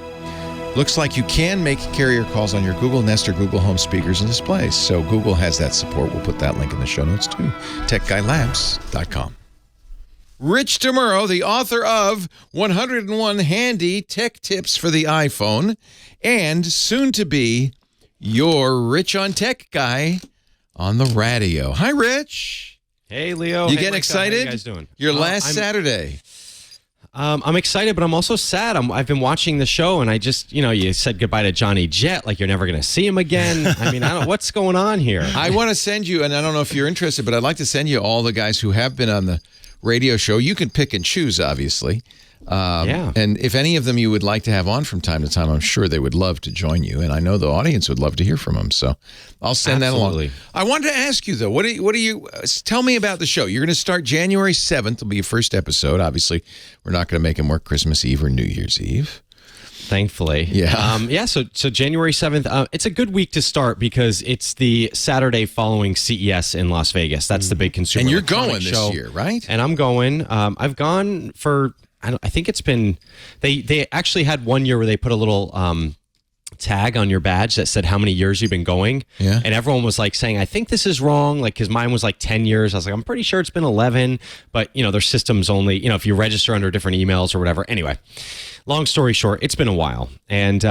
looks like you can make carrier calls on your Google Nest or Google Home speakers and displays. So Google has that support. We'll put that link in the show notes too. TechGuyLabs.com. Rich DeMuro, the author of 101 Handy Tech Tips for the iPhone, and soon to be your Rich on Tech guy on the radio. Hi, Rich. Hey, Leo. You hey, getting Mikah. excited? How you guys doing? Your last Saturday. I'm excited, but I'm also sad. I've been watching the show, and I just, you said goodbye to Johnny Jett, like you're never going to see him again. I mean, what's going on here? I want to send you, and I don't know if you're interested, but I'd like to send you all the guys who have been on the radio show. You can pick and choose, obviously. And if any of them you would like to have on from time to time, I'm sure they would love to join you. And I know the audience would love to hear from them. So I'll send that along. I wanted to ask you, though, what do you tell me about the show? You're going to start January 7th. It'll be your first episode. Obviously, we're not going to make them work Christmas Eve or New Year's Eve. Thankfully. Yeah. So January 7th, it's a good week to start because it's the Saturday following CES in Las Vegas. That's the big consumer. And you're electronics going this year, right? And I'm going. I've gone for, I think it's been, they actually had one year where they put a little tag on your badge that said how many years you've been going. Yeah. And everyone was like saying, I think this is wrong. Like, cause mine was like 10 years. I was like, I'm pretty sure it's been 11, but their system's only, if you register under different emails or whatever. Anyway, long story short, it's been a while. And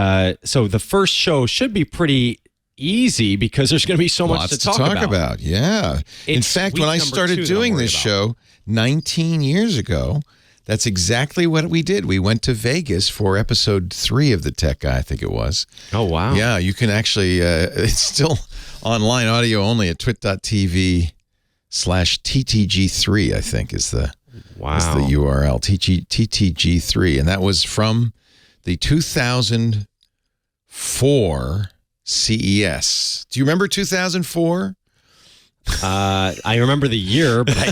so the first show should be pretty easy because there's going to be so much to talk about. Yeah. In fact, when I started doing this show 19 years ago, that's exactly what we did. We went to Vegas for episode 3 of The Tech Guy, I think it was. Oh, wow. Yeah, you can actually, it's still online, audio only at twit.tv/TTG3, I think is the URL, TTG3. And that was from the 2004 CES. Do you remember 2004? I remember the year, but I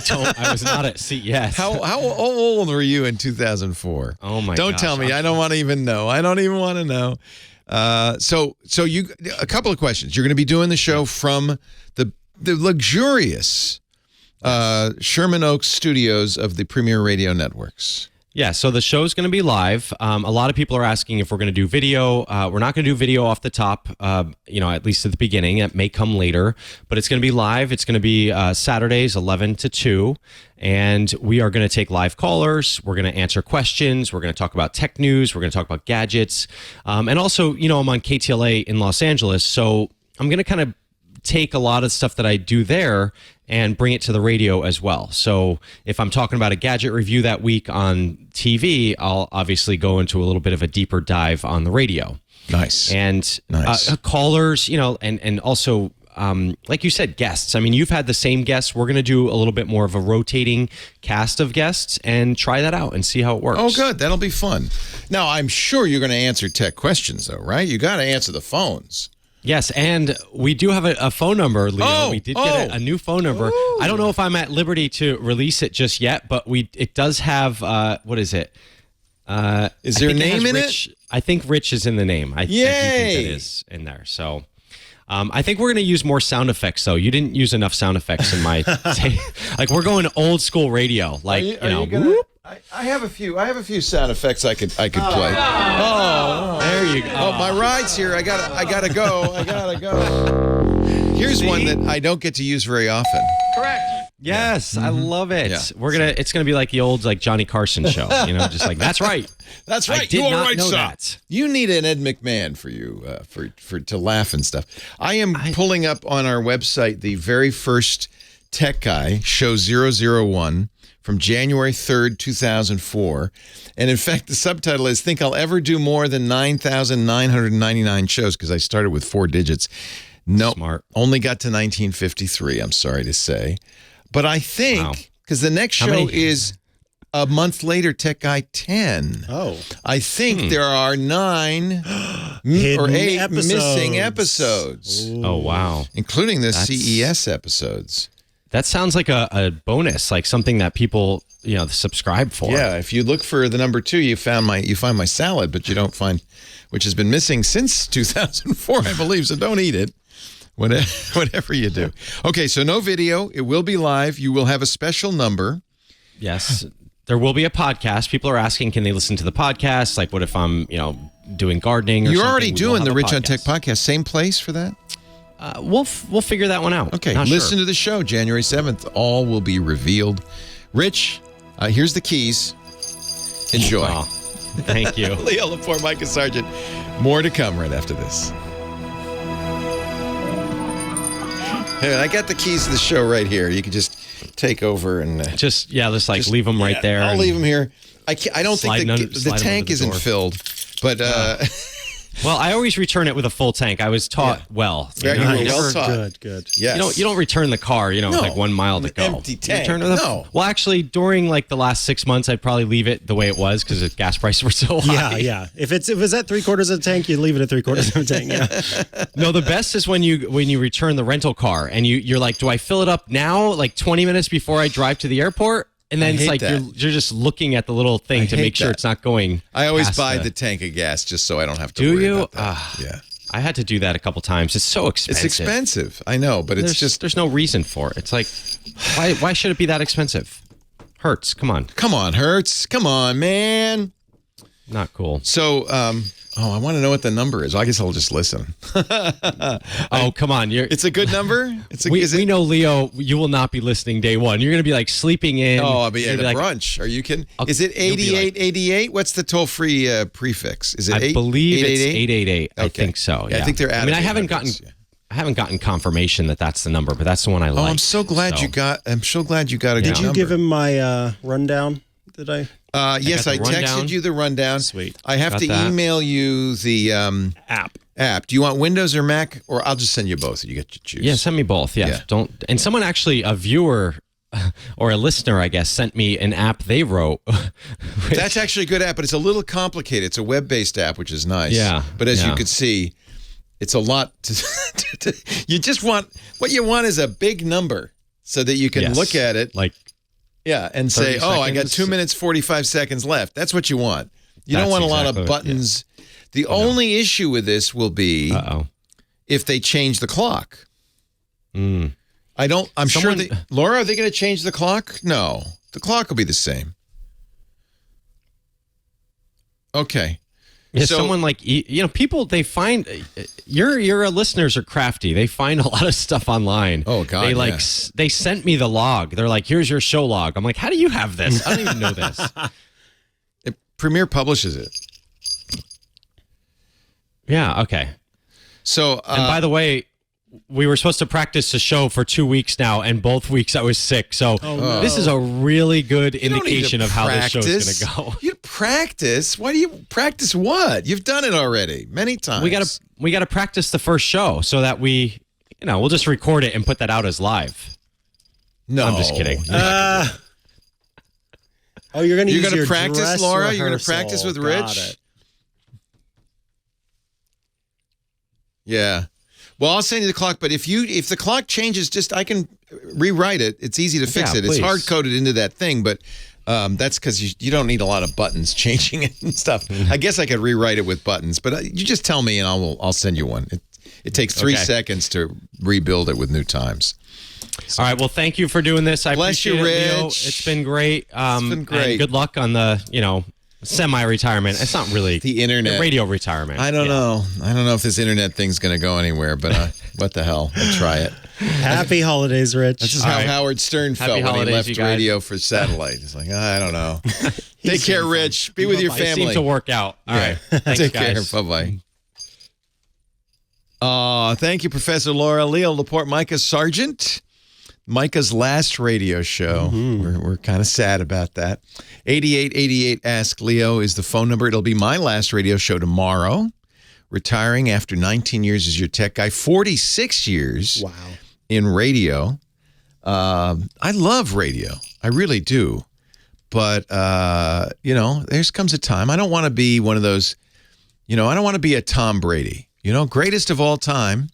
was not at CES. How old were you in 2004? Oh my! Don't tell me. I don't want to even know. I don't even want to know. So you, a couple of questions. You're going to be doing the show from the luxurious Sherman Oaks studios of the Premier Radio Networks. Yeah, so the show's going to be live. A lot of people are asking if we're going to do video. We're not going to do video off the top, at least at the beginning. It may come later, but it's going to be live. It's going to be Saturdays, 11 to 2, and we are going to take live callers. We're going to answer questions. We're going to talk about tech news. We're going to talk about gadgets. And also, I'm on KTLA in Los Angeles, so I'm going to kind of take a lot of stuff that I do there and bring it to the radio as well. So if I'm talking about a gadget review that week on TV, I'll obviously go into a little bit of a deeper dive on the radio. Nice. And callers, and also, like you said, guests. I mean, you've had the same guests. We're going to do a little bit more of a rotating cast of guests and try that out and see how it works. Oh, good. That'll be fun. Now, I'm sure you're going to answer tech questions, though, right? You got to answer the phones. Yes, and we do have a phone number, Leo. We did get a new phone number. Ooh. I don't know if I'm at liberty to release it just yet, but it does have, what is it? Is there a name in it? I think Rich is in the name. I do think it is in there. So I think we're going to use more sound effects, though. You didn't use enough sound effects in my like we're going old school radio. Like, whoop. I have a few sound effects I could play. Oh, there you go. Oh, my ride's here. I gotta go. Here's one that I don't get to use very often. Correct. Yes, I love it. Yeah. It's gonna be like the old like Johnny Carson show, just like that's right. That's right. I did you not right, know son. that. You need an Ed McMahon for you for to laugh and stuff. I am pulling up on our website the very first Tech Guy show 001 from January 3rd, 2004. And in fact, the subtitle is "Think I'll Ever Do More Than 9,999 Shows," because I started with 4 digits. No, Smart. Only got to 1953. I'm sorry to say. But I think, because the next show is a month later, Tech Guy 10. Oh. I think there are 9 or 8 missing episodes. Oh, wow. Including the CES episodes. That sounds like a bonus, like something that people, subscribe for. Yeah, if you look for the number 2, you find my salad, but you don't find, which has been missing since 2004, I believe, so don't eat it. Whatever you do. Okay, so no video. It will be live. You will have a special number. Yes. There will be a podcast. People are asking, can they listen to the podcast? Like, what if I'm, doing gardening or You're something? already doing the Rich on Tech podcast. podcast. Same place for that? We'll figure that one out. Okay, Not listen sure. to the show January 7th. All will be revealed. Rich, here's the keys. Enjoy. Oh, thank you. Leo Laporte, Mikah, Sargent. More to come right after this. Hey, I got the keys to the show right here. You can just take over and just leave them right there. I'll leave them here. I don't think the slide 'em tank under the isn't door. filled, but well, I always return it with a full tank. I was taught well. Very well taught. Good. Yes. You don't return the car, with like 1 mile to go. Empty tank. You return it with No. Well, actually, during like the last 6 months, I'd probably leave it the way it was because the gas prices were so high. Yeah. If it's at 3/4 of the tank, you leave it at 3/4 of the tank. Yeah. No, the best is when you return the rental car and you're like, do I fill it up now, like 20 minutes before I drive to the airport? And then I it's hate like that. you're just looking at the little thing to hate make sure that. it's not going. I always past buy the tank of gas just so I don't have to Do worry you? about that. Yeah. I had to do that a couple times. It's so expensive. It's expensive. I know, but there's no reason for it. It's like, why should it be that expensive? Hertz, come on. Come on, Hertz. Come on, man. Not cool. So, I want to know what the number is. I guess I'll just listen. Oh, come on. It's a good number? We know, Leo, you will not be listening day one. You're going to be like sleeping in. Oh, I'll be at a like, brunch. Are you kidding? Is it 8888? What's the toll-free prefix? Is it I believe it's 888? 888. I think so. Yeah. I think they're out I haven't gotten confirmation that that's the number, but that's the one I like. Oh, I'm so glad you got a good number. Did you give him my rundown? Did I? Yes, I texted you the rundown. Sweet. I have to email you the app. Do you want Windows or Mac? Or I'll just send you both. You get to choose. Yeah, send me both. Yeah. Don't. And someone actually, a viewer or a listener, I guess, sent me an app they wrote. That's actually a good app, but it's a little complicated. It's a web-based app, which is nice. Yeah. But as you could see, it's a lot to you just want, what you want is a big number so that you can look at it. And say, I got 2 minutes, 45 seconds left. That's what you want. You don't want a lot of buttons. Yeah. The only issue with this will be if they change the clock. I'm sure Laura, are they going to change the clock? No. The clock will be the same. Okay. Yeah, someone like, people, they find, your listeners are crafty. They find a lot of stuff online. Oh, God, they sent me the log. They're like, here's your show log. I'm like, how do you have this? I don't even know this. Premiere publishes it. Yeah, okay. So, and by the way, we were supposed to practice the show for 2 weeks now, and both weeks I was sick. So this is a really good indication of how this show is going to go. You practice? Why do you practice what? You've done it already many times. We got to practice the first show so that we'll just record it and put that out as live. No, I'm just kidding. You're going to use your practice, dress Laura? You're going to rehearsal. practice with Got Rich? it. Yeah. Well, I'll send you the clock, but if the clock changes, I can rewrite it. It's easy to fix it. Please. It's hard coded into that thing, but that's because you don't need a lot of buttons changing it and stuff. I guess I could rewrite it with buttons, but you just tell me and I'll send you one. It takes 3 seconds to rebuild it with new times. All right. Well, thank you for doing this. I Bless you, appreciate it, Leo. Rich. It's been great. It's been great. And good luck on the semi-retirement. It's not really the internet, the radio retirement. I don't know. I don't know if this internet thing's going to go anywhere, but what the hell? I'll try it. Happy holidays, Rich. This is how Howard Stern felt when he left you radio for satellite. He's like, I don't know. Take care, Rich. Be with your family. It seemed to work out. All right. Thanks, Take guys. care. Bye-bye. Thank you, Professor Laura. Leo Laporte, Mikah Sargent. Micah's last radio show. We're kind of sad about that. 8888 Ask Leo is the phone number. It'll be my last radio show tomorrow. Retiring after 19 years as your tech guy, 46 years in radio. I love radio. I really do. But, there comes a time. I don't want to be one of those, I don't want to be a Tom Brady, greatest of all time.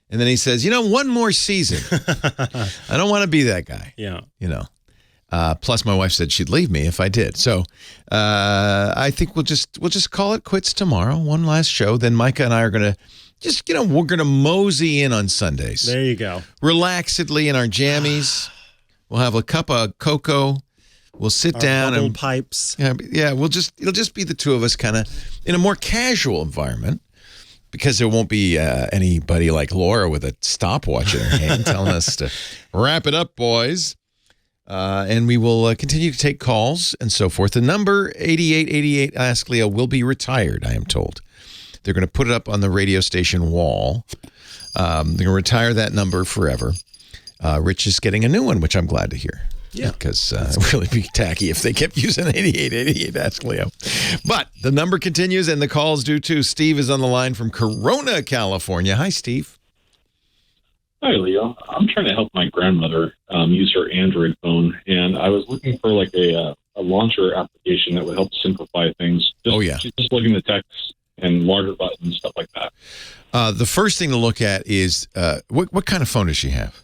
And then he says, one more season. I don't want to be that guy. Yeah. Plus, my wife said she'd leave me if I did. So I think we'll just call it quits tomorrow. One last show. Then Mikah and I are going to we're going to mosey in on Sundays. There you go. Relaxedly in our jammies. We'll have a cup of cocoa. We'll sit down and pipes. Yeah. It'll just be the two of us kind of in a more casual environment. Because there won't be anybody like Laura with a stopwatch in her hand telling us to wrap it up, boys. And we will continue to take calls and so forth. The number 8888 Ask Leo will be retired, I am told. They're going to put it up on the radio station wall. They're going to retire that number forever. Rich is getting a new one, which I'm glad to hear. Yeah. Because it would really be tacky if they kept using 8888 Ask Leo. But the number continues and the calls do too. Steve is on the line from Corona, California. Hi, Steve. Hi, Leo. I'm trying to help my grandmother use her Android phone, and I was looking for like a launcher application that would help simplify things. She's just looking at the text and larger buttons, stuff like that. The first thing to look at is what kind of phone does she have?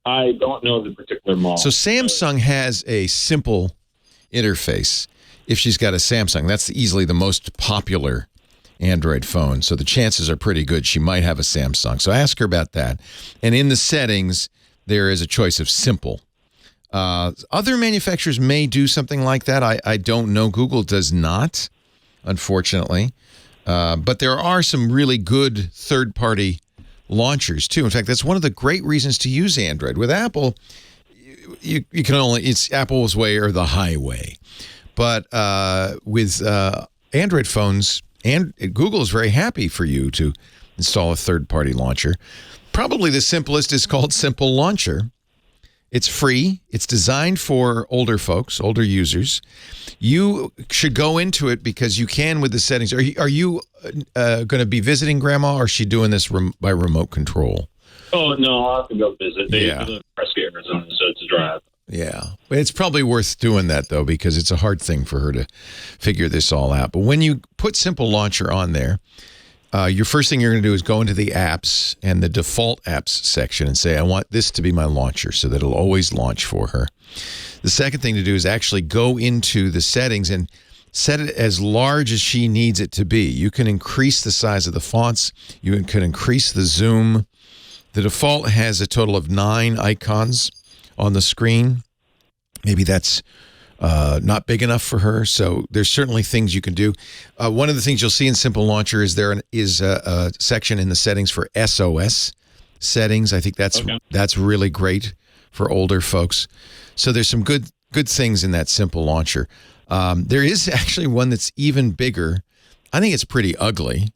I don't know the particular model. So Samsung has a simple interface. If she's got a Samsung, that's easily the most popular Android phone. So the chances are pretty good she might have a Samsung. So ask her about that. And in the settings, there is a choice of simple. Other manufacturers may do something like that. I don't know. Google does not, unfortunately. But there are some really good third-party launchers too. In fact, that's one of the great reasons to use Android. With Apple, you can only, it's Apple's way or the highway. But with Android phones, and Google is very happy for you to install a third-party launcher. Probably the simplest is called Simple Launcher. It's free. It's designed for older folks, older users. You should go into it because you can with the settings. Are you going to be visiting Grandma, or is she doing this by remote control? Oh, no, I'll have to go visit. They live in Prescott, Arizona, so it's a drive. Yeah. It's probably worth doing that, though, because it's a hard thing for her to figure this all out. But when you put Simple Launcher on there, your first thing you're going to do is go into the apps and the default apps section and say, I want this to be my launcher, so that it'll always launch for her. The second thing to do is actually go into the settings and set it as large as she needs it to be. You can increase the size of the fonts. You can increase the zoom. The default has a total of 9 icons on the screen. Maybe that's not big enough for her, so there's certainly things you can do. One of the things you'll see in Simple Launcher is there is a section in the settings for SOS settings. I think that's really great for older folks. So there's some good things in that Simple Launcher. There is actually one that's even bigger. I think it's pretty ugly,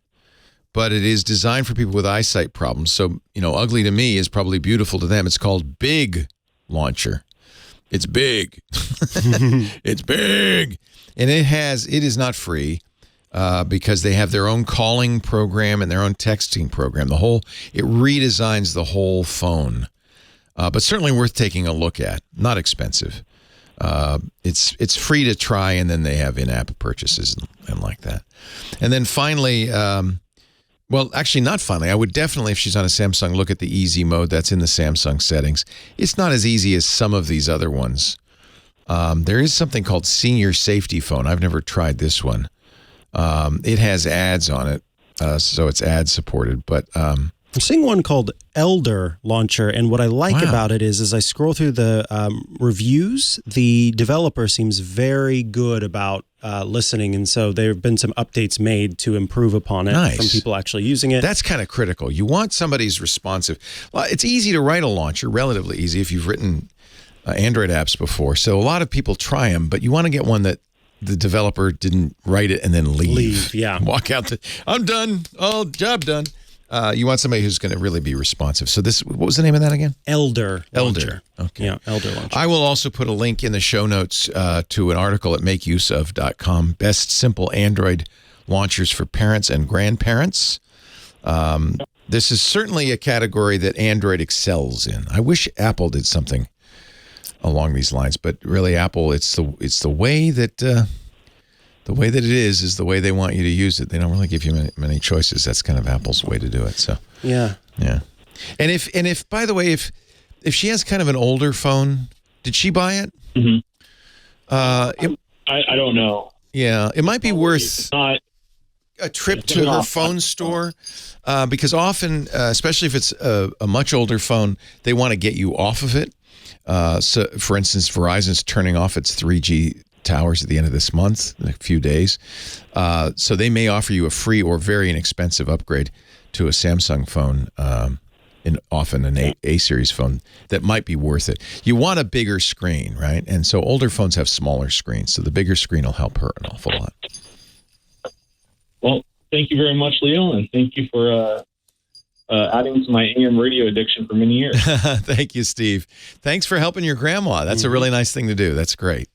but it is designed for people with eyesight problems. So, ugly to me is probably beautiful to them. It's called Big Launcher. It's big. It's big. And it is not free because they have their own calling program and their own texting program. It redesigns the whole phone. But certainly worth taking a look at. Not expensive. It's free to try, and then they have in-app purchases and like that. And then finally, well, actually not finally, I would definitely, if she's on a Samsung, look at the easy mode. That's in the Samsung settings. It's not as easy as some of these other ones. There is something called Senior Safety Phone. I've never tried this one. It has ads on it, so it's ad supported. But I'm seeing one called Elder Launcher, and what I like about it is as I scroll through the reviews, the developer seems very good about listening, and so there have been some updates made to improve upon it from people actually using it. That's kind of critical. You want somebody who's responsive. Well, it's easy to write a launcher, relatively easy if you've written Android apps before, so a lot of people try them, but you want to get one that the developer didn't write it and then leave. Walk out. I'm done. Oh, job done. You want somebody who's going to really be responsive. So what was the name of that again? Elder Launcher. Okay. Yeah, Elder Launcher. I will also put a link in the show notes to an article at makeuseof.com. Best simple Android launchers for parents and grandparents. This is certainly a category that Android excels in. I wish Apple did something along these lines, but really Apple, it's the way that the way that it is the way they want you to use it. They don't really give you many choices. That's kind of Apple's way to do it. So yeah. And if by the way, if she has kind of an older phone, did she buy it? Mm-hmm. I don't know. Yeah, it might be worth a trip to her phone store because often, especially if it's a much older phone, they want to get you off of it. So, for instance, Verizon's turning off its 3G towers at the end of this month, in a few days. So they may offer you a free or very inexpensive upgrade to a Samsung phone, often an A-series phone, that might be worth it. You want a bigger screen, right? And so older phones have smaller screens, so the bigger screen will help her an awful lot. Well, thank you very much, Leo, and thank you for adding to my AM radio addiction for many years. Thank you, Steve. Thanks for helping your grandma. That's a really nice thing to do. That's great.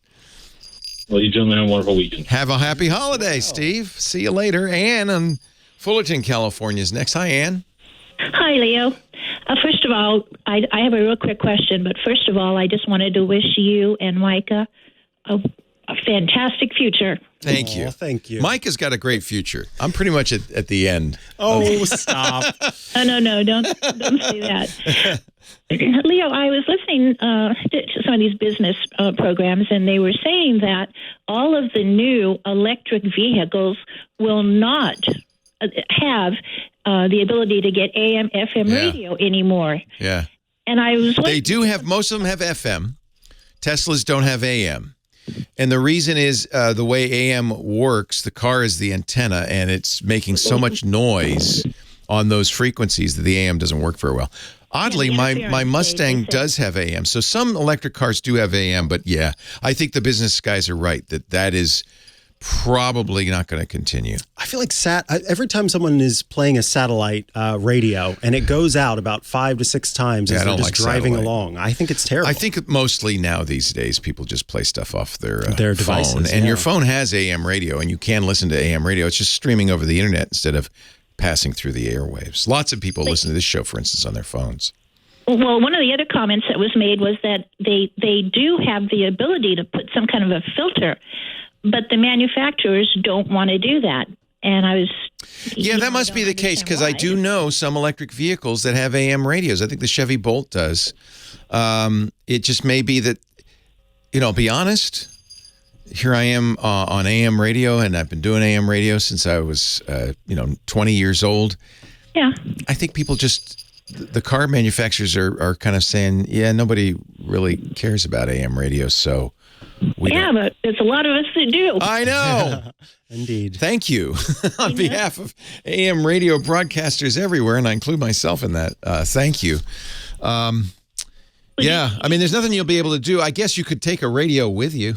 Well, you gentlemen have a wonderful weekend. Have a happy holiday, Steve. See you later. Ann in Fullerton, California is next. Hi, Ann. Hi, Leo. First of all, I have a real quick question, but first of all, I just wanted to wish you and Mikah a fantastic future. Thank you. Thank you. Mike has got a great future. I'm pretty much at the end. Oh, stop. No, don't say that. Leo, I was listening to some of these business programs, and they were saying that all of the new electric vehicles will not have the ability to get AM, FM radio anymore. Yeah. And I was They do have, most of them have FM. Teslas don't have AM. And the reason is the way AM works, the car is the antenna, and it's making so much noise on those frequencies that the AM doesn't work very well. Oddly, my Mustang does have AM. So some electric cars do have AM, but yeah, I think the business guys are right that is probably not going to continue. I feel like every time someone is playing a satellite radio and it goes out about 5 to 6 times as they're just driving along, I think it's terrible. I think mostly now these days people just play stuff off their devices, phone. And your phone has AM radio, and you can listen to AM radio. It's just streaming over the internet instead of passing through the airwaves. Lots of people listen to this show, for instance, on their phones. Well, one of the other comments that was made was that they do have the ability to put some kind of a filter, but the manufacturers don't want to do that. And I was... Yeah, that must be the case, because I do know some electric vehicles that have AM radios. I think the Chevy Bolt does. It just may be that, I'll be honest, here I am on AM radio, and I've been doing AM radio since I was, 20 years old. Yeah. I think people just... The car manufacturers are kind of saying, yeah, nobody really cares about AM radio, so... but there's a lot of us that do. I know. Indeed. Thank you. On behalf of AM radio broadcasters everywhere, and I include myself in that, thank you. Yeah, I mean, there's nothing you'll be able to do. I guess you could take a radio with you.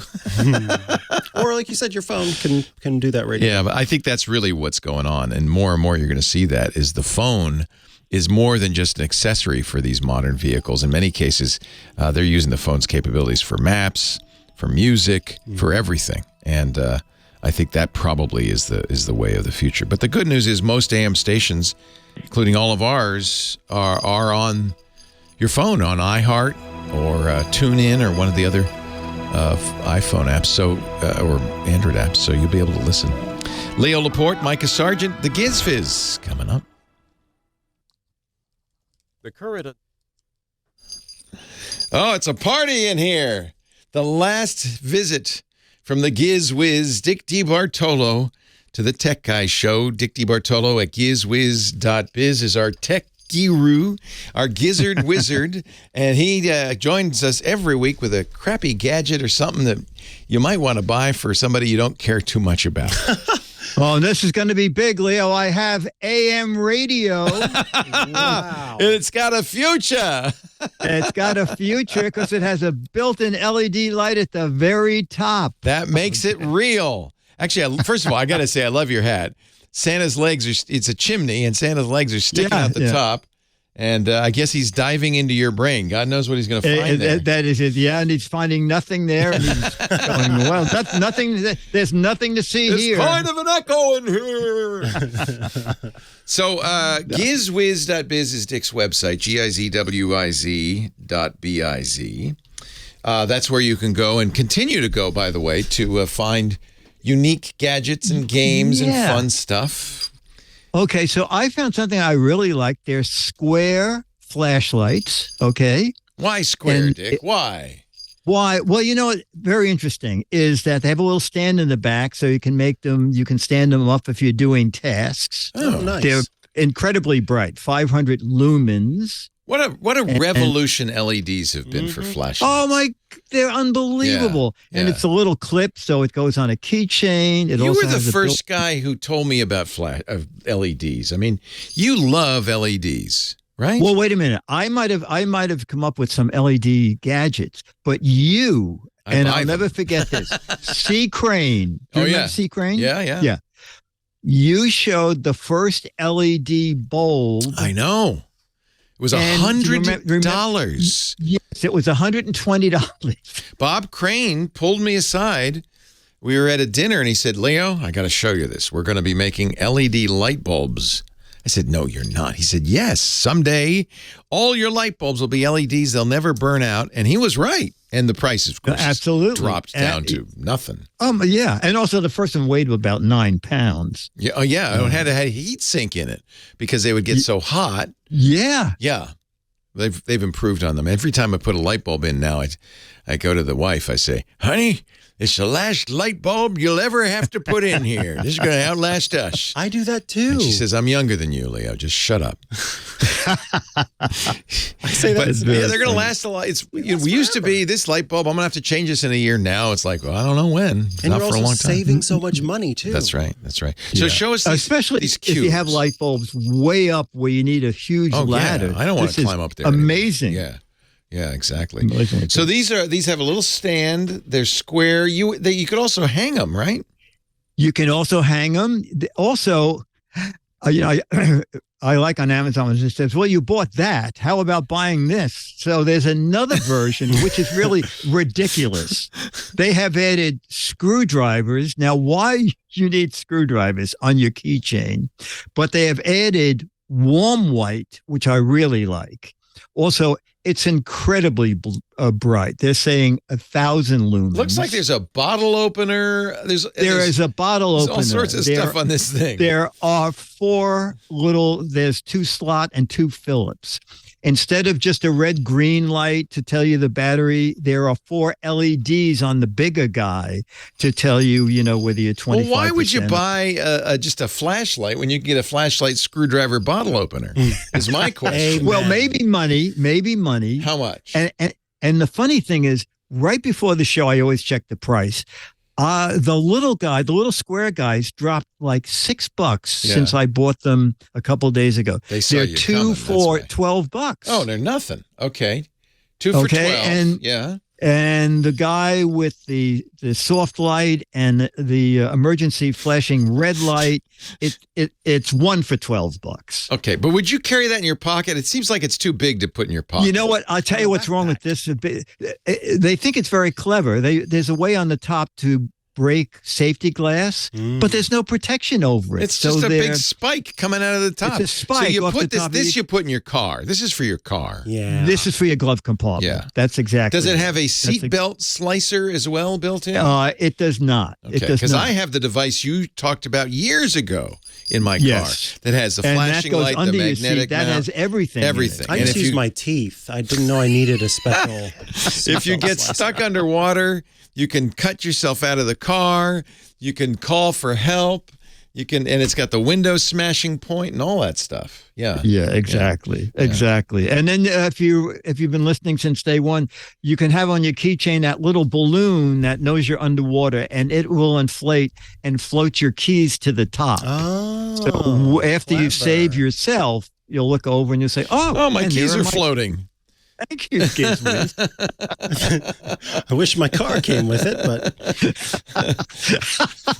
Or like you said, your phone can do that radio. Yeah, but I think that's really what's going on. And more you're going to see that is the phone is more than just an accessory for these modern vehicles. In many cases, they're using the phone's capabilities for maps, for music, for everything. And I think that probably is the way of the future. But the good news is most AM stations, including all of ours, are on your phone, on iHeart or TuneIn or one of the other iPhone apps, or Android apps, so you'll be able to listen. Leo Laporte, Mikah Sargent, the Giz Fizz coming up. The current... Oh, it's a party in here. The last visit from the Giz Wiz, Dick DeBartolo, to the Tech Guy Show. Dick DeBartolo at gizwiz.biz is our tech Giroux, our gizzard wizard, and he joins us every week with a crappy gadget or something that you might want to buy for somebody you don't care too much about. Oh, and this is going to be big, Leo. I have AM radio. Wow. It's got a future. It's got a future because it has a built-in LED light at the very top. That makes it real. Actually, first of all, I got to say, I love your hat. Santa's legs it's a chimney, and Santa's legs are sticking out the top. And I guess he's diving into your brain. God knows what he's going to find there. That is it. Yeah, and he's finding nothing there. And he's going, well, nothing. There's nothing to see here. There's kind of an echo in here. So gizwiz.biz is Dick's website, gizwiz.biz. That's where you can go and continue to go, by the way, to find unique gadgets and games and fun stuff. Okay, so I found something I really like. They're square flashlights, okay? Why square, Dick? Why? Why? Well, you know what? Very interesting is that they have a little stand in the back so you can stand them up if you're doing tasks. Oh, nice. They're incredibly bright, 500 lumens. What a revolution LEDs have been for flashlights. Oh they're unbelievable. Yeah, and it's a little clip, so it goes on a keychain. You were the first guy who told me about LEDs. I mean, you love LEDs, right? Well, wait a minute. I might have come up with some LED gadgets, but I'll never forget this. C. Crane. Do you remember C. Crane? Yeah. You showed the first LED bulb. I know. It was $100. Yes, it was $120. Bob Crane pulled me aside. We were at a dinner, and he said, Leo, I got to show you this. We're going to be making LED light bulbs. I said, no, you're not. He said, yes, someday all your light bulbs will be LEDs. They'll never burn out. And he was right. And the price, of course, absolutely dropped down to nothing. Yeah. And also the first one weighed about 9 pounds. Yeah. Oh, yeah. It had a heat sink in it because they would get so hot. Yeah. Yeah. They've improved on them. Every time I put a light bulb in now, I go to the wife. I say, honey, it's the last light bulb you'll ever have to put in here. This is going to outlast us. I do that too. And she says, I'm younger than you, Leo. Just shut up. I say that. They're going to last a lot. We used to be this light bulb. I'm going to have to change this in a year. Now it's like, well, I don't know when. And not you're for a also long time. saving so much money too. That's right. So show us especially these if you have light bulbs way up where you need a huge ladder. Yeah. I don't want to climb up there. Amazing. Anymore. Yeah, exactly. So these have a little stand. They're square. You could also hang them, right? You can also hang them. Also, I like on Amazon, it says, well, you bought that. How about buying this? So there's another version, which is really ridiculous. They have added screwdrivers. Now, why you need screwdrivers on your keychain? But they have added warm white, which I really like. Also, it's incredibly bright. They're saying 1,000 lumens. Looks like there's a bottle opener. There is a bottle opener. All sorts of stuff on this thing. There are there's 2 slot and 2 Phillips. Instead of just a red-green light to tell you the battery, there are 4 LEDs on the bigger guy to tell you, whether you're 25%. Well, why would you buy just a flashlight when you can get a flashlight screwdriver bottle opener? Is my question. Well, maybe money. How much? And the funny thing is, right before the show, I always check the price. The little square guys dropped like $6 since I bought them a couple of days ago. They're 2 for $12. Oh, they're nothing. Okay. 2 for 12. And the guy with the soft light and the emergency flashing red light, it's 1 for $12. Okay, but would you carry that in your pocket? It seems like it's too big to put in your pocket. You know what? I'll tell you what's wrong with this. They think it's very clever. There's a way on the top to break safety glass, but there's no protection over it. It's just a big spike coming out of the top. It's a spike. So you off put the top this you put in your car. This is for your car. Yeah. This is for your glove compartment. Yeah. That's exactly. Does it have a seatbelt slicer as well built in? It does not. Okay, because I have the device you talked about years ago in my car that has the flashing light, the magnetic mount. That has everything. Everything. I just use my teeth. I didn't know I needed a special. If you get stuck underwater, you can cut yourself out of the car. You can call for help. You can, and it's got the window smashing point and all that stuff. Yeah. Yeah, exactly. Yeah. Exactly. And then if you've been listening since day one, you can have on your keychain that little balloon that knows you're underwater, and it will inflate and float your keys to the top. Oh. So after you save yourself, you'll look over and you'll say, "Oh, my keys are floating." Thank you, Gizwiz. I wish my car came with it, but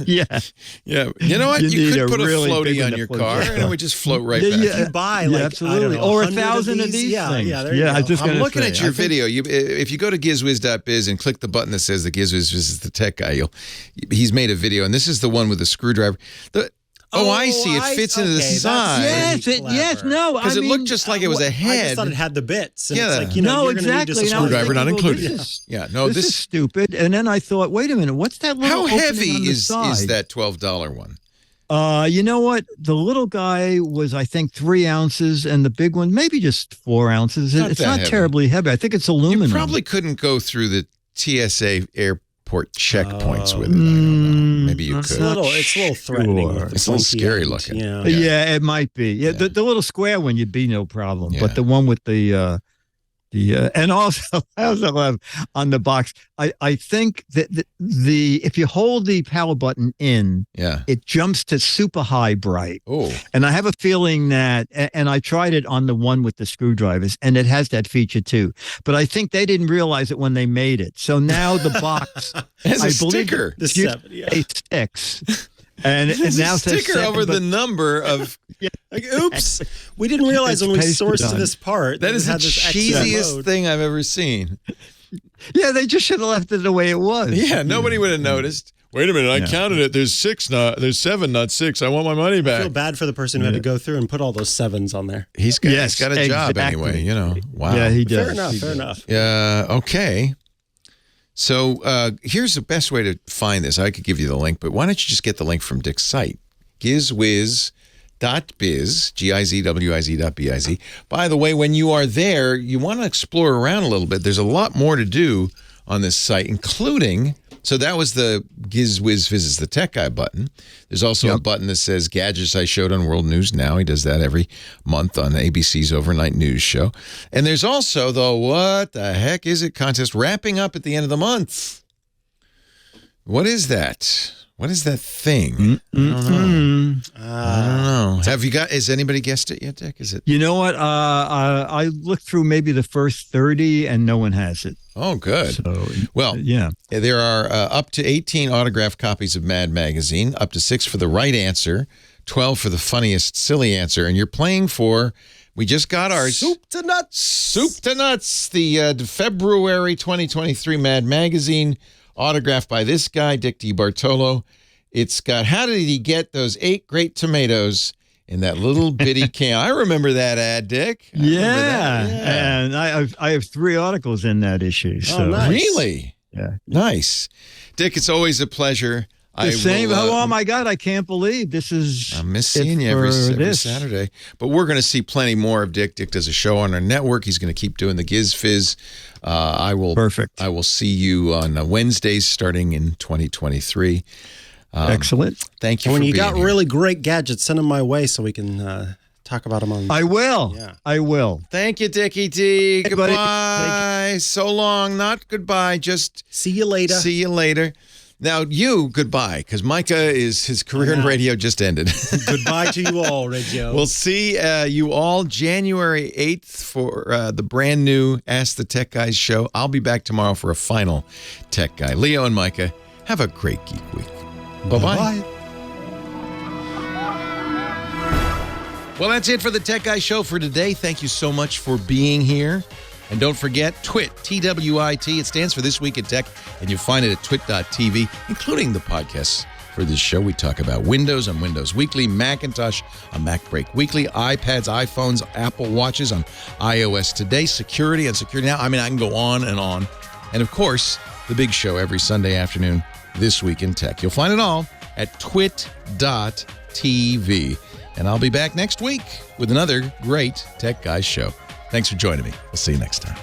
yeah. You know what? You could put a really floaty on your car, and it would just float right back. if you buy absolutely, I don't know, or 100 1,000 of these things. Yeah, there you go. I was just I'm looking say, at your video. If you go to gizwiz.biz and click the button that says the Gizwiz is the tech guy, he's made a video, and this is the one with the screwdriver. I see. It fits into the side. Yes, no. Because it looked just like it was a head. I just thought it had the bits. And Yeah. it's like, you're going to need just a screwdriver not included. This is stupid. And then I thought, wait a minute, what's that little How heavy opening on the is side? that $12 one? You know what? The little guy was, I think, 3 ounces, and the big one maybe just 4 ounces. It's not terribly heavy. I think it's aluminum. You probably couldn't go through the TSA airport checkpoints with it. I don't know. Maybe you could. It's a little threatening. It's a little scary looking. Yeah, it might be. Yeah, the little square one, you'd be no problem. But the one with the and also I also have on the box. I think that the if you hold the power button in, it jumps to super high bright. Oh, and I have a feeling that, and I tried it on the one with the screwdrivers, and it has that feature too. But I think they didn't realize it when they made it. So now the box has I a believe sticker. The 6. And it now a says sticker 7, over but- the number of. Like, oops, we didn't realize when we sourced this part. That is the had this extra cheesiest mode. thing I've ever seen. Yeah, they just should have left it the way it was. Yeah, nobody would have noticed. Wait a minute, I counted it. There's 7, not 6. I want my money I back. feel bad for the person who had to go through and put all those 7s on there. He's got a job anyway, you know. Wow. Yeah, he does. Fair enough. Yeah, okay. So here's the best way to find this. I could give you the link, but why don't you just get the link from Dick's site? Gizwiz.biz, GIZWIZ.biz. By the way, when you are there, you want to explore around a little bit. There's a lot more to do on this site, including, so that was the Gizwiz Visits the Tech Guy button. There's also a button that says Gadgets I Showed on World News Now. He does that every month on ABC's Overnight News Show. And there's also the What the Heck Is It contest wrapping up at the end of the month. What is that? What is that thing? I don't know. Has anybody guessed it yet, Dick? Is it? You know what? I looked through maybe the first 30 and no one has it. Oh, good. So, well, yeah. There are up to 18 autographed copies of Mad Magazine, up to 6 for the right answer, 12 for the funniest silly answer, and you're playing for, we just got ours. Soup to nuts. Soup to nuts, the February 2023 Mad Magazine, autographed by this guy, Dick DeBartolo. It's got, how did he get those 8 great tomatoes in that little bitty can? I remember that ad, Dick. Yeah. And I have 3 articles in that issue. So. Nice. Really? Yeah. Nice. Dick, it's always a pleasure. Oh my God, I can't believe this is. I miss seeing you every Saturday. But we're going to see plenty more of Dick. Dick does a show on our network. He's going to keep doing the Giz Fizz. Perfect. I will see you on Wednesdays starting in 2023. Excellent. Thank you. When for you being got here. really great gadgets, send them my way so we can talk about them on. I will. Yeah. I will. Thank you, Dickie T. Hey, Goodbye. So long. Not goodbye. Just see you later. See you later. Now, goodbye, because Mikah his career in radio just ended. Goodbye to you all, Radio. We'll see you all January 8th for the brand new Ask the Tech Guys show. I'll be back tomorrow for a final Tech Guy. Leo and Mikah, have a great Geek Week. Bye-bye. Well, that's it for the Tech Guy show for today. Thank you so much for being here. And don't forget, TWiT, TWiT. It stands for This Week in Tech, and you'll find it at twit.tv, including the podcasts for this show. We talk about Windows on Windows Weekly, Macintosh on MacBreak Weekly, iPads, iPhones, Apple Watches on iOS Today, security on Security Now. I mean, I can go on and on. And, of course, the big show every Sunday afternoon, This Week in Tech. You'll find it all at twit.tv. And I'll be back next week with another great Tech Guys show. Thanks for joining me. We'll see you next time.